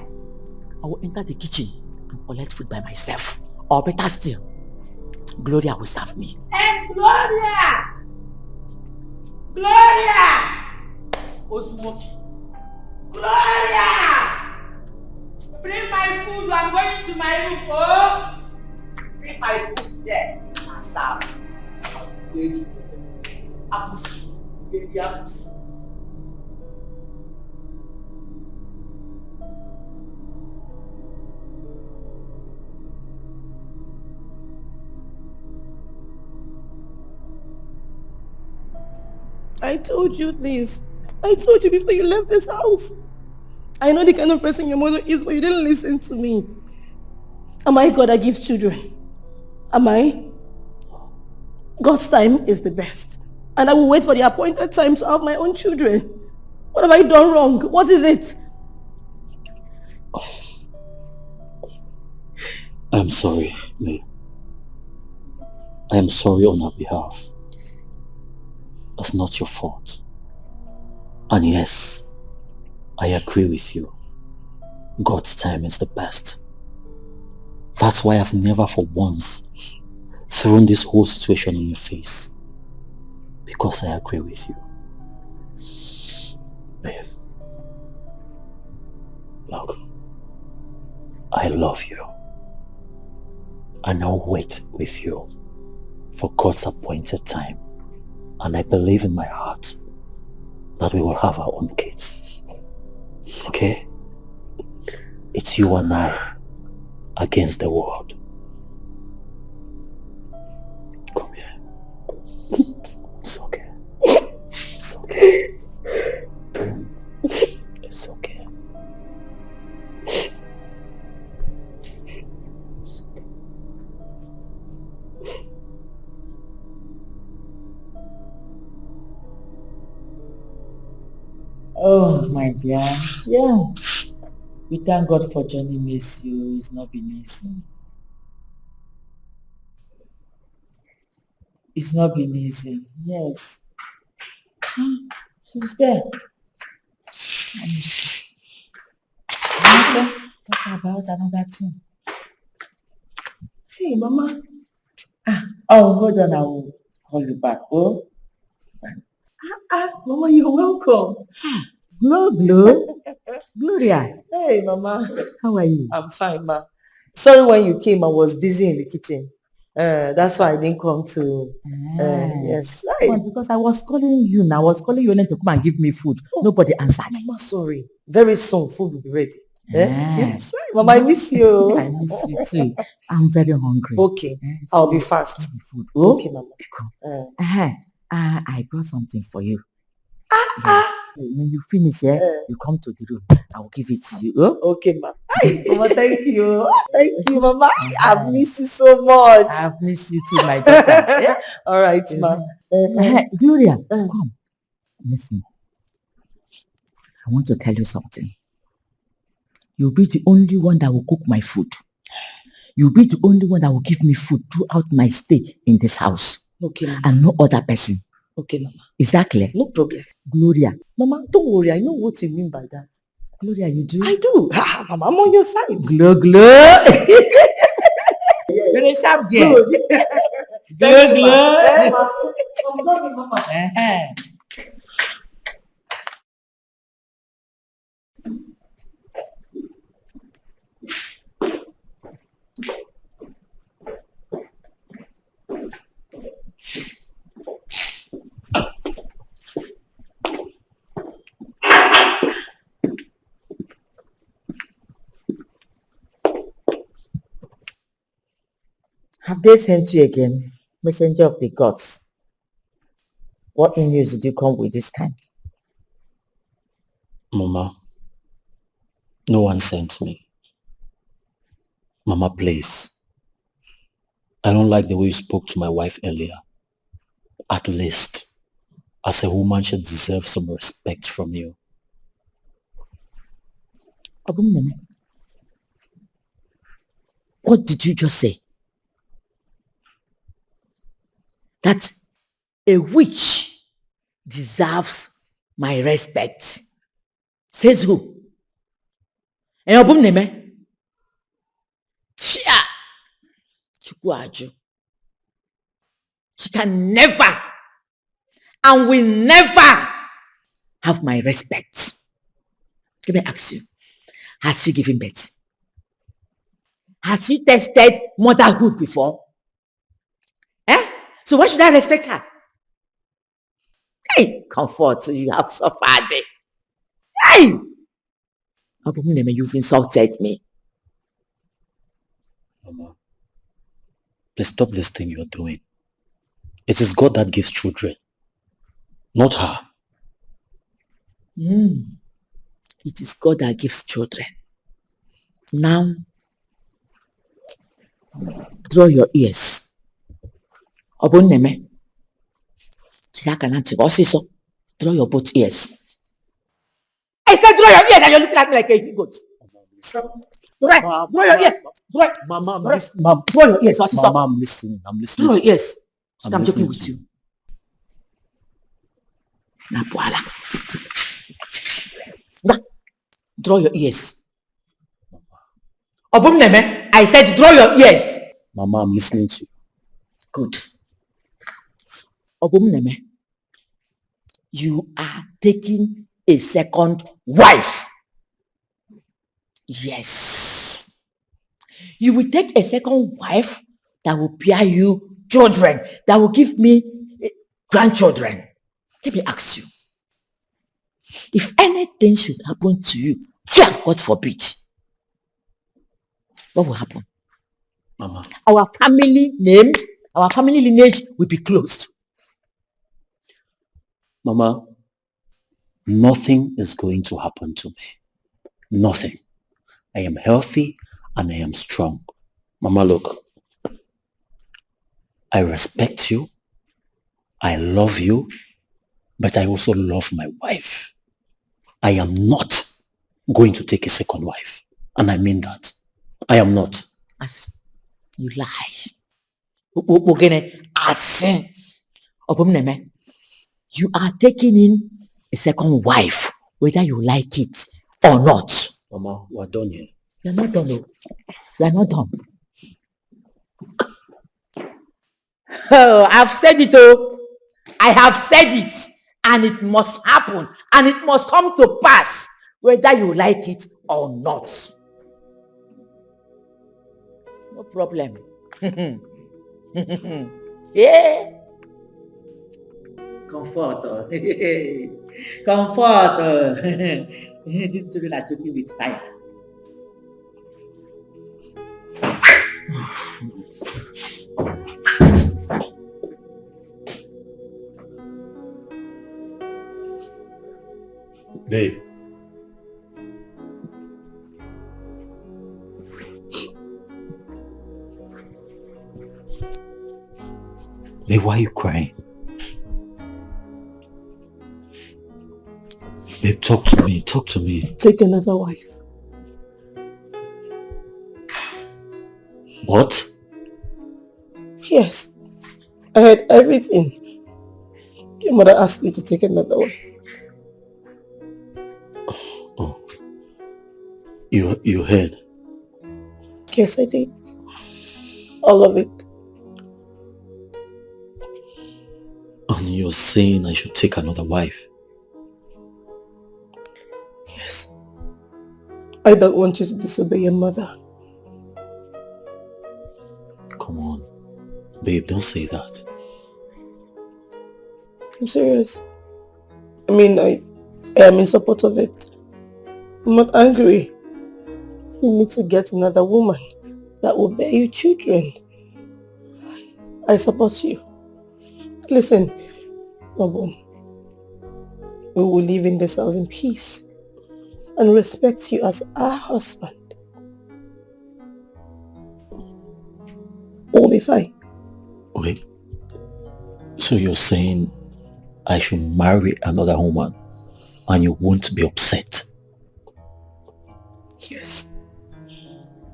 will enter the kitchen and collect food by myself. Or better still, Gloria will serve me. And Gloria! Gloria! Bring my food. I'm going to my room. Oh! Bring my food there and serve. Baby. Apples. Baby apples. I told you this. I told you before you left this house. I know the kind of person your mother is, but you didn't listen to me. Am I God that gives children? Am I? God's time is the best. And I will wait for the appointed time to have my own children. What have I done wrong? What is it? I'm sorry, May. I am sorry on her behalf. It's not your fault. And yes, I agree with you. God's time is the best. That's why I've never for once thrown this whole situation on your face. Because I agree with you. Babe. Look, I love you. And I'll wait with you for God's appointed time. And I believe in my heart that we will have our own kids. Okay? It's you and I against the world. Come here. It's okay. It's okay. It's okay. Oh, my dear. Yeah. We thank God for Johnny miss you. It's not been easy. It's not been easy. Yes. She's there. Let me see. Okay. Talk about another thing. Hey, Mama. Oh, hold on. I will call you back. Oh. Mama, you're welcome. Gloria. Hey, Mama. How are you? I'm fine, Ma. Sorry when you came, I was busy in the kitchen. That's why I didn't come to... yes. Well, because I was calling you now. I was calling you to come and give me food. Nobody answered. Mama, sorry. Very soon, food will be ready. Yes. Mama, I miss you. I miss you too. I'm very hungry. Okay. I'll be fast. Food. Okay, Mama. I brought something for you. Yes. When you finish, you come to the room. I will give it to you. Okay, Ma. Hi, Mama, thank you. Thank you, Mama. I've missed you so much. I've missed you too, my daughter. All right, Ma. Gloria, come. Listen. I want to tell you something. You'll be the only one that will cook my food. You'll be the only one that will give me food throughout my stay in this house. Okay, Mama. And no other person. Okay, Mama. Is that clear? No problem. Gloria. Mama, don't worry. I know what you mean by that. Gloria, you do? I do. Mama, I'm on your side. Glow, glow. You're a sharp girl. Glow, glow. Hey, Mama. I'm loving Mama. Have they sent you again, messenger of the gods? What news did you come with this time? Mama, no one sent me. Mama, please. I don't like the way you spoke to my wife earlier. At least, as a woman, she deserves some respect from you. What did you just say? That a witch deserves my respect. Says who? Chia! She can never and will never have my respect. Let me ask you, has she given birth? Has she tested motherhood before? So why should I respect her? Hey, comfort, you have suffered. Hey! You've insulted me. Mama, please stop this thing you're doing. It is God that gives children, not her. It is God that gives children. Now, draw your ears. Obonneme. Draw your both ears. I said draw your ears and you're looking at me like a goat. Draw your ears. Mama, draw your ears. Mama, I'm listening. Draw your ears. I'm joking with you. Draw your ears. Obumneme, I said draw your ears. Mama, I'm listening to you. Good. Obumneme, you are taking a second wife. Yes. You will take a second wife that will bear you children, that will give me grandchildren. Let me ask you. If anything should happen to you, God forbid, what will happen? Mama. Our family name, our family lineage will be closed. Mama, nothing is going to happen to me. Nothing. I am healthy and I am strong. Mama, look. I respect you. I love you. But I also love my wife. I am not going to take a second wife. And I mean that. I am not. As you lie. You are taking in a second wife, whether you like it or not. Mama, we're done here. You're not done, no. You're not done. Oh, I've said it, oh. I have said it. And it must happen. And it must come to pass, whether you like it or not. No problem. Yeah. Comfort. Comfort. These children are joking with fire. Babe. Babe, why are you crying? Babe, talk to me. Talk to me. Take another wife. What? Yes. I heard everything. Your mother asked me to take another one. Oh. You heard? Yes, I did. All of it. And you're saying I should take another wife? Yes. I don't want you to disobey your mother. Come on. Babe, don't say that. I'm serious. I mean, I am in support of it. I'm not angry. You need to get another woman that will bear you children. I support you. Listen, Bobo, we will live in this house in peace and respect you as our husband. We'll be fine. Wait. So you're saying I should marry another woman and you won't be upset? Yes.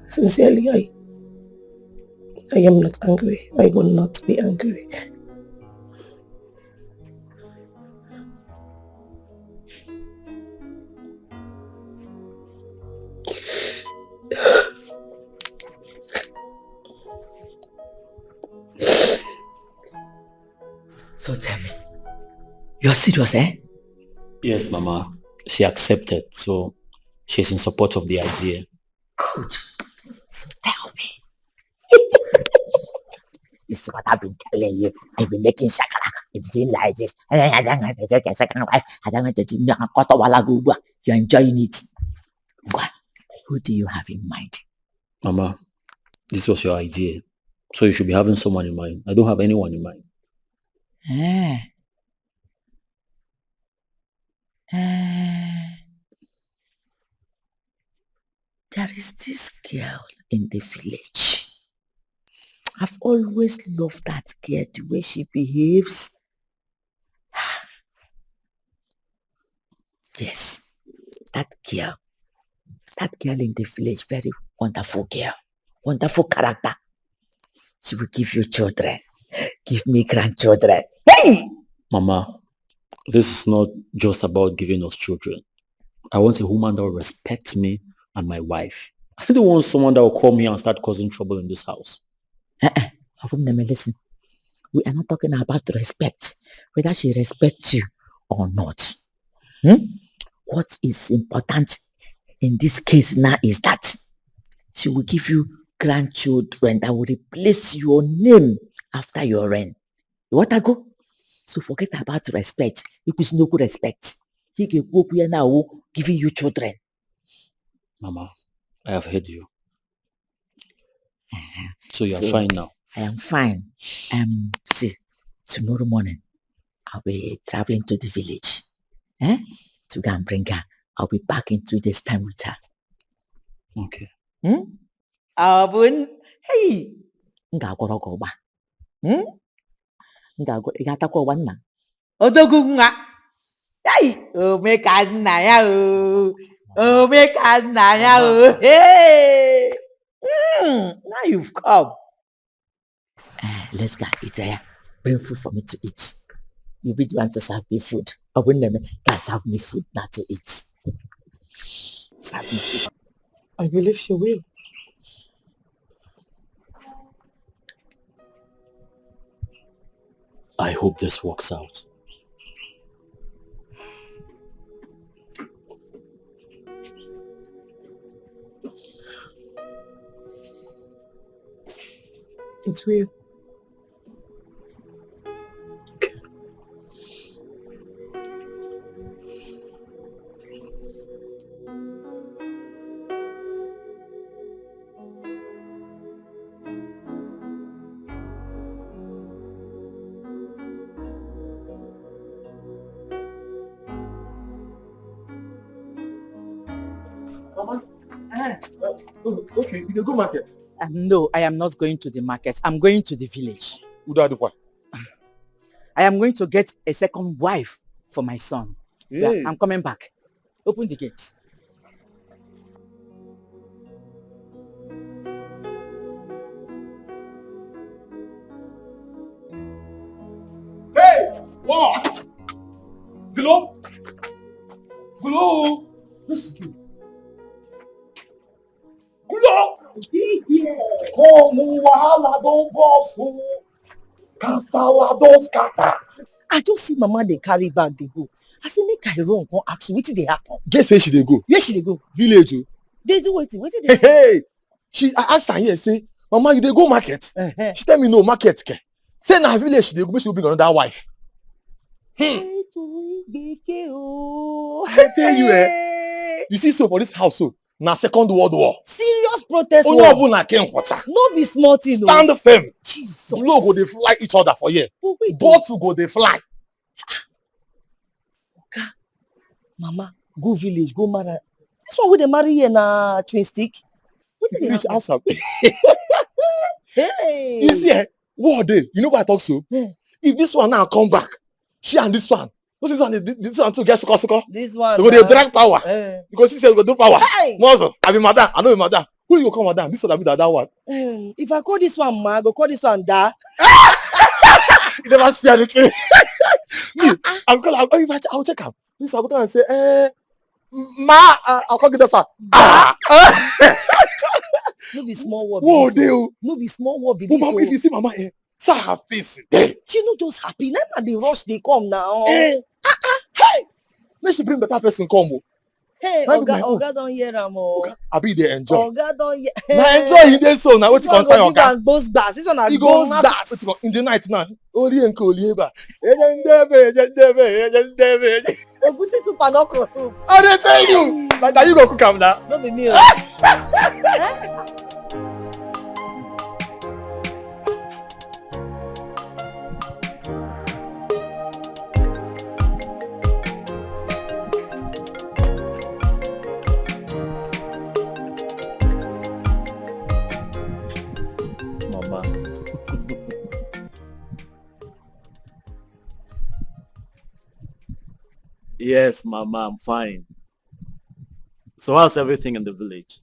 Sincerely, I am not angry. I will not be angry. So tell me, you're serious, eh? Yes, Mama. She accepted, so she's in support of the idea. Good. So tell me. You see what I've been telling you? I've been making shakara. It's been like this. I don't want to take a second wife. I don't want to do nothing. You're enjoying it. Who do you have in mind? Mama, this was your idea. So you should be having someone in mind. I don't have anyone in mind. There is this girl in the village. I've always loved that girl, the way she behaves. Yes, that girl in the village, very wonderful girl, wonderful character. She will give you children, give me grandchildren. Hey! Mama, this is not just about giving us children. I want a woman that will respect me and my wife. I don't want someone that will come here and start causing trouble in this house. Listen, we are not talking about respect, whether she respects you or not. What is important in this case now is that she will give you grandchildren that will replace your name after your reign. You want to go? So forget about respect. It is no good respect. He can go here now giving you children. Mama, I have heard you. So you are fine now? I am fine. See, tomorrow morning, I'll be traveling to the village. To go and bring her. I'll be back in 2 days' time with her. Okay. Abun, hey! Nga agwọrọ gị ọgba. Ị ga-atakwa ọgba nna. Odogwu nwa. Hey! Ome ka nna ya o. Ome ka nna ya o. Hey! Now you've come. Let's go eat here. Bring food for me to eat. You really want to serve me food. I wouldn't let me. Guys, serve me food not to eat. Serve me food. I believe you will. I hope this works out. It's weird. Okay, you can go market. No, I am not going to the market. I'm going to the village. What? I am going to get a second wife for my son. Hey. Yeah, I'm coming back. Open the gate. Hey! What? Glow? Glow? Listen. Glow! Come, wahala don burst o. Kasala don scatter. I just see mama dey carry bag dey go. I say make I run come ask you wetin dey happen. Guess where she dey go? Where she dey go? Village o. Dey do wetin? Wetin dey Hey! I asked her here say, Mama, you dey go market? She tell me no, market ke. Say na village she dey go, make she go bring another wife. I tell you, you see so for this house so, na Second World War. Serious protest Only war. Obuna came water. No be small thing o. Stand firm. Jesus. Blow go dey fly each other for here. Bottle go dey fly. Oga, mama, go village, go marry. This one wey dey marry here na twin stick. Wetin dey Reach happen? answer. Hey. You see, what day? You know why I talk so? If this one now come back, she and this one, this one too get suko. This one. They go dey drag power. Because she says go do power. Hey. Muscle. I be madam. I know be madam. Who you go call madam? This one I be that one. If I call this one ma, I go call this one da. You never see anything. Me, I'll check am. This one I go tell am say, ma, I'll call get this one. No be small word. Whoa, deal. No be small word be Oh, this. mama, if you see mama here, see her face there. She no just happy. Now they rush, they come now. Hey, make she bring better person come. Hey, That be my own. Oga don hear am o. Abi dey enjoy. Oga don hear. Na enjoy he dey so na wetin concern oga. Both gbas. This one na He go both knack gbas. in the night now. Oli enke oli eba. Egusi soup and okra soup. I dey tell you. Like na you go cook am na. No be me o. Mama. Yes, Mama, I'm fine. So how's everything in the village?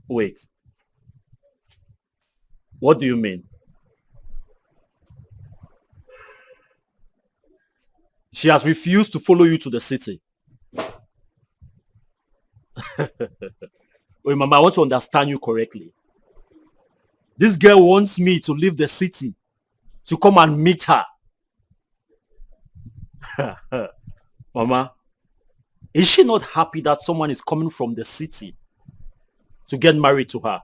Wait. What do you mean? She has refused to follow you to the city. Wait, Mama, I want to understand you correctly. This girl wants me to leave the city to come and meet her. Mama, is she not happy that someone is coming from the city to get married to her?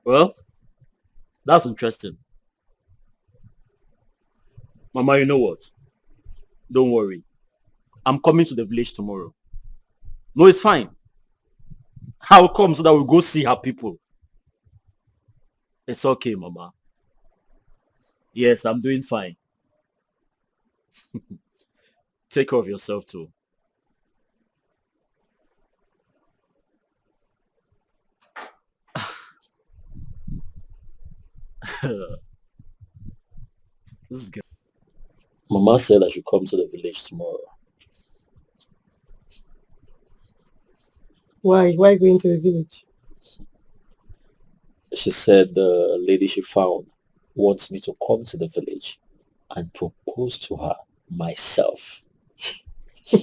Well, that's interesting. Mama, you know what? Don't worry. I'm coming to the village tomorrow. No, it's fine. I'll come so that we'll go see her people. It's okay, Mama. Yes, I'm doing fine. Take care of yourself too. This guy. Mama said I should come to the village tomorrow. Why? Why going to the village? She said the lady she found wants me to come to the village and propose to her myself. I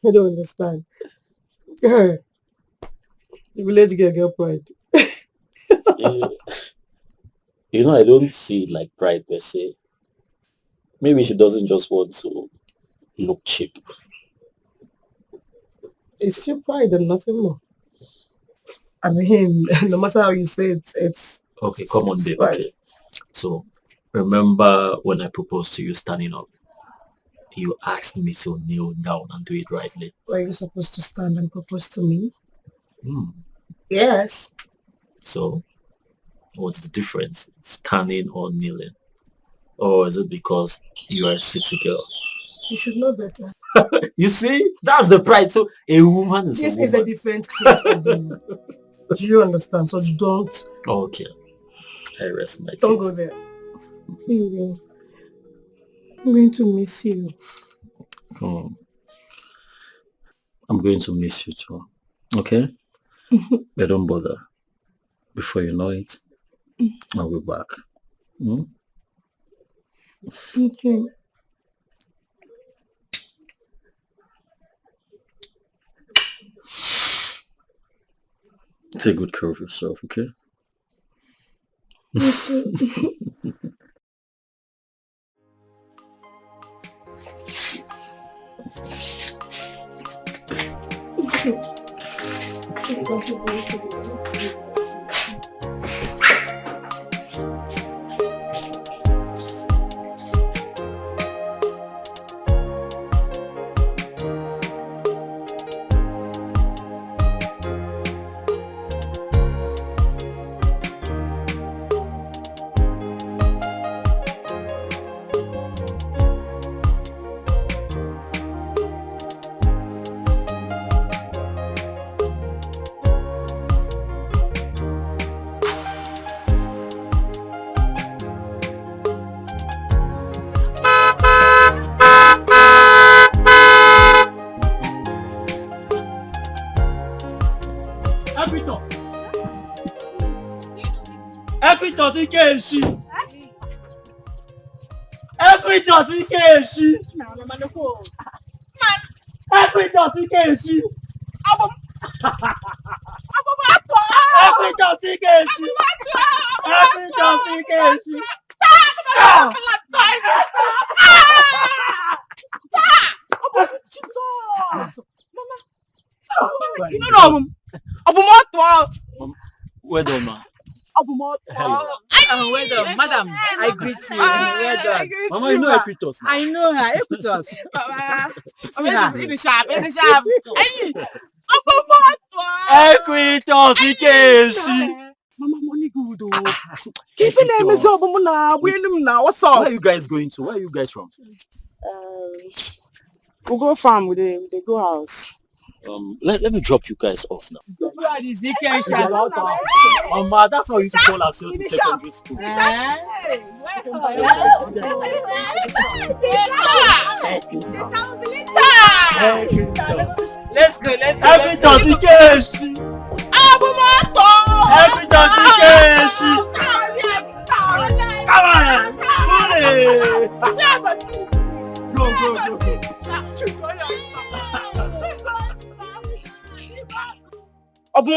don't understand. The village girl pride. You know, I don't see it like pride per se. Maybe she doesn't just want to look cheap. It's your pride and nothing more. I mean, no matter how you say it, it's... Okay, come on, babe. Okay. So, remember when I proposed to you standing up? You asked me to kneel down and do it rightly. Were you supposed to stand and propose to me? Hmm. Yes. So, what's the difference? Standing or kneeling? Or is it because you are a city girl? You should know better. You see? That's the pride. So, a woman is This a woman. is a different case of me. Do you understand? So don't... Okay. I rest my case. Don't go there. Baby, I'm going to miss you. Oh. I'm going to miss you too. Okay? But don't bother. Before you know it, I'll be back. Hmm? Okay. Take good care of yourself, okay? You too. Well done, ma. Well done, madam. I greet you. Well done. Mama, you know Equitos now. I know her, Equitos. See her. In the shop. Hey! Equitos, Ikeshi. Mama, money good. Keep your name is up, now. What's up? Where are you guys going to? Where are you guys from? We'll go farm with the go house. Let me drop you guys off now. Mama, that's how you used to call ourselves in secondary school. Let's go. Equitos, Ikeshi. Equitos, Ikeshi. Come on.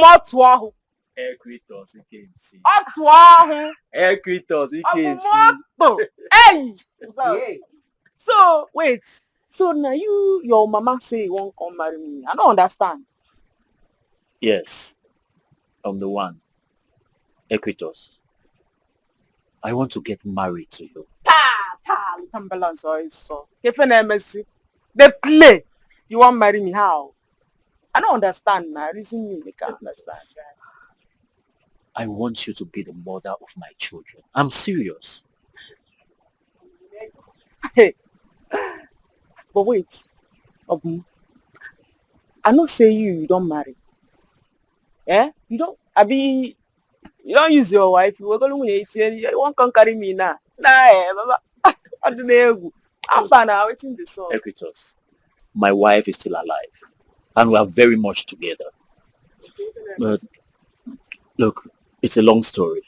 Obumotuahu. Equitos, Ikensi. Otuahu. Equitos, Ikensi. Obumoto. Hey! So, wait. So now your mama say you won't come marry me. I don't understand. Yes, I'm the one. Equitos. I want to get married to you. We can balance all so. If an MSC, they play. You want marry me how? I don't understand now. Reason me, I can't understand. I want you to be the mother of my children. I'm serious. Hey. But wait. I not say you don't marry. Eh? You don't you don't use your wife. You were going to 18. You won't come carry me now. Nah, I don't know. I'm fine now. Waiting the song. Equitos, my wife is still alive. And we are very much together. But look, it's a long story.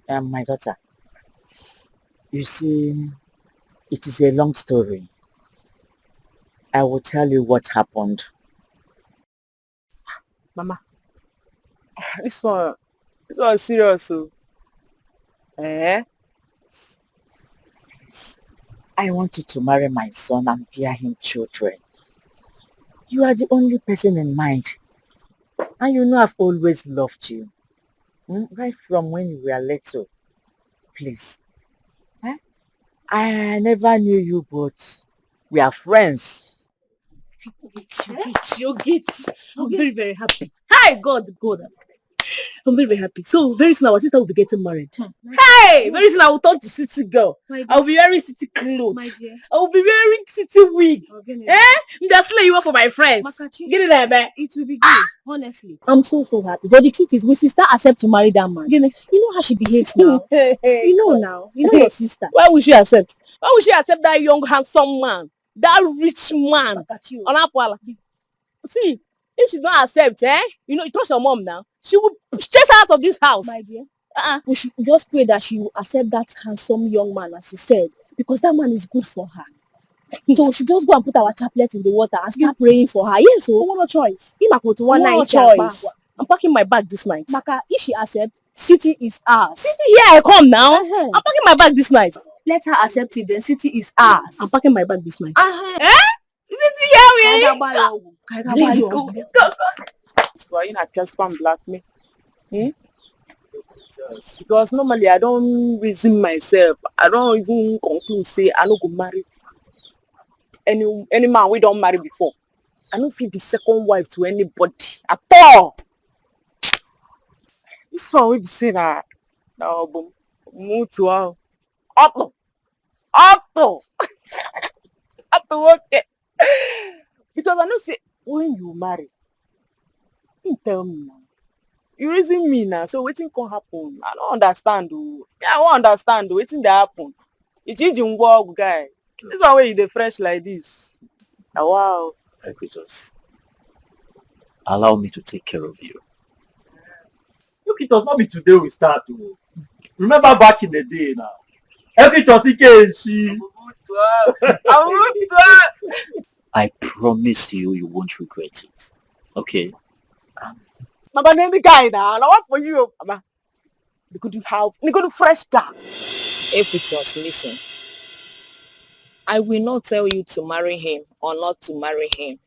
My daughter, you see, it is a long story. I will tell you what happened. Mama, this one is serious. So. Eh? I want you to marry my son and bear him children. You are the only person in mind. And you know I've always loved you. Right from when you were little. Please. Eh? I never knew you, but we are friends. You get. I'm very, very happy. Hi, God. I'm very, very happy. So very soon our sister will be getting married. Hey! Very soon I will turn to city girl. I will be wearing city clothes. I will be wearing city wig. Eh? That's like you are for my friends. Get it there, man. It will be good, honestly. I'm so happy. But the truth is, will sister accept to marry that man? You know how she behaves now. You know now. You know your sister. Why would she accept? Why would she accept that young, handsome man? That rich man? See, if she don't accept, you trust your mom now. She will chase her out of this house. My dear. We should just pray that she will accept that handsome young man, as you said, because that man is good for her. So we should just go and put our chaplet in the water and start praying for her. Yes, so no choice. No choice. I'm packing my bag this night. Maka, if she accepts, city is ours. City, here I come now. I'm packing my bag this night. Let her accept it, then city is ours. I'm packing my bag this night. City here we. Let's go. That's why you not just one black me. Because normally I don't reason myself. I don't even conclude say I don't go marry any man we don't marry before. I don't feel the second wife to anybody at all. This one we be saying that now boom move to Otto okay. Because I know say when you marry, you tell me now. You reason me now, so wetin can happen? I don't understand. I won't understand. Wetin dey happen? It didn't work, guy. This one way you dey fresh like this. Wow. Equitos, allow me to take care of you. Look, it was not be today we start. Remember back in the day now. Equitos, Ikensi. I promise you won't regret it. Okay? Mama, name the guy now. Now what for you? Mama, we could do fresh guy. Equitos, listen. I will not tell you to marry him or not to marry him.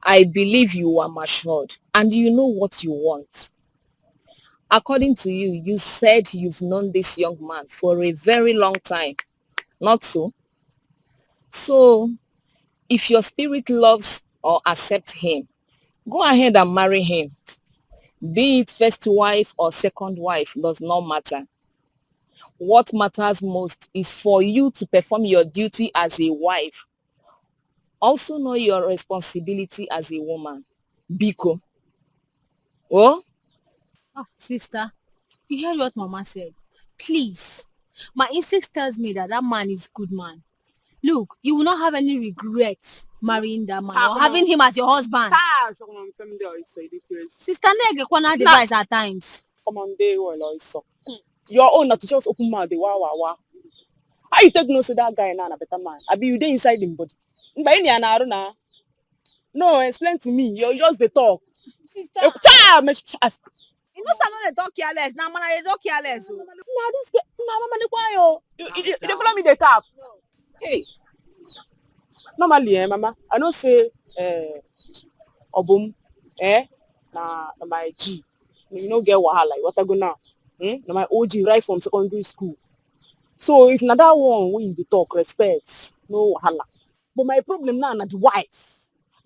I believe you are matured and you know what you want. According to you, you said you've known this young man for a very long time. Not so? So, if your spirit loves or accepts him, go ahead and marry him. Be it first wife or second wife does not matter. What matters most is for you to perform your duty as a wife. Also know your responsibility as a woman. Biko. Oh? Sister, you heard what Mama said. Please. My instinct tells me that man is good man. Look, you will not have any regrets marrying that man or having him as your husband. Sister Nege Kwana advice at times. Come on, your own not to just open mouth. Wow. How you take no say that guy now a better man? I be you dey inside him body. No, explain to me. You just the talk. Sister. You know someone they talk careless. Now man, they talk careless. Nah, this girl, mama, they quiet. You follow me the tap. Hey. Normally, mama, I don't say obum, na my G. You know get wahala. What I go now? Na my OG right from secondary school. So if na that one when you talk respect, no wahala. But my problem now na the wife.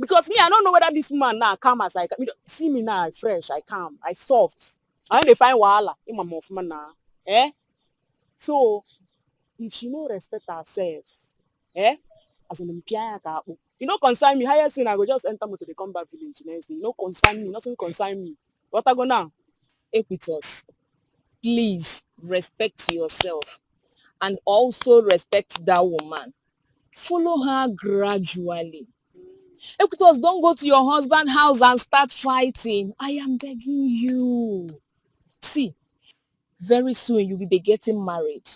Because me, I don't know whether this woman now calm as I can. See me now, fresh, I calm, I soft. I ain't dey find wahala in my mouth now. So if she no respect herself, as an you know concern me, highest thing I go just enter motor, they come back village next day. You know concern me, nothing concern me. What I go now? Equitos, please respect yourself and also respect that woman. Follow her gradually. Equitos, don't go to your husband's house and start fighting. I am begging you. See, very soon you will be getting married.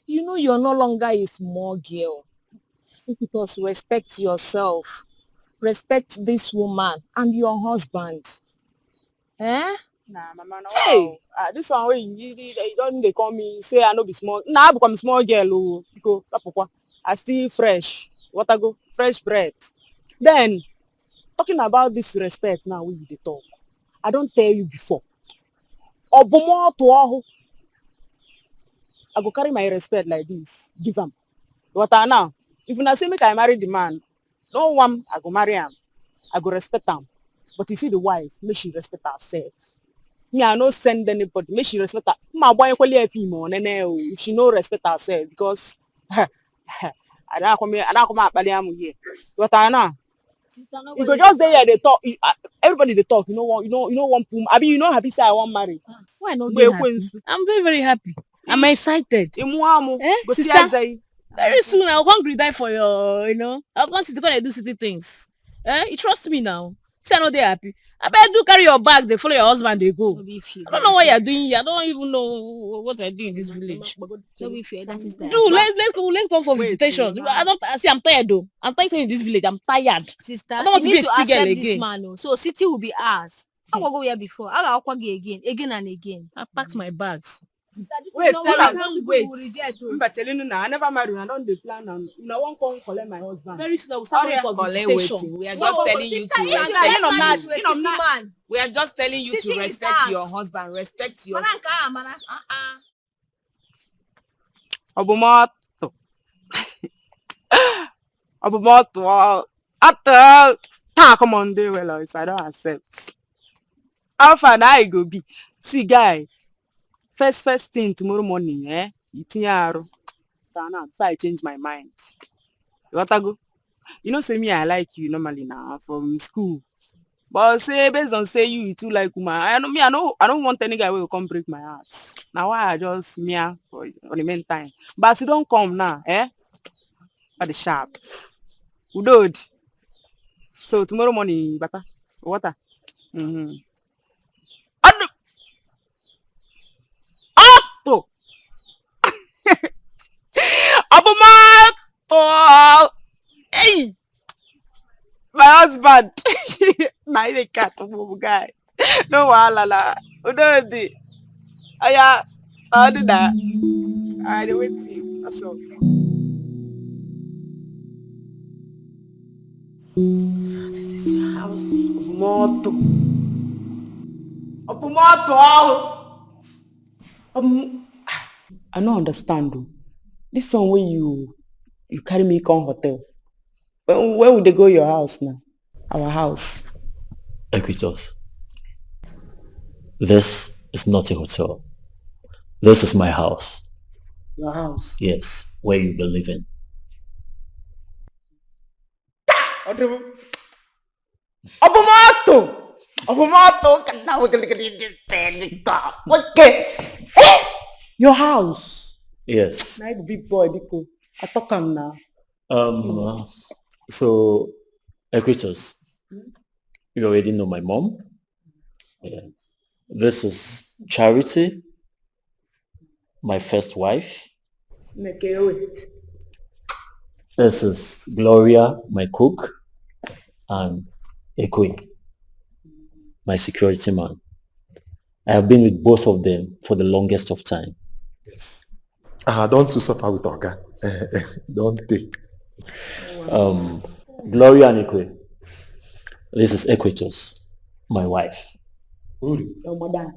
You know you're no longer a small girl. Equitos, respect yourself. Respect this woman and your husband. Nah, mama, no. Hey! This one way you don't they call me, say I no be small. Nah, I become small girl. Because I still fresh. What I go? Fresh bread. Then, talking about this respect now, we dey talk. I don't tell you before. Obomo to aho. I go carry my respect like this. Give am. What I now? If you say make I marry the man, no one I go marry him. I go respect him. But you see the wife, make she respect herself. Me, I no send anybody. Make she respect her. My boy if she no respect herself, because I don't come out here. What I know? You go just there they talk. Everybody they talk. You know one pum. I mean, you know happy say I want marry. Why not be happy? I'm very, very happy. I'm excited. Sister, very soon I'll go and die for your, I'll go to go and do city things. You trust me now. See, I know they're happy. I better do carry your bag. They follow your husband. They go. I don't know what you're doing here. I don't even know what I do in this village. Do let's go for visitations. I don't see. I'm tired though. I'm tired in this village. I'm tired. Sister, I don't want to be a accept girl this again. man. So city will be ours. I will go here before. I will go again and again. I packed my bags. Wait, don't wait. I never married. I don't plan on. Won't come collect my husband. Very soon I will start going for visitation. We are just telling you to respect. We are just telling you to respect your husband. Respect your. Obumoto. Obumoto. After come on, day well, I don't accept. How far now I go be? See, guy. First thing tomorrow morning, before I change my mind. What I go? You know, say me, I like you normally now from school. But say based on say you too like woman. I don't want any guy who will come break my heart. Now why I just mea for the meantime. But as you don't come now, At the sharp. Udod. So tomorrow morning, bata. Water. Ato. Abumato. Hey. My husband. Now the cat of guy. No wahala. Udodi. Aya. I'll do that. I wait you. That's all. So this is your house. Moto. I don't understand though. This one where you carry me come hotel. Where would they go your house now? Our house. Equitos, this is not a hotel. This is my house. Your house? Yes, where you be living. Obumoto! Now we're gonna get this thing. Okay. Your house? Yes. Now big boy, because I talk him now. So, Equitos, you already know my mom. Yeah. This is Charity, my first wife. This is Gloria, my cook. And Ekwe, my security man. I have been with both of them for the longest of time. Yes. Don't you suffer with Oga. Don't take. Gloria and Ekwe. This is Equitos, my wife. Really? Your mother.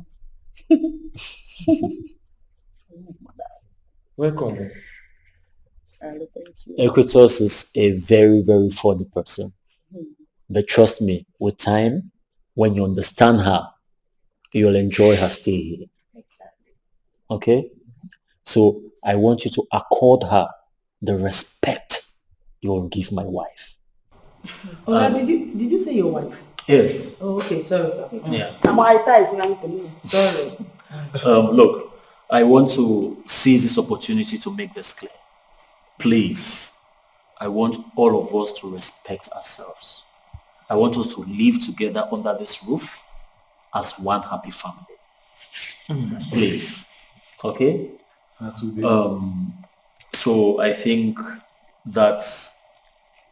Welcome. Thank you. Equitos is a very, very funny person. But trust me, with time, when you understand her, you'll enjoy her stay here. Exactly. Okay? So I want you to accord her the respect you will give my wife. Did you say your wife? Yes. Oh, okay. Sorry, sir. Yeah. Sorry. Look, I want to seize this opportunity to make this clear. Please, I want all of us to respect ourselves. I want us to live together under this roof as one happy family. Please. Okay? So I think that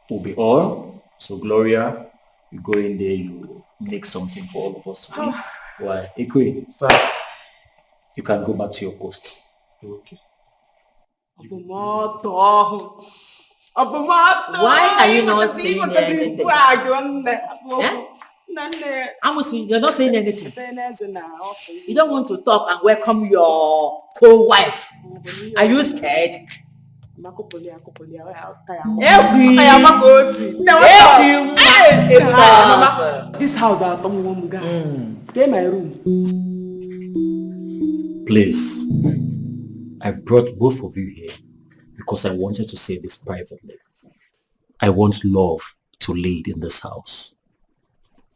will be all. So Gloria, you go in there, you make something for all of us to eat. Why? Ekwe, you can go back to your post. Okay. Why are you not saying anything? You're not saying anything. You don't want to talk and welcome your co-wife. Are you scared? This house are Get my room. Please, I brought both of you here because I wanted to say this privately. I want love to lead in this house.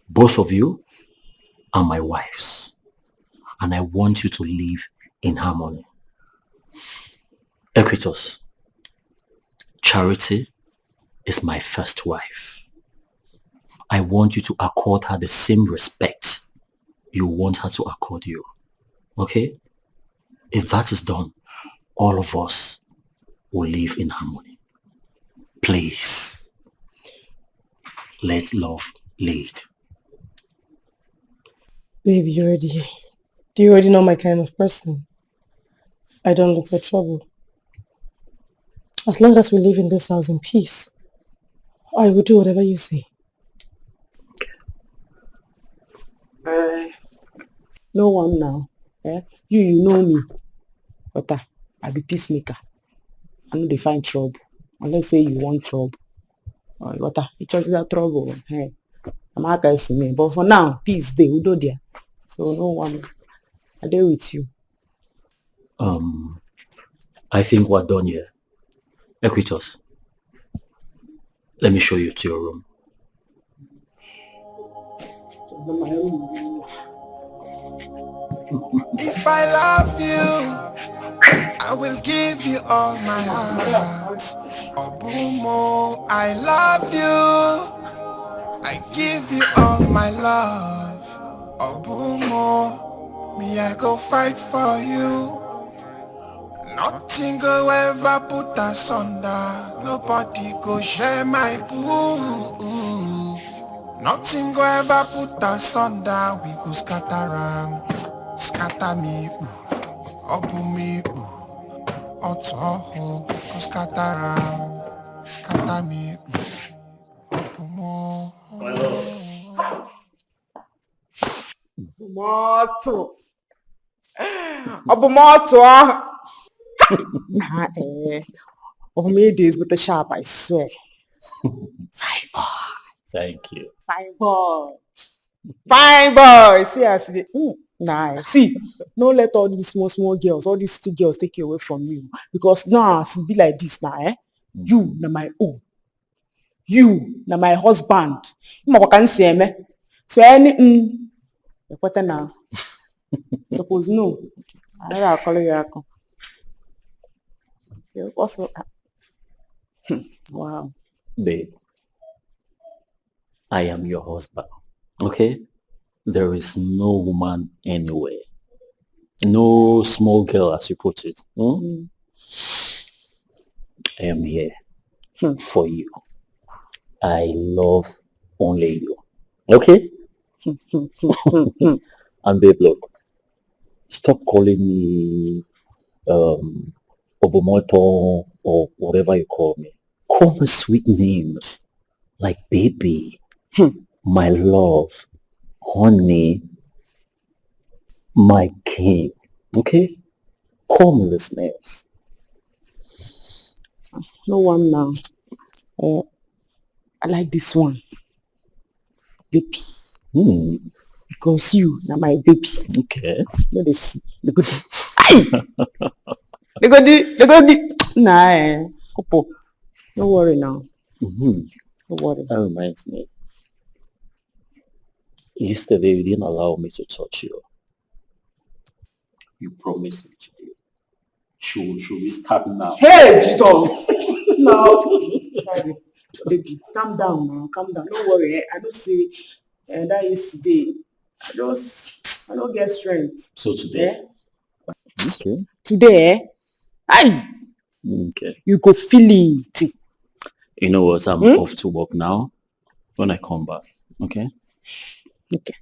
Both of you are my wives, and I want you to live in harmony. Equitos, Charity is my first wife. I want you to accord her the same respect you want her to accord you. Okay? If that is done, all of us will live in harmony. Please, let love lead. Baby, do you already know my kind of person? I don't look for trouble. As long as we live in this house in peace, I will do whatever you say. No one now. You know me. But I be peacemaker. I know they find trouble. Unless say you want trouble. But it just that trouble. Hey, I'm not going to me. But for now, peace day. We do there. So no one. I deal with you. I think we're done here. Equitos, let me show you to your room. If I love you, I will give you all my heart. Obumo, I love you. I give you all my love. Obumo, me I go fight for you. Nothing go ever put us under. Nobody go share my boo. Nothing go ever put us under. We go scatter around. Scatter me, obu me, otoho, go scatter around. Scatter me, obu mo. Nah, days with the sharp, I swear. Fine boy. Thank you. Fine boy. Fine boy. See, I see. Nah, see, don't let all these small girls, all these city girls take you away from you. Because now, see, be like this now, You, na my own. You, na my husband. You can see me. So, what now? Suppose no. I call you. Also, wow. Babe, I am your husband. Okay? There is no woman anywhere. No small girl, as you put it. I am here for you. I love only you. Okay? And babe, look, stop calling me Obomoto or whatever you call me. Call me sweet names like baby, my love, honey, my king. Okay? Call me these names. No one now. I like this one. Baby. Because you now my baby. Okay. Let us see. They go do. Nah, Kopo. Don't worry now. Don't worry. That reminds me. Yesterday you didn't allow me to touch you. You promised me today. Should we start now? Hey, Jesus! No. Sorry. Baby, calm down now. Calm down. Don't worry. I don't say that yesterday. I don't get strength. So today? Okay. Today, Okay. you go feel it. You know what? I'm off to work now. When I come back. Okay? Okay.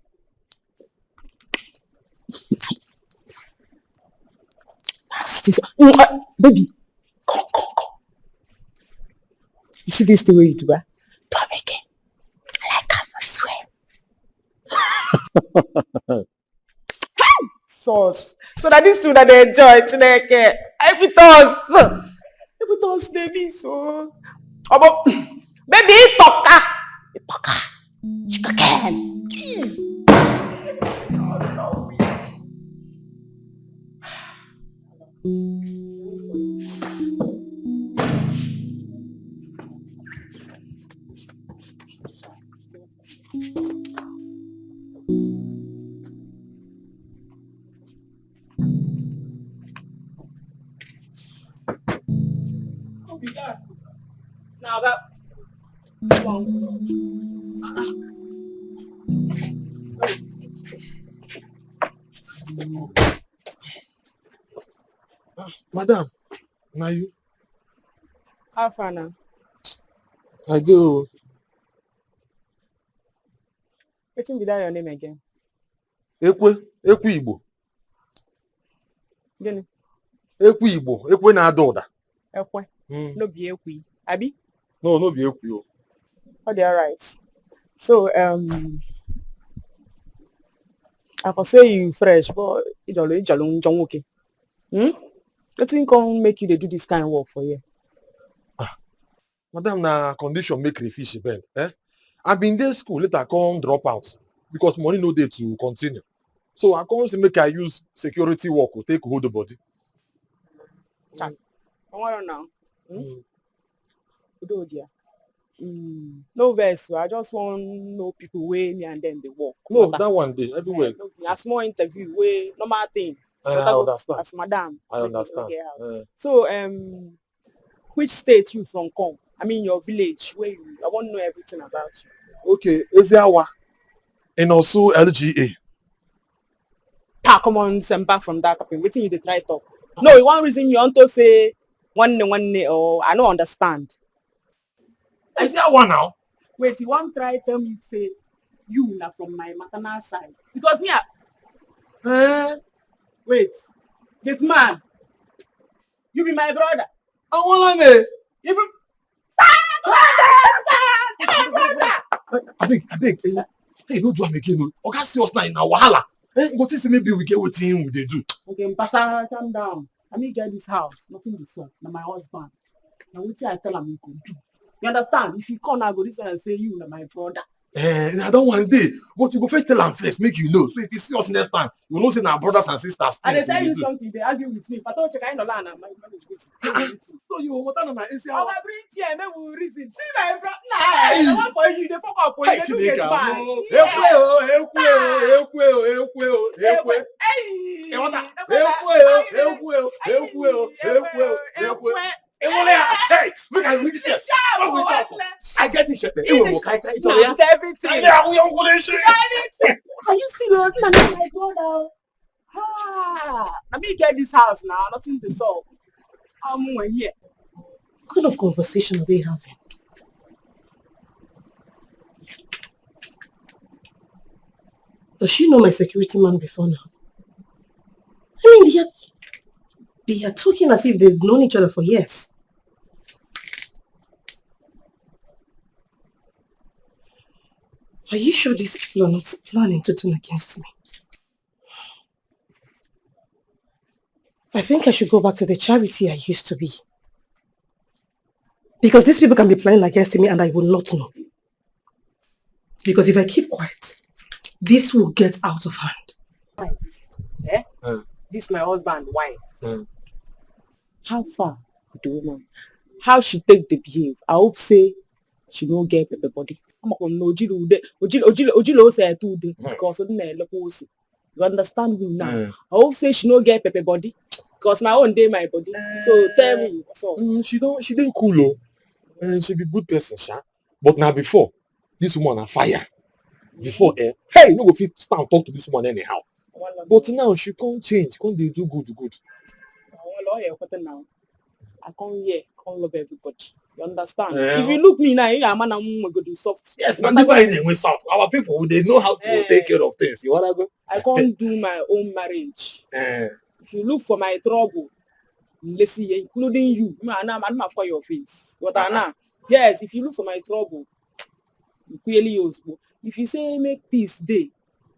Baby, come. You see this the way you do that? Don't make it. I like how I swear. Sauce. So that this two that they enjoy today, I with us, they be so. Baby, talker. You can. Now that Madam, now you? How far now? I go. Wetin be that your name again? Ekwe Igbo. Gini? Ekwe Igbo. Ekwe na-ada ụda. Ekwe? No be Ekwe. Abi? No be Ekwe. Oh, they are right. So, I can say you fresh, but it already okay. Wetin come make you dey do this kind of work for you? Madam, na condition make crayfish bend. I been there school, later come drop out because money no dey to continue. So I come say make I use security work to take hold the body. Chan, I want now. No verse, so I just want know people wey me and them they work. No, that one day everywhere. A small interview wey normal thing. I understand. As madam. I understand. So which state you from come? I mean your village where you. I want to know everything about you. Okay, Eziawa. And also LGA. Come on, send back from that. Waiting you to try talk. No, one reason you want to say one or I don't understand. Eziawa now. Wait, you want try tell me say you na from my maternal side? Because me wait, this man, you be my brother. I want to you be I beg. Hey, no do am again. Okay, see us now in a wahala. But this maybe we get what we they do. Okay, Mpasa, calm down. I mean get this house, nothing be so. Now my husband. Now what I tell him he could do. You understand? If you come now go this and say you na my brother. I don't want day, but you go first tell am first, make you know. So if you see us next time, you will know say our brothers and sisters. And they tell you something, they argue with me. If I don't check I no land, so you want to know my AC? I will bring chair, maybe we reason. See my brother. Nah, I want for you. They fuck up for you. They do get bad. Hey, look at me. I get it, Shepe. Everything. Yeah, we don't want to share. Are you serious? My brother. Let me get this house now. Nothing to solve. I'm here. What kind of conversation are they having? Does she know my security man before now? I mean, they are talking as if they've known each other for years. Are you sure these people are not planning to turn against me? I think I should go back to the charity I used to be. Because these people can be planning against me and I will not know. Because if I keep quiet, this will get out of hand. Eh? This my husband, wife. How far with the woman? How she take the behave? I hope say she don't get the body. You understand me now? I hope say she don't get pepper body. Because my own day my body. So tell me what's up. She didn't cool though. And she be good person, sha. But now before, this woman on fire. Before, hey, no go fit stand talk to this woman anyhow. But now she can't change. Can't they do good? Now. I can't hear, can't love everybody. You understand? If you look me now, I'm going to do soft. Yes, man, they south. Our people, they know how to take care of things. You wanna go? I can't do my own marriage. If you look for my trouble, let's see, including you, I'm not for your face. What I know? Yes, if you look for my trouble, clearly use. If you say make peace day,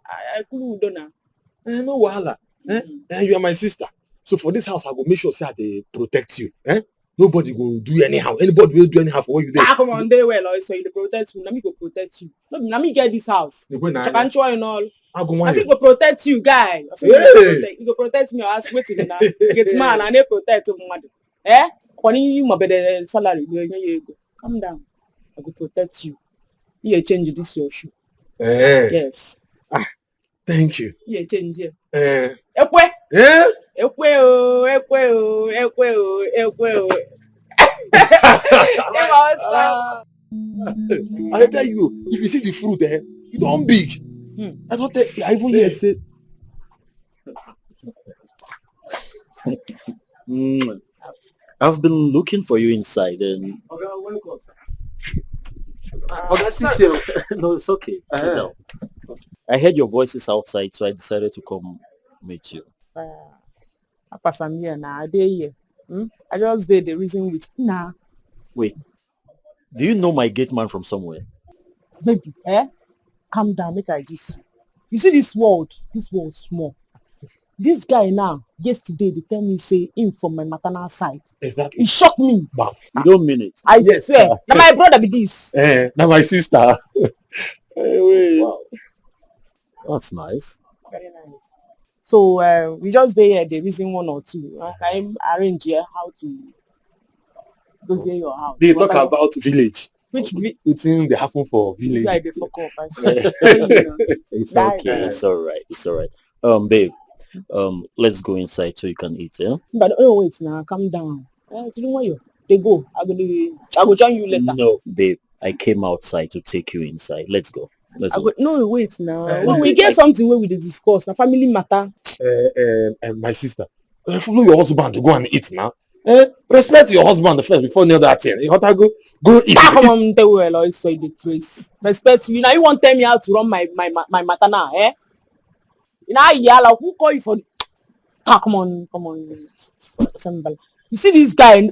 I could do now. No wahala. You are my sister. So for this house, I will make sure say they protect you. Nobody will do anyhow. Anybody will do anyhow for what you do. Come on, they well, so you protect you. Let me go protect you. Let me get this house. You go and all. Let me go protect you, guy. You go protect me. I swear to you now. Get man and they protect you. When you my better salary, calm down. I go protect you. You change this your shoe. Yes. Thank you. You change it. Yeah. I tell you, if you see the fruit, it don't big. I don't tell. I even hear say. I've been looking for you inside and. No, it's okay. Sit down. I heard your voices outside, so I decided to come meet you. I'm here now. I did here. I just did the reason with nah. Wait. Do you know my gate man from somewhere? Baby, calm down, make I this. You see this world small. This guy now, yesterday, they tell me say him from my maternal side. Exactly. He shocked me. You don't mean it. I swear. Now my brother be this. Now my sister. Wow. That's nice. Very nice. So we just there the reason one or two. Can I arrange here how to go to your house? They talk about village. Which thing they happen for village? This guy they fuck up. I swear. It's okay. It's alright. It's alright. Babe. Let's go inside so you can eat, yeah? But wait now, calm down. Do you know where they go? I go join you later. No, babe. I came outside to take you inside. Let's go. Let's go. No, wait now. When we get something where we discuss, a family matter. My sister, follow your husband to go and eat now. Respect your husband first before the other thing. You have to go eat. Come on, tell well, I saw the trace. Respect you. Now you want to tell me how to run my matter now, Now yalla, who call you for? Come on. You see this guy?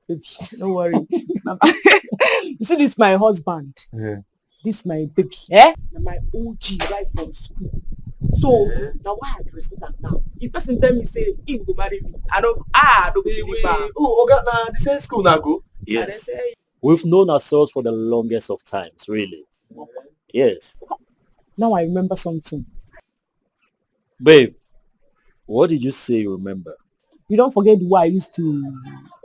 Baby, don't worry. You see this my husband. This my baby. My OG right from school. So now why I respect that now? If person tell me say he go marry me, I don't believe it. Oh, okay, now the same school now go. Yes. We've known ourselves for the longest of times, really. Yes. Now I remember something. Babe, what did you say you remember? You don't forget why I used to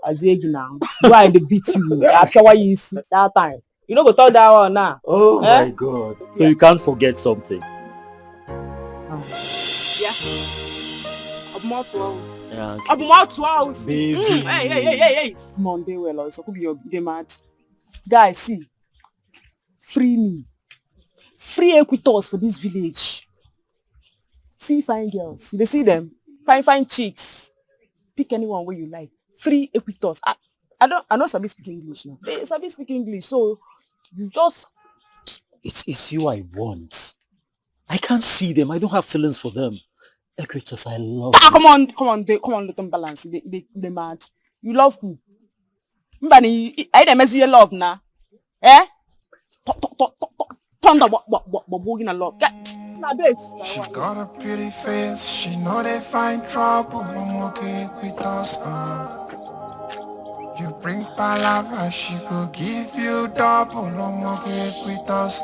Azegi now. Why I beat you after what you see that time. You know go talk that one now. Oh my God. So you can't forget something. Yeah. I'm more to Baby. Hey. Monday well also could be your demand. Guys, see. Free me. Free equitors for this village. See fine girls. You see them? Fine chicks. Pick anyone where you like. Free equitors. I don't sabi speak English now. They sabi speak English, so you just It's you I want. I can't see them. I don't have feelings for them. Equitos, I love Ah, you. come on, let them balance. They mad. You love who? Mbani, I dem see love na. Eh? Thunder, what, love. Now this. She got a pretty face, she know they find trouble. I'm okay with us, You bring palava, she go give you double. I'm okay with us,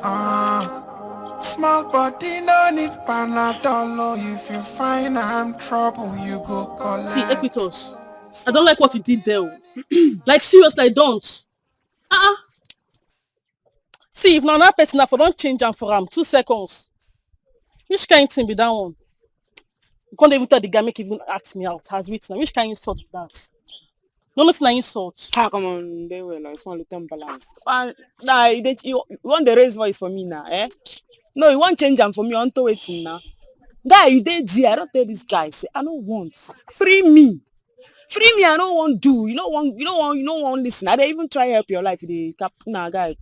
Small body no need panadol. If you find I'm trouble, you go collect. See, Equitos, I don't like what you did there. Like, seriously, I don't. See, if not that person, I don't change am for 2 seconds. Which kind of thing be that one? You can't even tell the guy, make even ask me out. Has written. Which kind of insult be that? No, it's not insult. Ah, come on, they will. It's one little balance. Nah, you want the raise voice for me now, eh? No, you want change them for me on to waiting now. Guy, you did here. I don't tell this guy. Say, I don't want. Free me. I don't want do. You don't want listen. I don't even try help your life. The cap nah guy.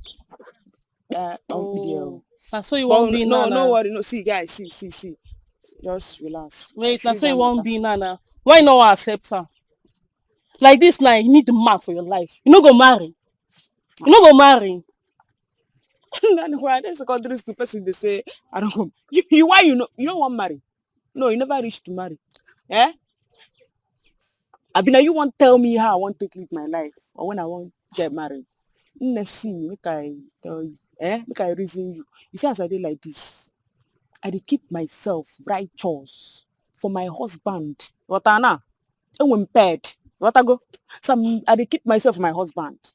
Video. So you won't be no worry, no. See guys, see. Just relax. Wait, that's so you won't be Nana. Why not accept her? Like this now, you need the man for your life. You not go marry. Then why there's a country school person they say I don't come. You why you don't want marry? No, you never reach to marry. Eh? Abina, you want tell me how I want to live my life or when I want to get married? Let's see, make I tell you. Make I reason you. You see, as I did like this, I did keep myself righteous for my husband. What Anna? And when paired, what I go? So I did keep myself for my husband.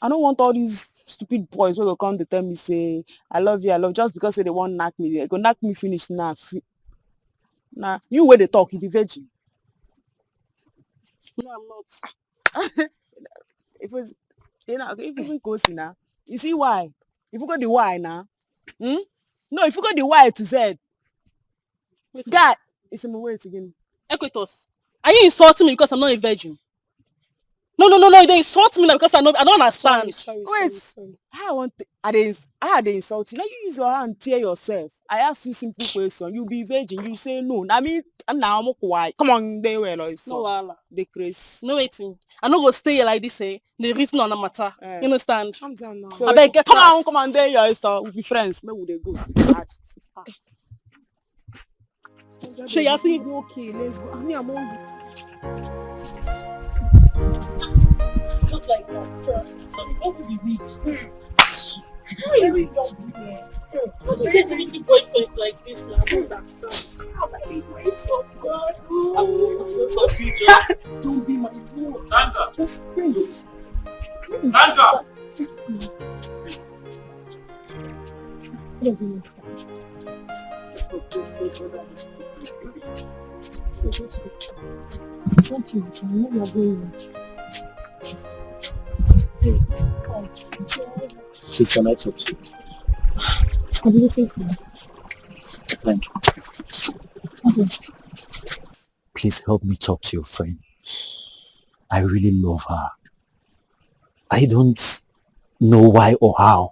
I don't want all these stupid boys who will come to tell me say I love you, just because they want knock me. They go knock me finish now. Nah, you where they talk, you be virgin. No, I'm not. If it's in Kosi now, you see why? If you got the Y now, no, if you got the Y to Z, God, it's in my words again. Equitos, are you insulting me because I'm not a virgin? No, you don't insult me now because I don't understand. Sorry. I didn't insult you. Now you use your hand tear yourself. I ask you simple question. You be virgin. You say no. I mean, and now I'm quiet. Come on, they were like so. No, the Chris. No waiting. I'm not gonna stay here like this. The reason on the matter. You understand? Calm down now. So I beg, come on, there you are. We'll be friends. Where would they go? She has seen. Okay, let's go. I'm on. Just like that, trust. So we go to the beach. Really don't How do you get to meet boyfriends like this now? That stuff. How am I grace of God? I'm so future. Don't be my fool. Sandra! Just please. Sandra! Doesn't make sense. Don't you? I know you're going. Please, can I talk to you? I'm waiting for you. Thank you. Okay. Please help me talk to your friend. I really love her. I don't know why or how,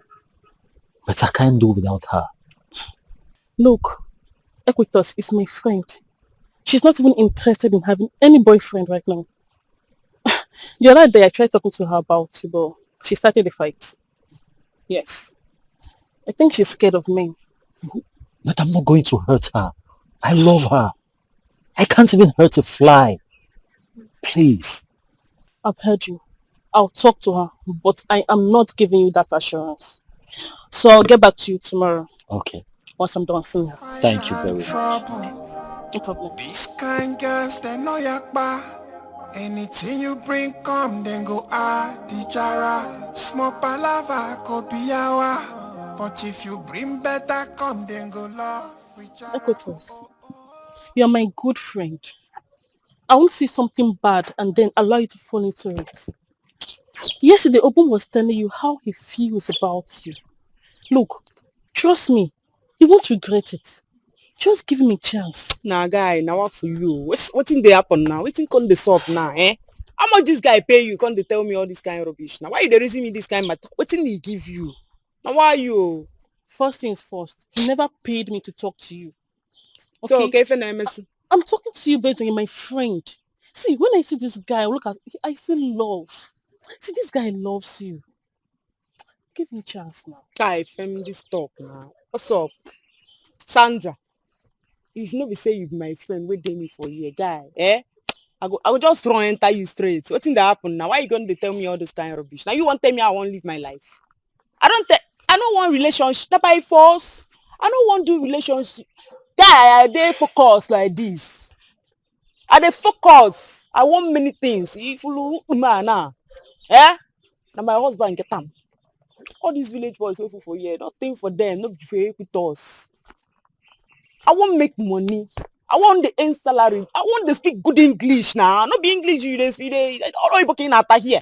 but I can't do without her. Look, Equitos is my friend. She's not even interested in having any boyfriend right now. The other day I tried talking to her about it, but she started a fight. Yes. I think she's scared of men. But I'm not going to hurt her. I love her. I can't even hurt a fly. Please. I've heard you. I'll talk to her, but I am not giving you that assurance. So I'll get back to you tomorrow. Okay. Once I'm done seeing her. Thank you very much. No problem. These kind girls, they know yakba. Anything you bring, come, then go the jara. Small palava, could be yawa. But if you bring better, come, then go love. Equitos, you're my good friend. I won't see something bad and then allow you to fall into it. Yesterday, Obum was telling you how he feels about you. Look, trust me, you won't regret it. Just give him a chance. Nah, guy, now what for you? What's in the happen now? What's in con the sub now, eh? How much this guy pay you? Can't they tell me all this kind of rubbish? Now, why you they raising me this kind of matter? What's in he give you? Now, why you? First things first, he never paid me to talk to you. So, okay, if I'm talking to you based on you're my friend. See, when I see this guy, I see love. See, this guy loves you. Give me a chance now. Guy, this talk now. What's up? Sandra, if no be say you be my friend, wait me for you, guy. I go just run enter you straight. What's in the happen now? Why you going to tell me all this kind of rubbish? Now you want to tell me I won't live my life? I don't want relationship. Not by force. I don't want to do relationship. Guy, they focus like this. They focus. I want many things. If you look man now, now my husband get them. All these village boys waiting for you. Nothing for them. Not be with us. I want make money. I want the end salary. I want to speak good English now. Not be English you they speak. All you looking at here.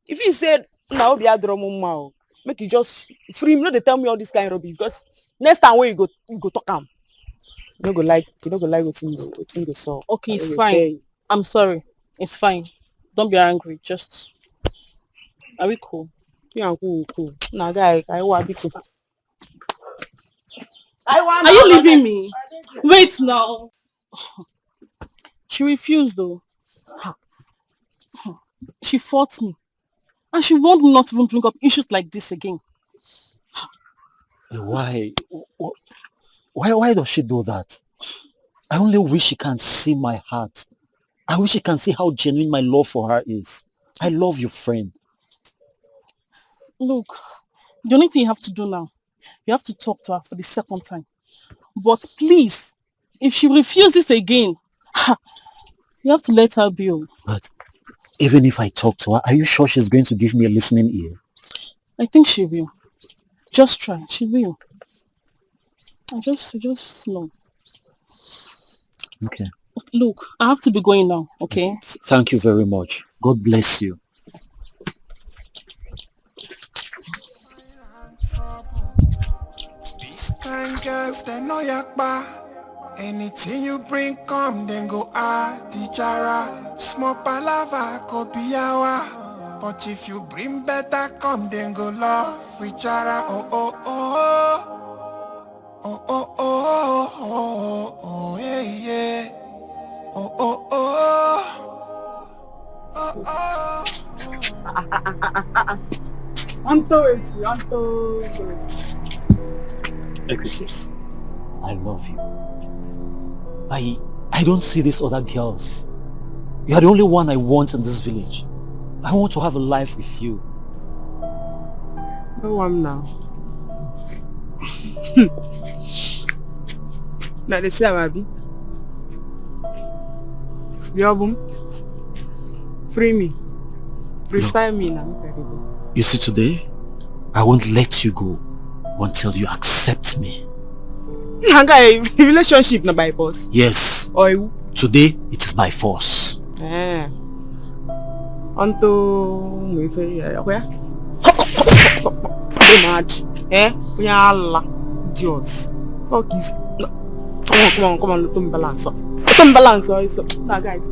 If you said now be a drum make you just free me. No, they tell me all this kind of rubbish because next time when you go talk am. You don't go like what you saw. Okay, it's fine. I'm sorry. It's fine. Don't be angry. Just are we cool? Yeah, cool. Nah, guy, I want to be cool. Are you leaving me? Wait now. She refused though. She fought me. And she won't not even bring up issues like this again. Why? Why does she do that? I only wish she can see my heart. I wish she can see how genuine my love for her is. I love you, friend. Look, the only thing you have to do now, you have to talk to her for the second time. But please, if she refuses again, you have to let her be. But even if I talk to her, are you sure she's going to give me a listening ear? I think she will. Just try. She will. I just know. Okay. Look, I have to be going now, okay? Thank you very much. God bless you. These kind girls, they know yakba. Anything you bring, come, then go the jara. Small palava, go be yawa. But if you bring better, come, then go love with jara. Oh, oh, oh. Oh, oh, oh, oh, oh, yeah, yeah. Oh, oh, oh. Oh, oh. Tonto. Equities, I love you. I don't see these other girls. You are the only one I want in this village. I want to have a life with you. No one now. Like they say, Abi. Yobum. Free me. Freestyle me now. You see, today, I won't let you go until you accept me. Hanga, relationship na by force. Yes. Or today, it is by force. Onto me very okay. Mad. We are Allah. Idiots. Fuck is. Come on, let them balance. Let them balance. Nah, guys.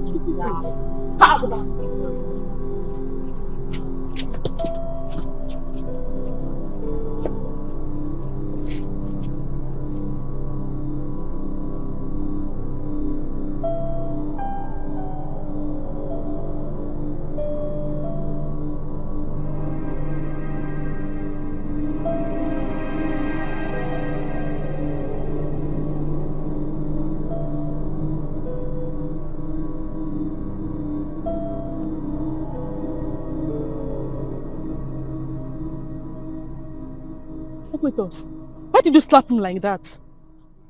With us. Why did you slap him like that?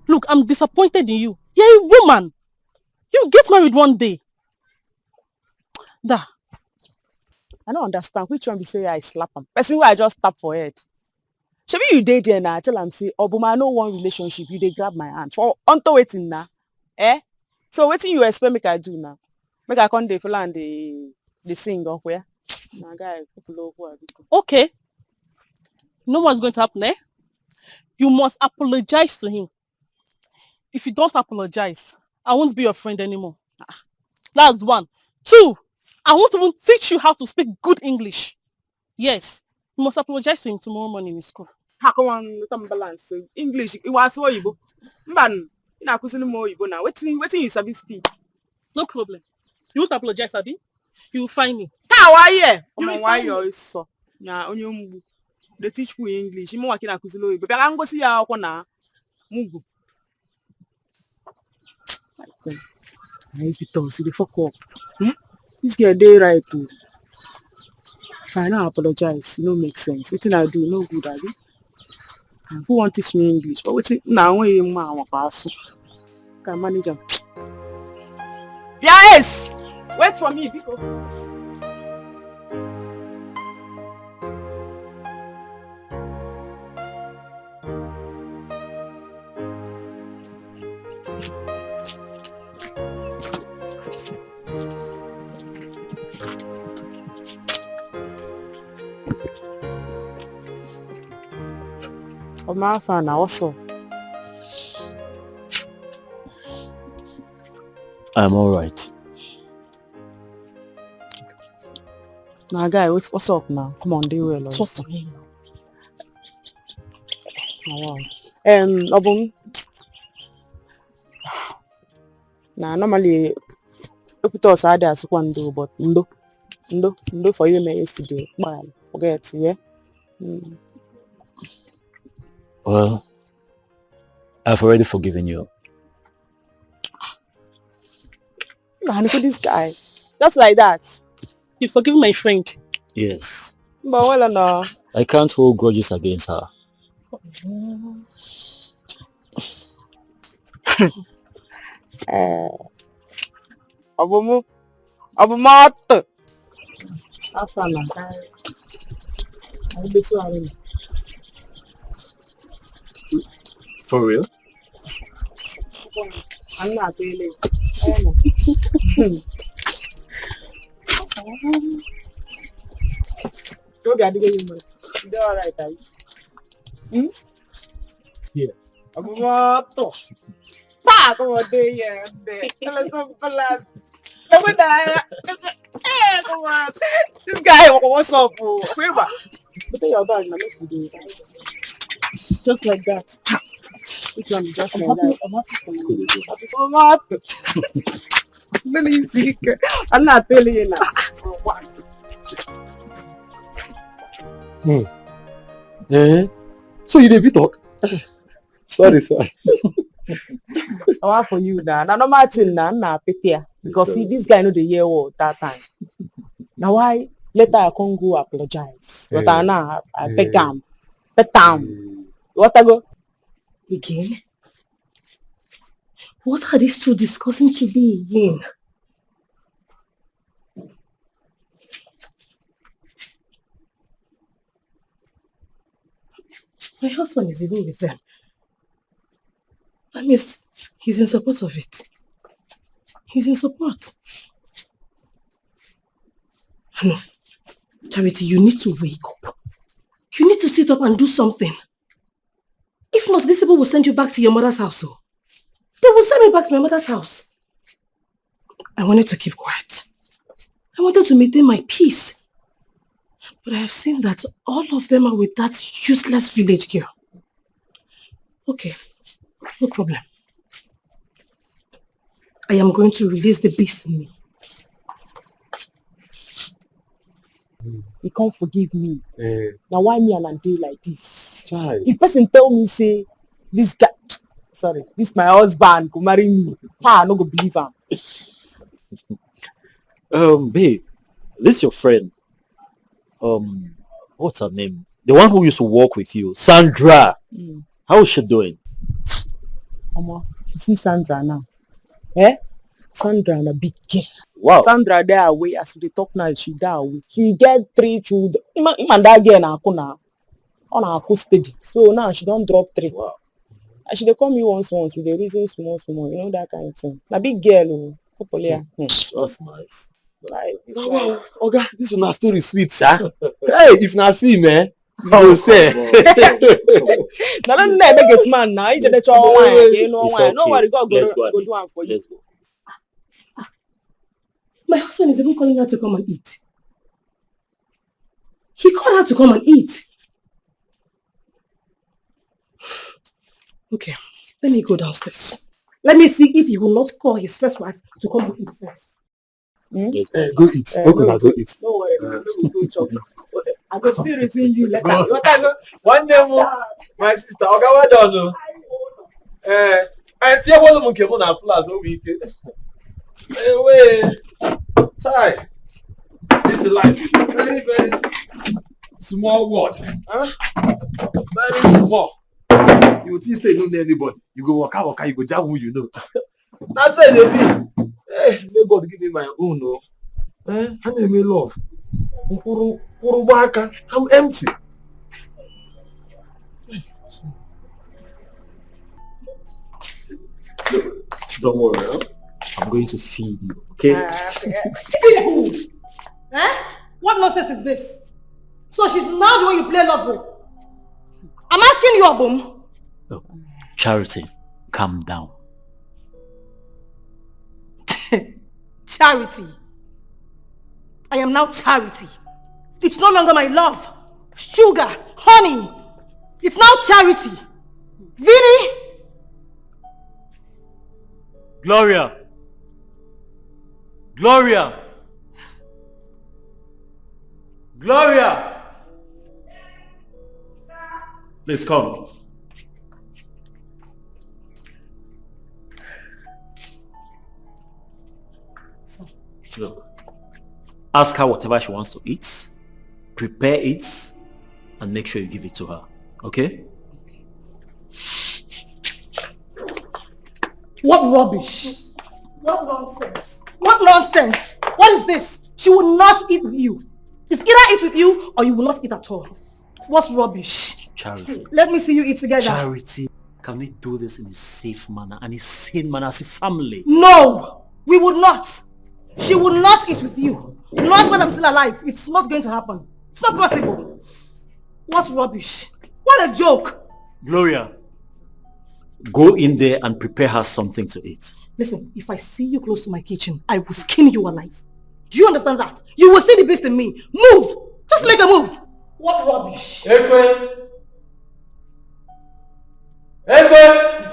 Look, I'm disappointed in you. You're a woman. You get married one day. I don't understand which one we say I slap him. Person where I just tap for head. Should you date there now? Tell him say, Obuma, I know one relationship. You they grab my hand for onto waiting now. So waiting you expect me I do now? Make I come the fella and the sing up where? Nah, guy, okay. No what's going to happen, You must apologize to him. If you don't apologize, I won't be your friend anymore. That's one. Two, I won't even teach you how to speak good English. Yes, you must apologize to him tomorrow morning in school. come on, some balance. English, it was Oyibo. Man, you know, cousin Oyibo now. Waiting you sabi speak. No problem. You won't apologize, Abi? You will find me. How are you? Why you so? Na onye mugbu. They teach you English. You working na cousin Oyibo. Bịa ka ngosi ya akwụkwọ na mugbu. I don't see the fuck up. This girl dey right too. If I don't apologize, it no make sense. Wetin I do no good, Abi. Who want teach me English? But wetin na onwe ma waka asu. Can manage am. Yes! Wait for me, Biko. My fan also. I'm alright. Now, guy, what's up now? Come on, do well. Talk to me now. Wow. Obum. Now, normally, put us out as one do, but no for you me yesterday. Man, forget, yeah. Well, I've already forgiven you. Nah, look at this guy. Just like that. You forgive my friend? Yes. But well, no. I can't hold grudges against her. Abumat. Afana. For real? I'm not really. Don't get it. You're all right, are you? Yes. Abumat. Pa, come on, there, yeah. Let's go, balance. Come on. This guy, what's up? Quiver. Put your bag, now make you do it. Just like that. Which one? Just like that. I'm not telling you now. So you did talk? Sorry. I want for you now. Now no Martin now, na Petia. Because see, this guy know the year word that time. Now why later I can't go apologize. But I now I beg him. What I go? Again? What are these two discussing today again? My husband is even with them. That means he's in support of it. He's in support. No. Charity, you need to wake up. You need to sit up and do something. If not, these people will send you back to your mother's house. So. They will send me back to my mother's house. I wanted to keep quiet. I wanted to maintain my peace. But I have seen that all of them are with that useless village girl. Okay, no problem. I am going to release the beast in me. You can't forgive me. Now why me and do like this? If person tell me say this guy, sorry, this my husband go marry me, I no go believe him. Babe, this your friend. What's her name? The one who used to work with you, Sandra. How is she doing? Mama, you see Sandra now. Sandra and a big girl. Wow. Sandra there away as we talk now, she there away. She get 3 children. Even that girl na on her steady. So now she don't drop 3. Wow. And she dey call me once with the reason small, you know that kind of thing. Na big girl, That's nice. Like, Wow. Okay, this one story sweet, sha. Hey, if not free, man. You say. Now don't never get man now. It's the wine. You know why? Nobody go do one for you. My husband is even calling her to come and eat. He called her to come and eat. Let me go downstairs. Let me see if he will not call his first wife to come and eat first. Yes. Go eat. Okay, go eat. Don't worry, we go chop. I go still resume you later. What I go? One day more, my sister. Okay, well done. I tell one of them came on our flowers over weekend. Hey, wait. Chai. This life is a very, very small world. Huh? Very small. You think say you don't know anybody. You go waka, you go jam who you know. That's it, baby. Hey, may God give me my own, no. I need me love. I'm empty. Don't worry, huh? I'm going to feed you, okay? Feed who? Eh? What nonsense is this? So she's now the one you play love with? I'm asking you, Abum. Look, Charity, calm down. Charity. I am now Charity. It's no longer my love. Sugar, honey. It's now Charity. Really? Gloria! Gloria! Gloria! Please come. Look, ask her whatever she wants to eat, prepare it, and make sure you give it to her, okay? What rubbish? What nonsense? What nonsense? What is this? She will not eat with you. It's either eat with you or you will not eat at all. What rubbish? Charity. Let me see you eat together. Charity, can we do this in a safe manner and a sane manner as a family? No, we would not. She will not eat with you. Not when I'm still alive. It's not going to happen. It's not possible. What rubbish? What a joke. Gloria, go in there and prepare her something to eat. Listen, if I see you close to my kitchen, I will skin you alive. Do you understand that? You will see the beast in me. Move! Just make a move. What rubbish? Ekwe! Ekwe!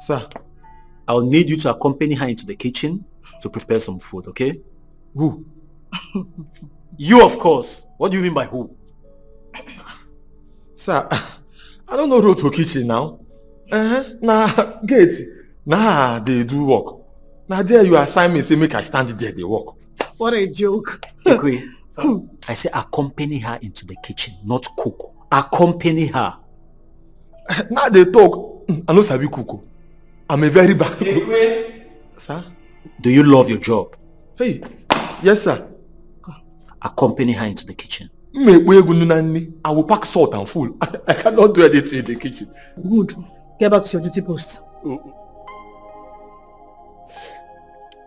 Sir, I'll need you to accompany her into the kitchen to prepare some food, okay? Who? You, of course. What do you mean by who? Sir, I don't know road to kitchen now. Nah, gate. Nah, they do work. Now there you assign me, say make I stand there, they work. What a joke. Okay. I say accompany her into the kitchen, not cook. Accompany her. Now they talk. I know sabi cook. I'm a very bad. Sir? Do you love your job? Hey, yes sir. Accompany her into the kitchen. I will pack salt and food. I cannot do anything in the kitchen. Good. Get back to your duty post.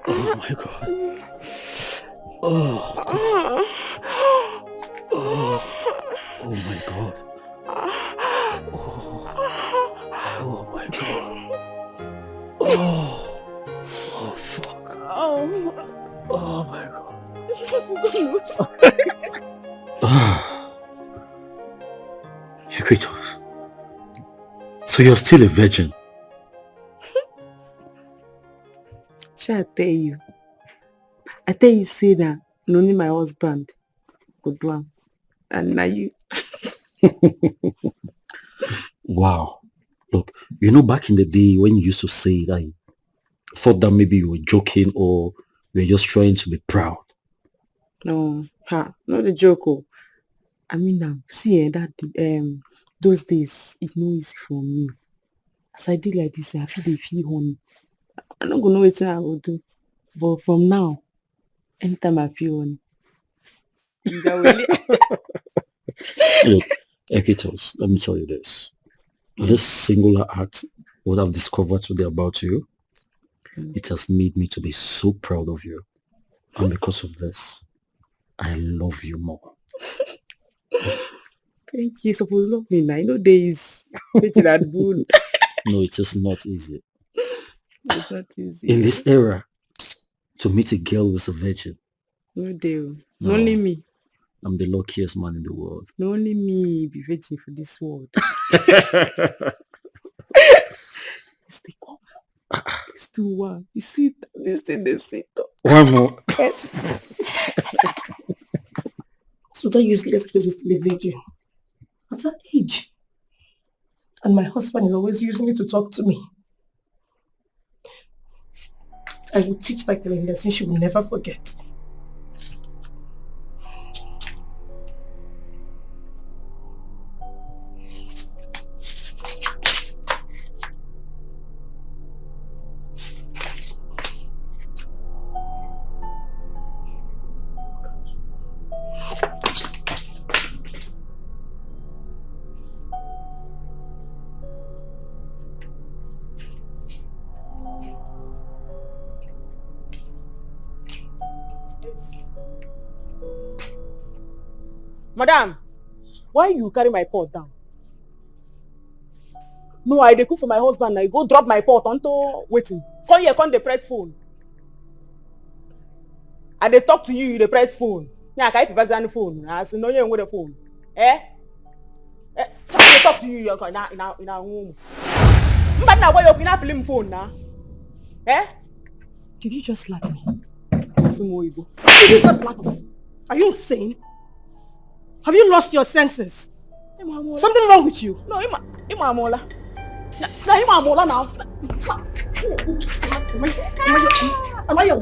Oh my God. Oh. Oh. Oh my God. Oh. Oh my God. Oh. Oh fuck. Oh my God. Equitos. So you're still a virgin? Shall I tell you? I tell you, say that only my husband could do am. And now you. Wow. Look, you know back in the day when you used to say that, I thought that maybe you were joking or you were just trying to be proud. No, not the joke. Oh. I mean now, see that those days it's no easy for me. As I did like this, I feel honey. I'm not gonna know what I will do. But from now, anytime I feel honey. Look, Equitos, let me tell you this. This singular act, what I've discovered today about you, it has made me to be so proud of you. And because of this, I love you more. Thank you. Suppose love me now. I know days. No, it is not easy. It's not easy. In this era, to meet a girl who's a virgin. No deal. No. Only me. I'm the luckiest man in the world. No, only me be virgin for this world. Stay calm. It's too warm. It's sweet. This thing is sweet. One more. Yes. So that useless girl is still a virgin. At her age. And my husband is always using it to talk to me. I will teach that girl a lesson she will never forget. Madam, why you carry my pot down? No, I dey cook for my husband. I go drop my pot onto waiting. Come here, come the press phone. I dey talk to you, you dey press phone. Yeah, I can't pass on the phone. I say no, you ain't with the phone. Eh? I dey talk to you, you're in a room. But now why you open up the phone now? Eh? Did you just slap me? Did you just slap me? Are you insane? Have you lost your senses? Something wrong with you? No, Ima Amola. No, Ima Amola now. Am I your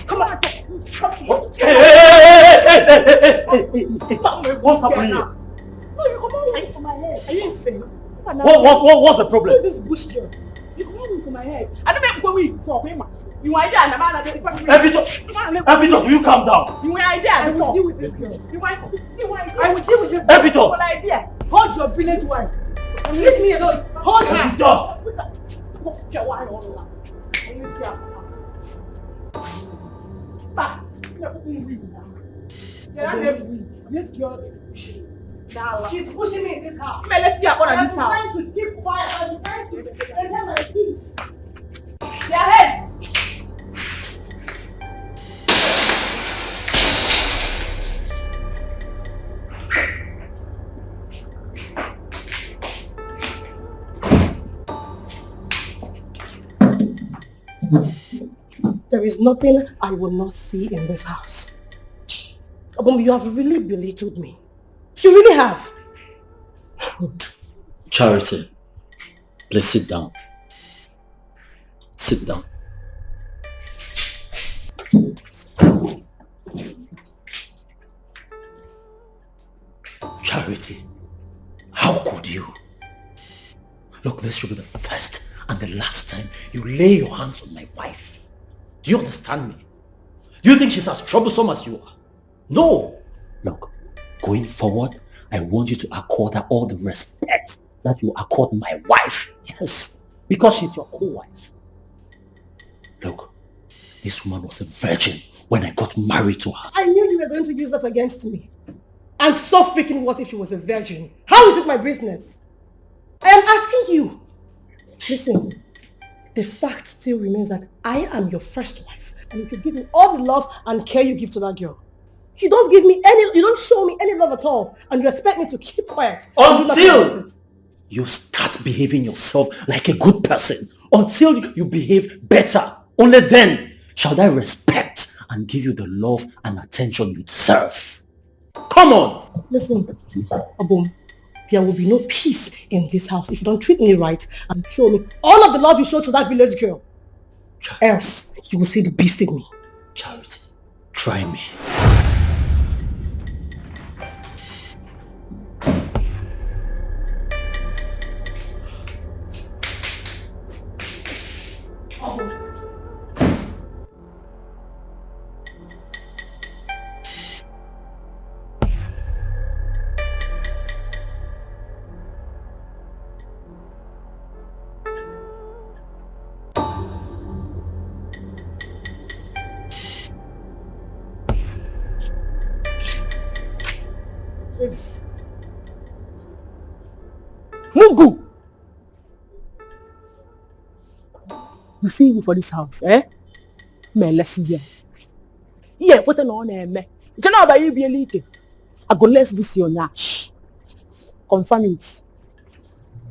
Come on. What's happening here? No, you come on from my head. Are you insane? What's the problem? Who is this bush girl? You come on from my head. I don't make go weak for him. You want idea, man? Epitos, will you calm down? You want idea? I will deal with this girl. I will deal with this girl. Epitos! Idea. Hold your village wife. Leave me alone. Hold her. Epitos! This girl is pushing. She's pushing me in this house. Let's see about I'm this house. trying to keep quiet. I'm trying to get my peace. Their heads. There is nothing I will not see in this house. Obum, you have really belittled me. You really have. Charity, please sit down. Sit down. Charity, how could you? Look, this should be the first and the last time you lay your hands on my wife. Do you understand me? Do you think she's as troublesome as you are? No. Look, going forward, I want you to accord her all the respect that you accord my wife. Yes, because she's your co-wife. Look, this woman was a virgin when I got married to her. I knew you were going to use that against me. And so freaking what if she was a virgin? How is it my business? I am asking you. Listen, the fact still remains that I am your first wife. And you should give me all the love and care you give to that girl. You don't give me any, you don't show me any love at all. And you expect me to keep quiet. Until you start behaving yourself like a good person. Until you behave better. Only then shall I respect and give you the love and attention you deserve. Come on! Listen, Obum, there will be no peace in this house if you don't treat me right and show me all of the love you show to that village girl. Else, you will see the beast in me. Charity, try me. Mugu! You see you for this house, eh? Me let's see here. Yeah, what an on me. You know about you be a leaking. I go less this your nyash. Confirm it.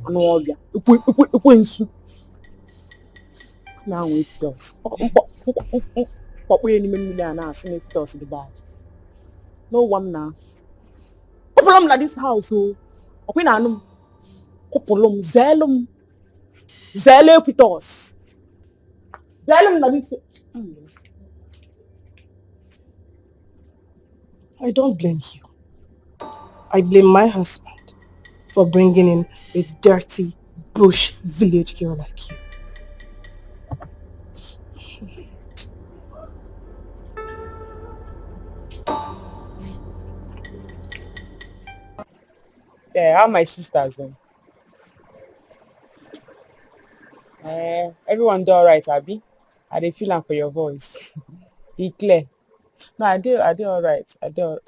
I know all ya. Now it does. What we any million and seen it does the bad. No one now. Couple na this house oh. Okay na no. Couple zelum. Zele pitos. Zelum na this. I don't blame you. I blame my husband for bringing in a dirty bush village girl like you. Yeah, how my sisters then? Everyone do alright, Abby. I dey feel am for your voice. Be clear. No, I do alright. I do.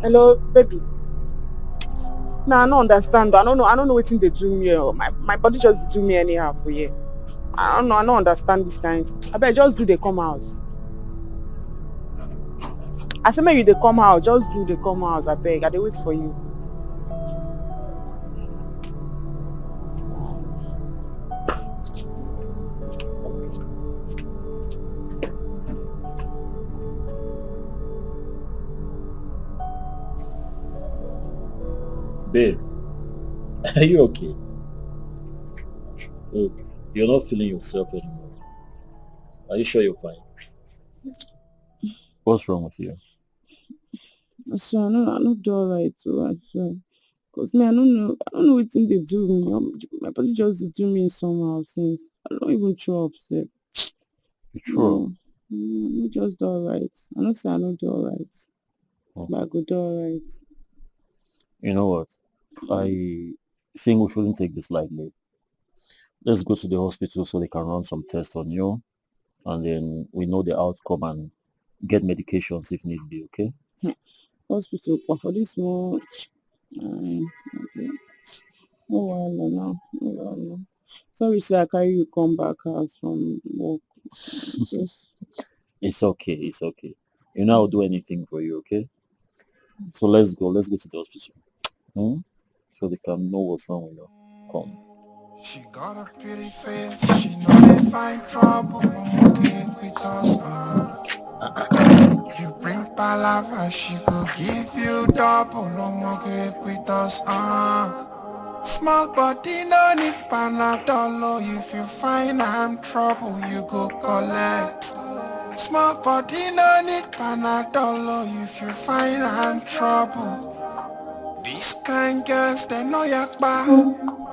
Hello, baby. No, I don't understand. I don't know what they do me. My body just do me anyhow for you. I don't understand this kind. I bet just do they come out. I say maybe they come out, just do they come out. I beg. I dey wait for you. Babe, are you okay? Oh, you're not feeling yourself anymore. Are you sure you're fine? What's wrong with you? I swear, I know do alright too, I swear. Cause me, I don't know what thing they do me. My body just dey do me somehow since. I don't even throw up sef. You throw up? No, I just do alright. I know say I no do alright. But I go do alright. You know what? I think we shouldn't take this lightly. Let's go to the hospital so they can run some tests on you, and then we know the outcome and get medications if need be, okay? Hospital for this small okay. No wahala now. No wahala. Sorry say I carry you come back house from work. Yes. It's okay, it's okay. You know I'll do anything for you, okay? So let's go to the hospital. So they can know what's wrong with you. Come. She got a pretty face, she know they find trouble. I'm okay with us, You bring palava, she go give you double. I'm okay with us, Small body no need panadol. If you find I'm trouble, you go collect. Small body no need panadol. If you find I'm trouble. These kind girls, they know yakba.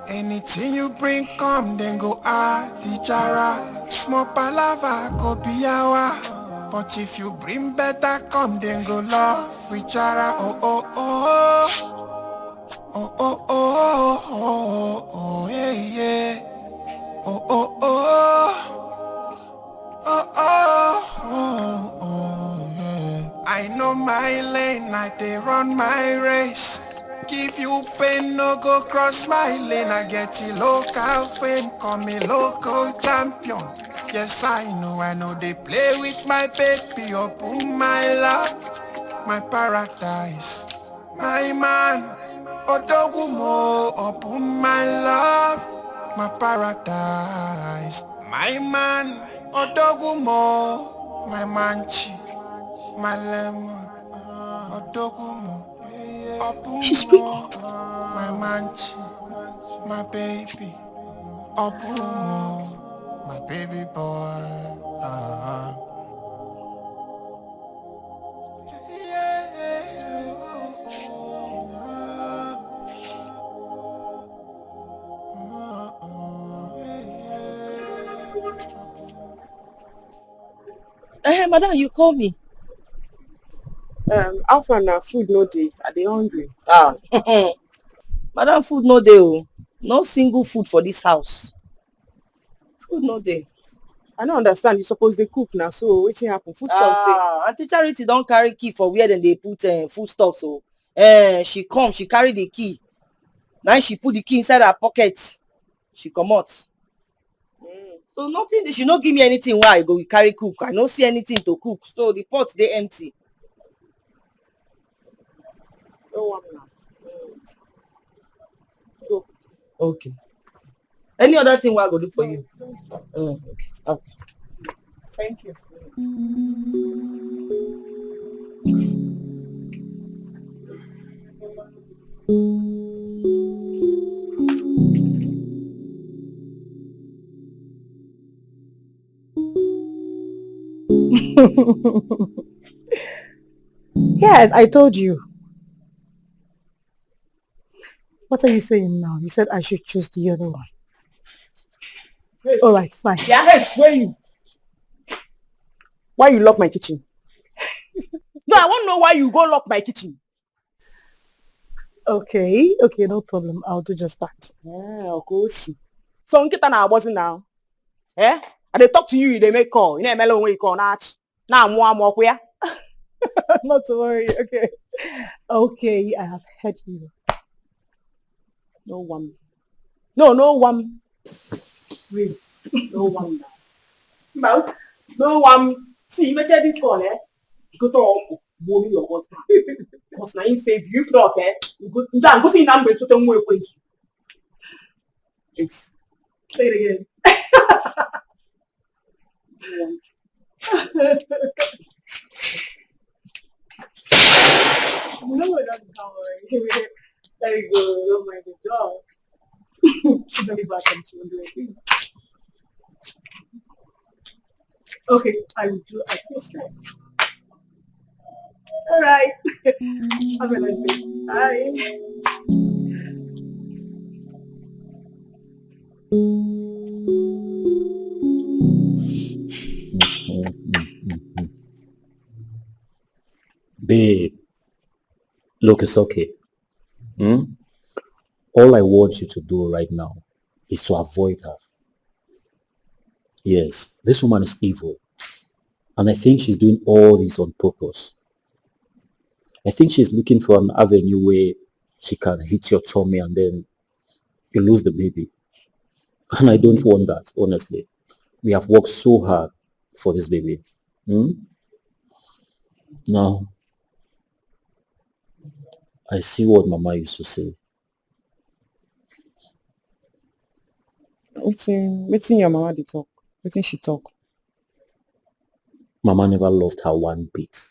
Anything you bring come, then go the jara. Small palava go be yawa. But if you bring better come, then go love with jara. Oh oh oh. Oh oh oh oh oh yeah yeah. Oh oh oh. Oh oh oh oh yeah. I know my lane, I they run my race. Give you pain, no go cross my lane. I get a local fame, call me local champion. Yes, I know they play with my baby. Open my love, my paradise, my man. Odogumo, open my love, my paradise, my man. Odogumo, my manchi, my lemon. Odogumo. She's pregnant. My manchi, my baby, Opumo, my baby boy. Madam, you call me. Alpha na food no dey. I dey hungry. Ah, madam, food no dey o. No single food for this house. Food no dey. I no understand. You suppose dey cook na, so wetin happen? Food stuff dey. Aunty Charity don carry key for where dem dey put food stuff. So she come, she carry the key. Now she put the key inside her pocket. She comot. So nothing, she no give me anything why I go carry cook. I no see anything to cook. So the pot dey empty. Okay. Any other thing I go do for you? Okay. Thank you. Yes, I told you. What are you saying now? You said I should choose the other one. Yes. All right, fine. Yes, where you? Why you lock my kitchen? No, I want to know why you go lock my kitchen. Okay, no problem. I'll do just that. Yeah, go see. So nkita na wasn't now. Eh? I dey talk to you, they make call. You know, melon way call natch. Now I'm more queer. Not to worry. Okay, I have heard you. No one. No one. Wait. No one now. No one. See, you check this call, eh? You go to money your husband. Because now you save you. If not, eh? You go see number so tell me where you. Yes. Say it again. No, that's not worry. There you go. Oh my God. She's only back and she won't do anything. Okay, I will do as you said. All right. Have a nice day. Bye. Babe, look, it's okay. All I want you to do right now is to avoid her. Yes, this woman is evil. And I think she's doing all this on purpose. I think she's looking for an avenue where she can hit your tummy and then you lose the baby. And I don't want that, honestly. We have worked so hard for this baby. Now, I see what Mama used to say. Wetin your mama dey talk? Wetin she talk? Mama never loved her one bit.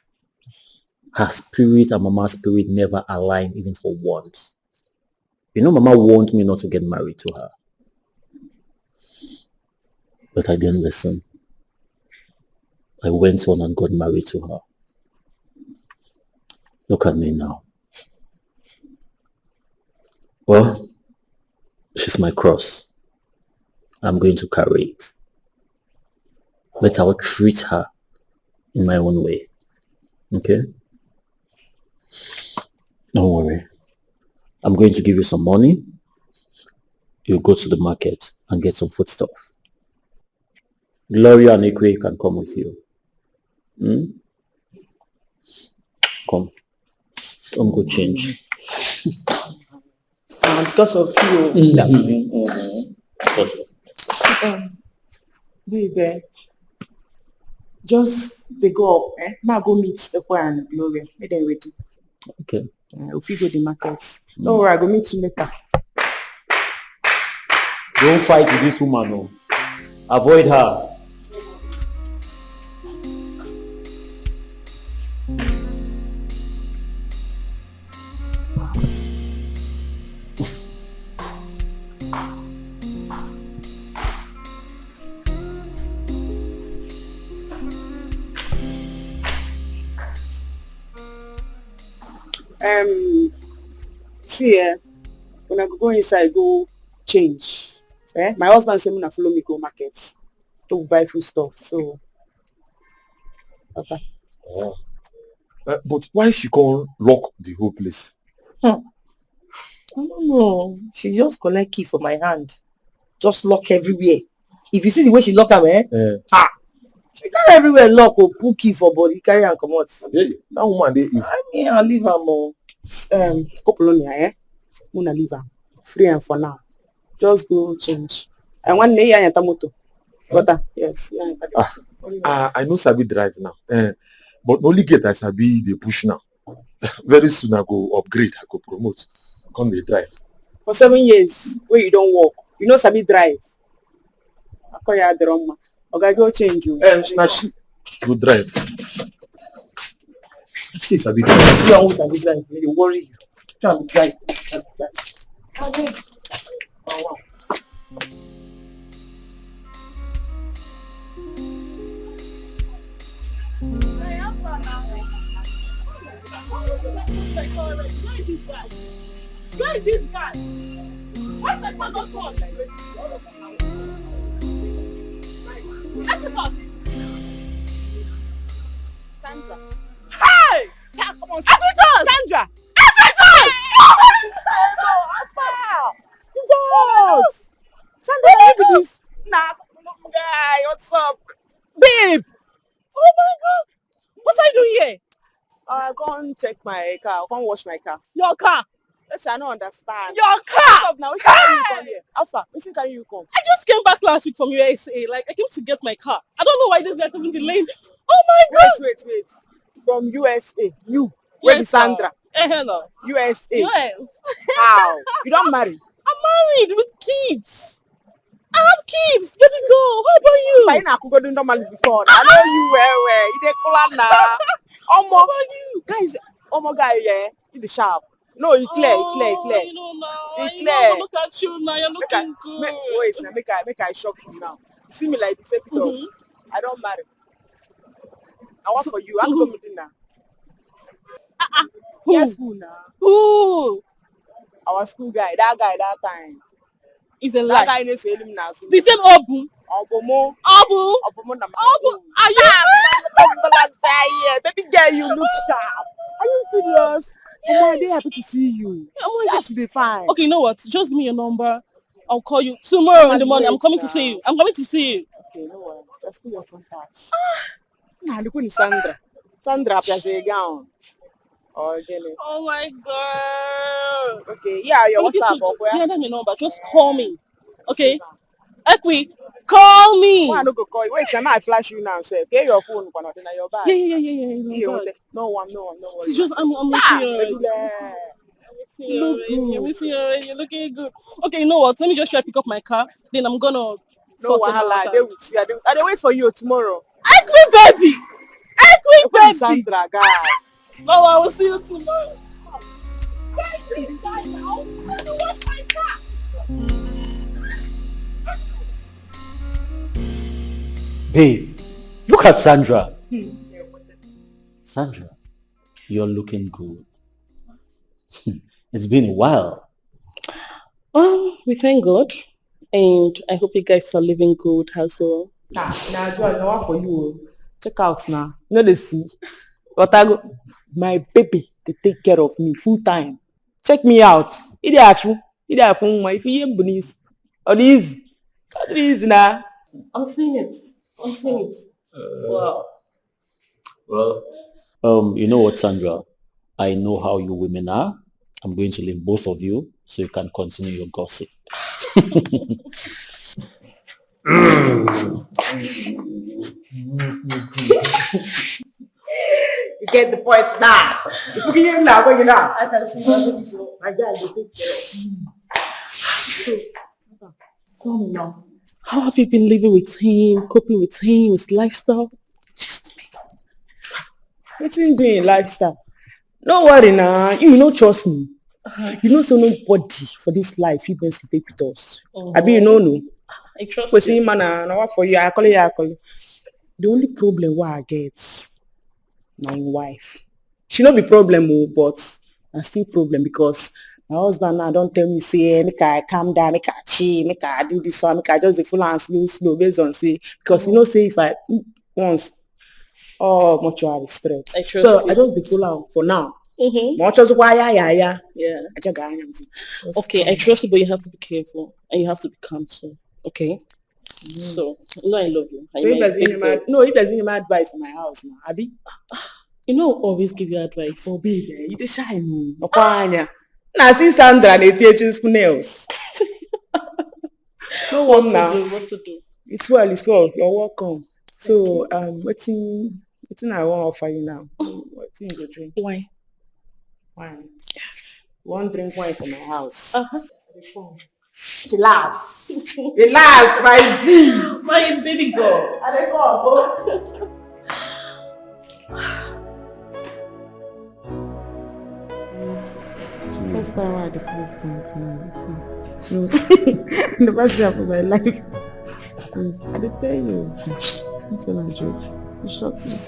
Her spirit and Mama's spirit never aligned even for once. You know, Mama warned me not to get married to her. But I didn't listen. I went on and got married to her. Look at me now. Well, she's my cross. I'm going to carry it. But I'll treat her in my own way. Okay? Don't worry. I'm going to give you some money. You go to the market and get some foodstuff. Gloria and Ikwe can come with you. Come. Come go change. Because of you. Sit down. Baby. Just they go up, eh? Ma go meet Ekwe and Gloria. Make them ready. Okay. If you go to the markets. Don't worry, I go meet you later. Don't fight with this woman, no. Avoid her. See, when I go inside, go change. My husband said, "Muna follow me go market to buy food stuff." So, okay. Oh. But why she can't lock the whole place? I don't know. She just collect key for my hand. Just lock everywhere. If you see the way she lock am, she carry everywhere lock or put key for body, carry and come out. Yeah, that woman dey if. I mean, I'll leave her more. Kopolonia, Muna leave her. Free and for now. Just go change. And one day I moto. Water, yes. I know Sabi drive now. But only get I Sabi they push now. Very soon I go upgrade, I go promote. Come they drive. For 7 years, where you don't walk, you know Sabi drive. I call you the wrong man. Okay, go change you. Now she go drive. See Sabi drive. You are always Sabi drive. They worry you. Try to drive. Okay. Oh wow. Where is this guy? Why that man not gone? That's his house. Sandra. Hey! Yeah, come on, Sandra! Everything! Jesus! Sandra, look at this. Nah, guy, what's up? Babe! Oh my God! What are you doing here? Go and check my car. Go and wash my car. Your car? Yes, I don't understand. Your car! What's up now? Which car you come here? Alpha, which car you come? I just came back last week from USA. Like, I came to get my car. I don't know why this guy's having the lane. Oh my God! Wait. From USA. You? Where is Sandra? Hello. USA. Yes. How? You don't marry? I'm married with kids. I have kids. Baby girl, how about you? I know go do normally before. I know you well. You dey call now. Omo, guys, guy, yeah, in the shop. No, you clear. You know now. He clear. Look at you now. You're looking good. Wait, make I shock you now. See me like this, because I don't marry. I want for you. I'm going to dinner. Yes, who now? Who? Our school guy. That guy that time. He's a lie. That guy needs to him now. The same Obu. Obomo. Are you? Baby girl, you look sharp. Are you serious? Oh, I'm happy to see you. Yes, they fine. Okay, you know what? Just give me your number. I'll call you tomorrow in the morning. I'm coming to see you. Okay, no worries. Just put your contacts. Nah, look at Sandra. Sandra, appears a gown. Oh my God. Okay, yeah, your WhatsApp. Yeah, that's your number. Just call me. Okay? Ekwi, call me. Why I don't go call you? Wait, I flash you now, sir. Get your phone, but not in your bag. Yeah. No one, no worries. It's just I'm missing you. You're looking good. Okay, you know what? Let me just try to pick up my car. Then I'm gonna. No wahala. They will see. I wait for you tomorrow. Ekwi baby. Sandra, guy. No, I will see you tomorrow. Babe, look at Sandra. Sandra, you're looking good. It's been a while. We thank God. And I hope you guys are living good as well. Nah, Joy, no for you. Check out now. You know they see. But I go, my baby, they take care of me full time. Check me out. If you hear bunnies, or these now. I'm seeing it. Wow. Well, you know what, Sandra? I know how you women are. I'm going to leave both of you so you can continue your gossip. You get the point now. If you hear now, go now. I can see my guy will take care of. Tell me now. How have you been living with him, coping with him, his lifestyle? Just me. What's in doing lifestyle? No worry now. You know, trust me. You know, so nobody for this life you best to take with us. I be no. I trust you. See, man, I work for you. I call you. The only problem what I get, my wife. She not be problem, but I still problem because my husband now don't tell me say make I calm down, make I chill, make I do this one, make I just the full and slow based on say because you know say if I once Oh, mortuary straight. I trust So you. I just dey follow am for now. Mm-hmm. Ma ọchọzikwa ya. Yeah. I check anya m. Okay, I trust you, but you have to be careful and you have to be calm too. Okay. So, you know I love you. So if there's any advice in my house now, Abi? You know, I'll always give you advice. Oh, baby, you dey shy no. Okwanya. Na see Sandra na-eti nails. No one now. What to do? It's well. You're welcome. So, wetin I wan offer you now? Wetin you go drink? Wine. Wine. You wan drink wine for my house? Relax, my G. My baby girl. I dey go. First time I see this continue. The first time of my life. I did tell you. It's not a joke. You shocked me.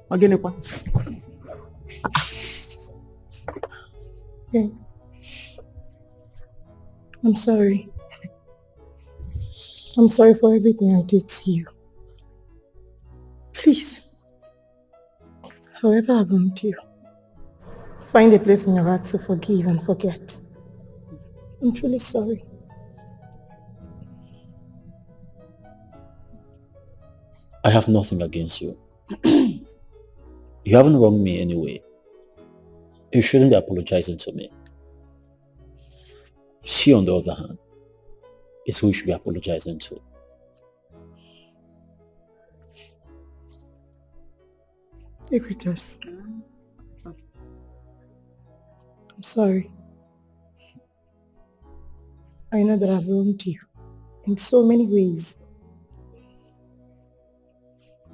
I Again, what? Okay. I'm sorry. I'm sorry for everything I did to you. Please, however I've wronged you, find a place in your heart to forgive and forget. I'm truly sorry. I have nothing against you. You haven't wronged me anyway. You shouldn't be apologizing to me. She, on the other hand, is who you should be apologizing to. Equitas. I'm sorry. I know that I've wronged you in so many ways.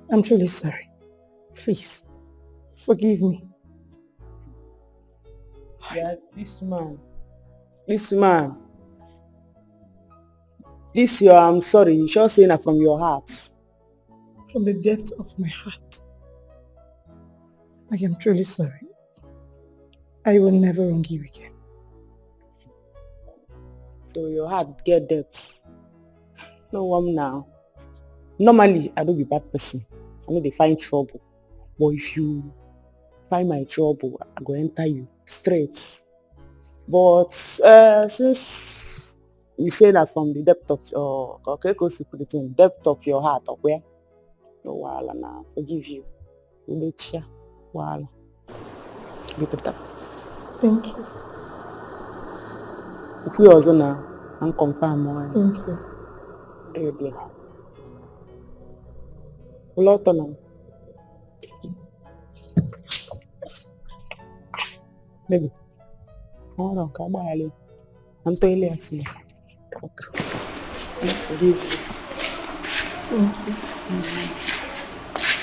I'm truly sorry. Please, forgive me. Yeah, this man. This your I'm sorry, you sure saying that from your heart. From the depth of my heart, I am truly sorry. I will never wrong you again. So your heart get depth. No one now. Normally, I don't be bad person. I know they find trouble. But if you find my trouble, I go enter you straight. But since you say that from the depth of your depth of your heart, or where? No wahala now. Forgive you. Wahala. Be better. Thank you. If we also now and confirm more. Thank you. Ready. Lot on. Baby. Hold on, come on, I'm telling you. Forgive you. Thank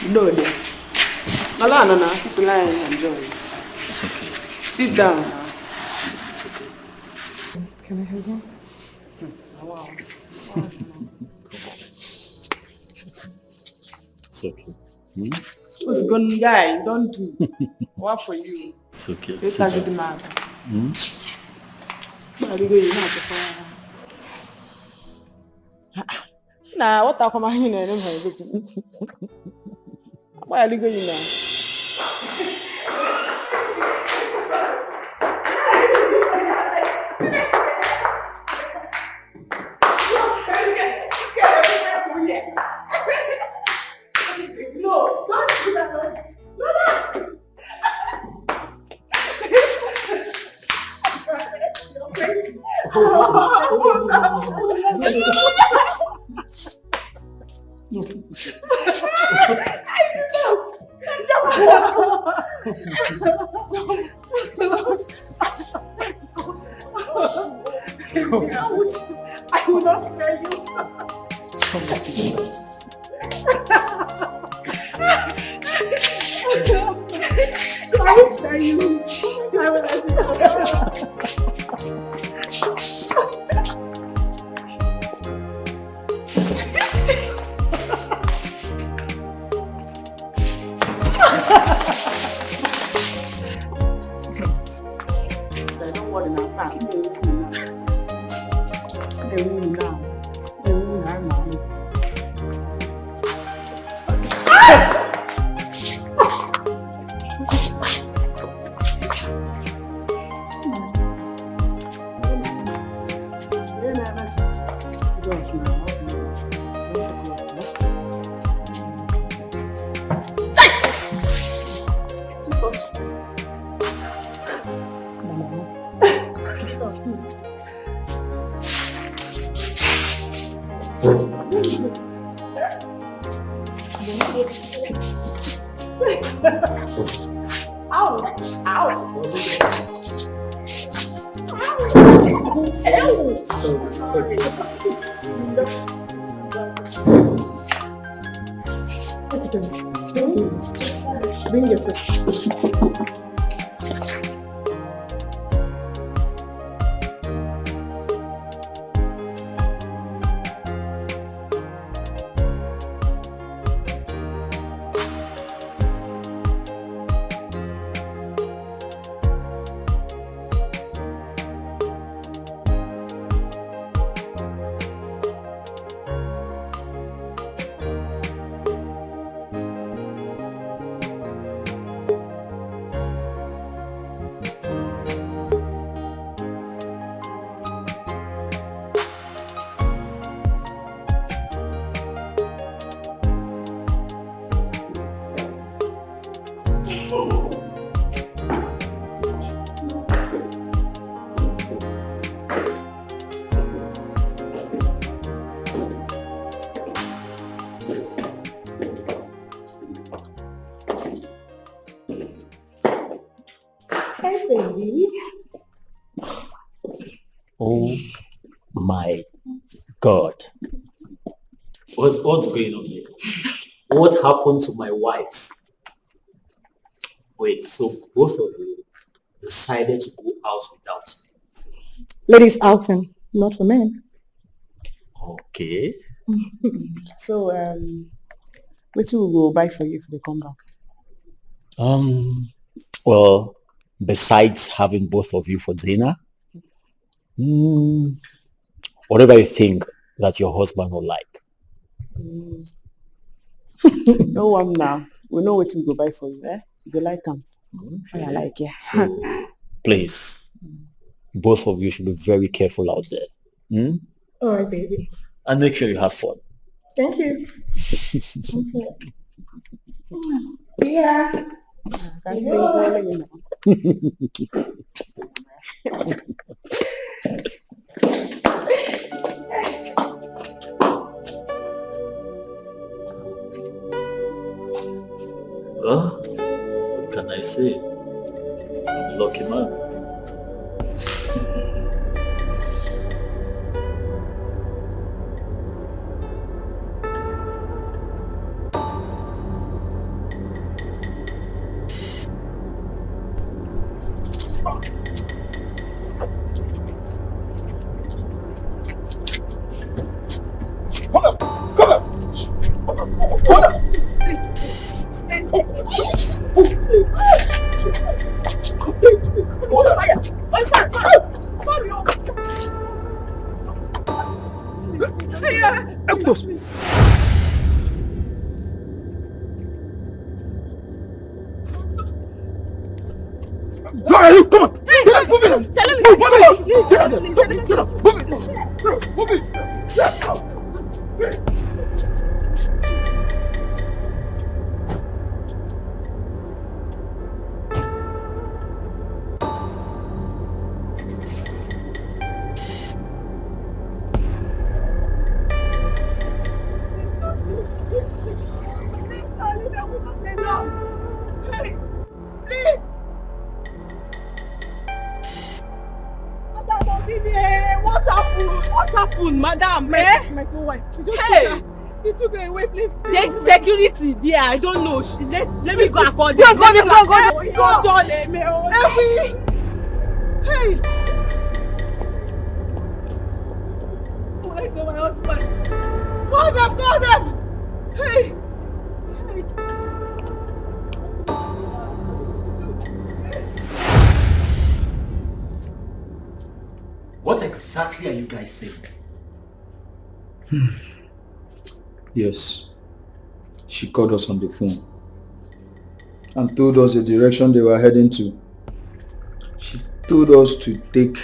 you. No, dear. No, it's a lie. Enjoy. It's okay. Sit down now. It's okay. Can I have one? Wow. It's okay. Hmm? What's going on, guy? Don't do. What for you? It's okay. Just as it matters. Hmm? Nah, what come on here? Why are you going now? No, don't do that. No. You're crazy. I will not spare you. I will spare you. I will let you go. Bring yourself. Oh my God. What's going on here? What happened to my wives? Wait, so both of you decided to go out without me? Ladies outing, not for men. Okay. So, what will we go buy for you if they come back? Well, besides having both of you for dinner, whatever you think that your husband will like. No one now. We know what we go buy for you, eh? You like them. I like, yeah. So, please, both of you should be very careful out there. All right, baby. And make sure you have fun. Thank you. Yeah. Well, what can I say? I'm a lucky man. There, I don't know. Let me go afford it. Go. John, hey. Where's my husband? Call them. Hey. What exactly are you guys saying? Yes. She called us on the phone and told us the direction they were heading to. She told us to take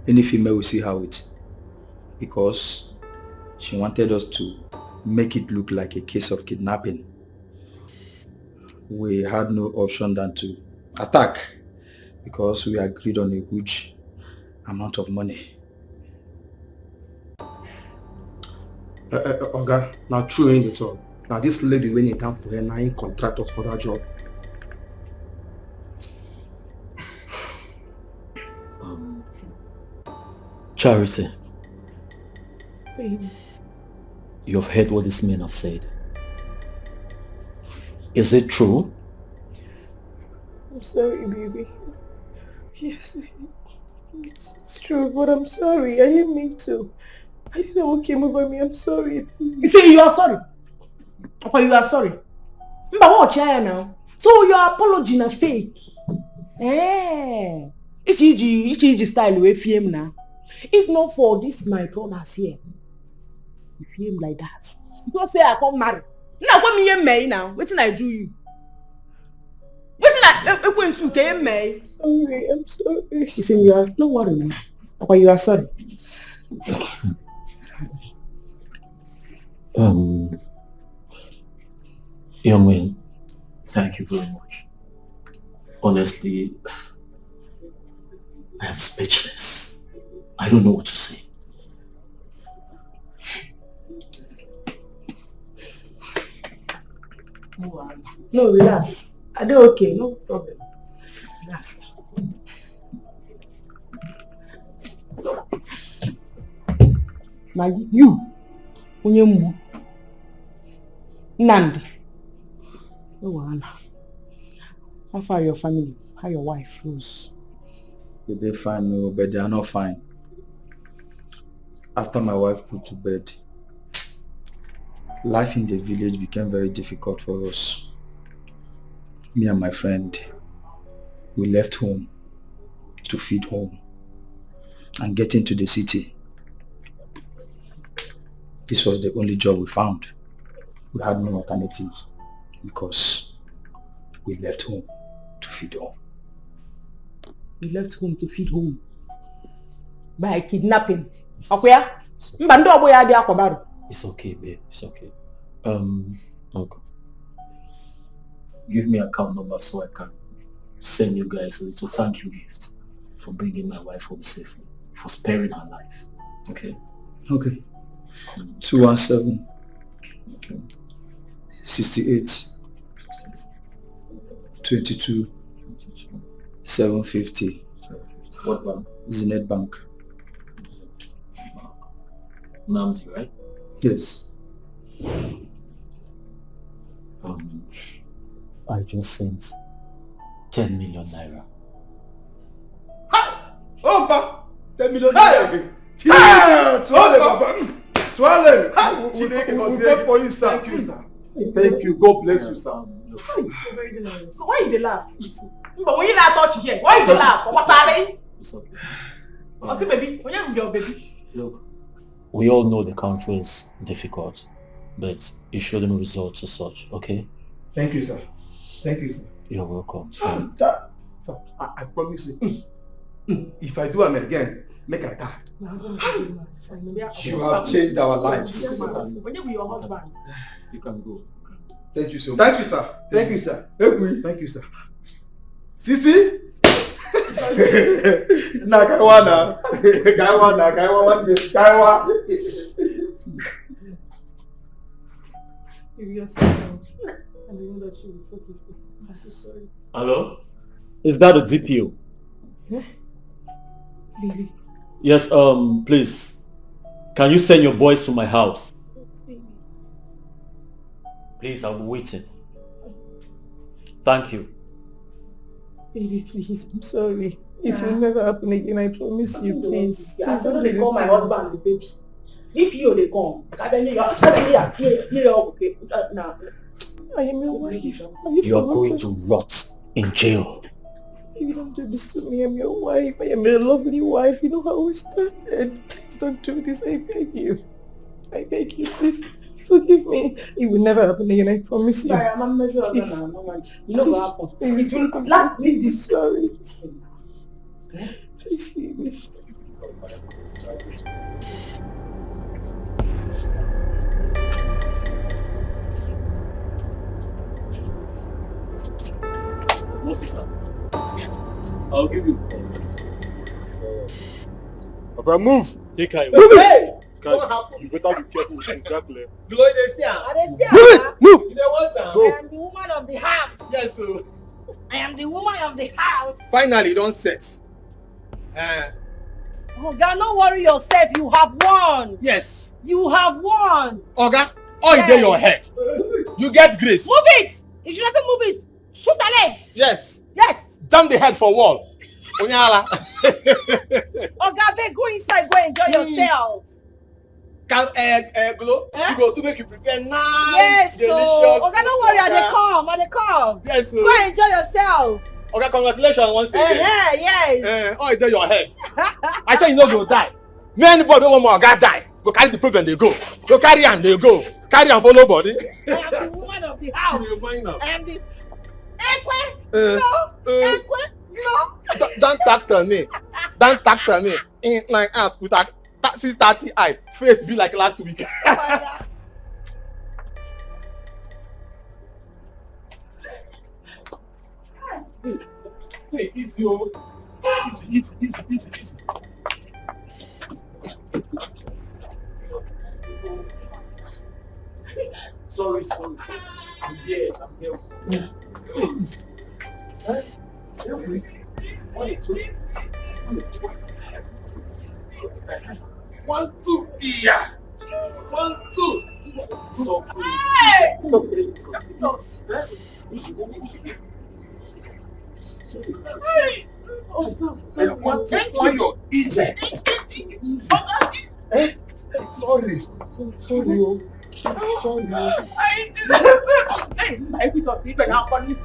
any female we see her with because She wanted us to make it look like a case of kidnapping. We had no option than to attack because we agreed on a huge amount of money. Oga, now true in the talk. Now this lady, when it come for her, now contract us for that job. Charity, Baby. you've heard what these men have said. Is it true? I'm sorry, baby. Yes, it's true, but I'm sorry. I didn't mean to. I didn't know what came over me. I'm sorry. You say you are sorry? Papa, you are sorry. But what now? So your apology na fake? Eh? It's easy style way film now. If not for this, my brothers here, you film like that. You don't say I come marry. Now what me may now? What did I do you? What's that? When you came May? Sorry, I'm sorry. She said you are no worry now. Papa, you are sorry. Young man, thank you very much. Honestly, I am speechless. I don't know what to say. No, relax. I do okay, no problem. Relax. Now you, Unyembu, Nandi. No, how far your family? How your wife, Rose? They fine, no, but they are not fine. After my wife put to bed, life in the village became very difficult for us. Me and my friend, we left home to feed home and get into the city. This was the only job we found. We had no alternative because we left home to feed home. We left home to feed home by kidnapping. Okay? It's okay, babe. It's okay. Okay. Give me an account number so I can send you guys a little thank you gift for bringing my wife home safely, for sparing her life. Okay? Okay. 217 68 22 750. What bank? Zenith Bank. Namzi, right? Yes. I just sent 10 million naira. Oh, ma! 10 million naira. Twale! We'll vote for you, sir. Thank you, sir. Thank you. God bless you, sir. Why you dey laugh? But when you not touch here, why you dey laugh? What's that? It's okay. What's it, baby? When you your baby? Look, we all know the country is difficult, but it shouldn't resort to such, okay? Thank you, sir. Thank you, sir. You're welcome. Sir, I promise you, if I do am again, make I die. You have changed our lives. When you be your husband. You can go. Thank you so much. Thank you, sir. Thank you, sir. Thank you, sir. Sisi? Na Kaiwana. If you're sorry, I know that you will forgive me. I'm so sorry. Hello? Is that a DPO? Yeah? Baby. Yes, please. Can you send your boys to my house? Please, I'll be waiting. Thank you. Baby, please, I'm sorry. It will never happen again, I promise you, please. I don't they call my husband the baby. If you they come, I am your wife. You are going to rot in jail. You don't do this to me. I'm your wife. I am a lovely wife. You know how we started. Please don't do this. I beg you. I beg you, please. Forgive me. It will never happen again. I promise you. I am a mess of you know what happened. It will not be this story. Please, baby. I'll give you. Okay, move. Take care. Hey! What happened? You better be careful with this, that clear. Do they see her? Move it! Move! You know what? Go. I am the woman of the house. Yes, sir. I am the woman of the house. Finally, don't set. Oga, don't worry yourself. You have won. Yes. You have won. Oga, all yes. Day your head. You get grace. Move it. If you don't move it, shoot a leg. Yes. Yes. Jam the head for wall. Onyala. Oga, go inside. Go enjoy yourself. Can Glo, you go to make you prepare nice, yes, delicious. Oga, don't worry, I dey come. Yes, go enjoy yourself. Okay, congratulations once again. Yes. Oh, it's there your head. I say you no go die. Me anybody don't want more Oga die. Go carry the problem, they go. Go carry am, they go. Carry am follow body. I am the woman of the house. I am the Ekwe. Ekwe. No. Don't talk to me. Don't talk to me. In like out with that 630 eye. Face be like last week. Hey, easy, oh. Easy. Sorry. I'm here. Easy. One, two, yeah. 1, 2. So hey! Hey! Oh, so sorry. What to your Egypt? Sorry. Sorry. I put up even up on this.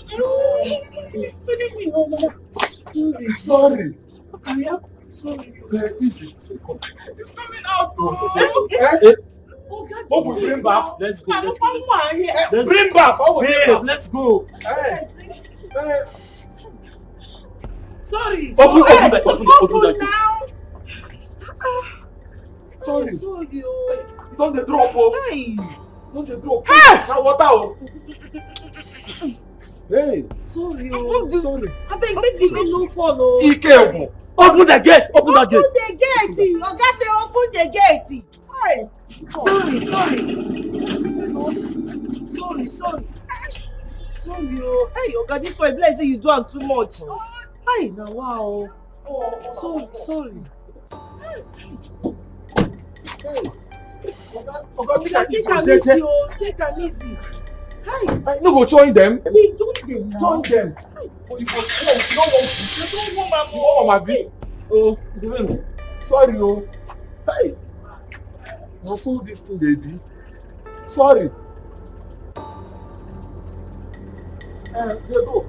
No, sorry. Sorry. Easy. It's coming out. What will bring bath? Let's go. Bring bath. Let's go. Sorry. Open now. Sorry. Don't the drop. Don't the drop. Now water. Hey. Sorry. I beg, make this no follow. Ike. Open the gate. Open the gate. Open the gate. Oga say open the gate. Hey. Sorry. Hey, Oga, this one like say you do am too much. Hey, now wow. Sorry. Hey. Oga, take am easy. Hey. No go join them. Join them. Oh, you don't want my oh, sorry, oh. Hey. I saw this thing, baby. Sorry. There go.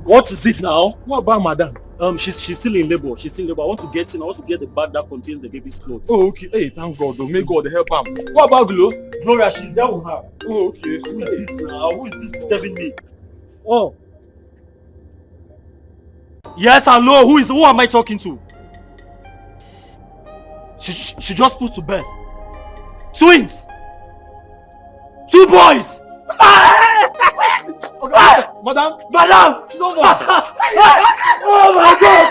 What is it now? What about madam? She's still in labor. I want to get the bag that contains the baby's clothes. Oh, okay. Hey, thank God. Though. May God help him. What about Glo? Gloria, she's there with her. Oh, okay. Who is this now? Who is this disturbing me? Oh. Yes, hello. Who am I talking to? She just put to bed. Twins. 2 boys. Okay, madam, she don't know. Oh my God!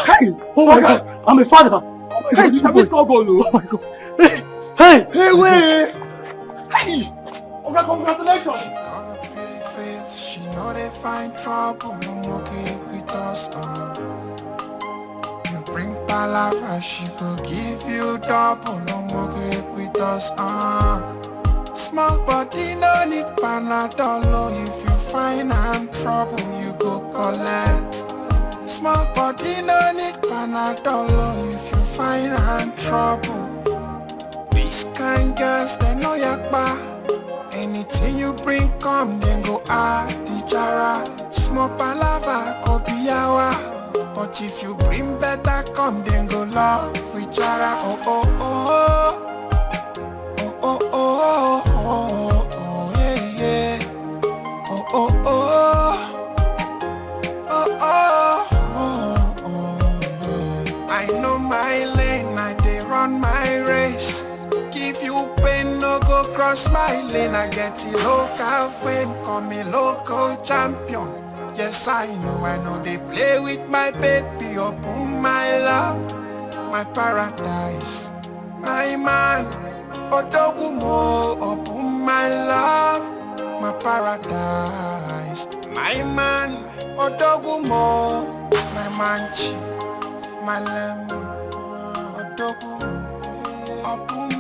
Hey! Oh my God! I'm a father. Oh my God! You can call goal. Oh my God! Hey! Wait! Hey! Okay, congratulations. She know they find trouble. No more cake with us. You bring palava, she go give you double. No more cake with us. Small body no need panadol. If you find I'm trouble, you go collect. Small body no need panadol. If you find I'm trouble. These kind girls, they know yakba. Anything you bring come, then go add the jara. Small palava, go be yawa. But But if you bring better, come then go love with Jara. Oh oh oh oh oh oh oh oh yeah yeah. Oh oh oh oh oh oh oh. I know my lane, I dey run my race. Give you pain, no go cross my lane. I get the local fame, call me local champion. Yes, I know they play with my baby. Open my love, my paradise, my man. Odogumo, open my love, my paradise, my man. Odogumo, my manchi, my lemon. Odogumo, open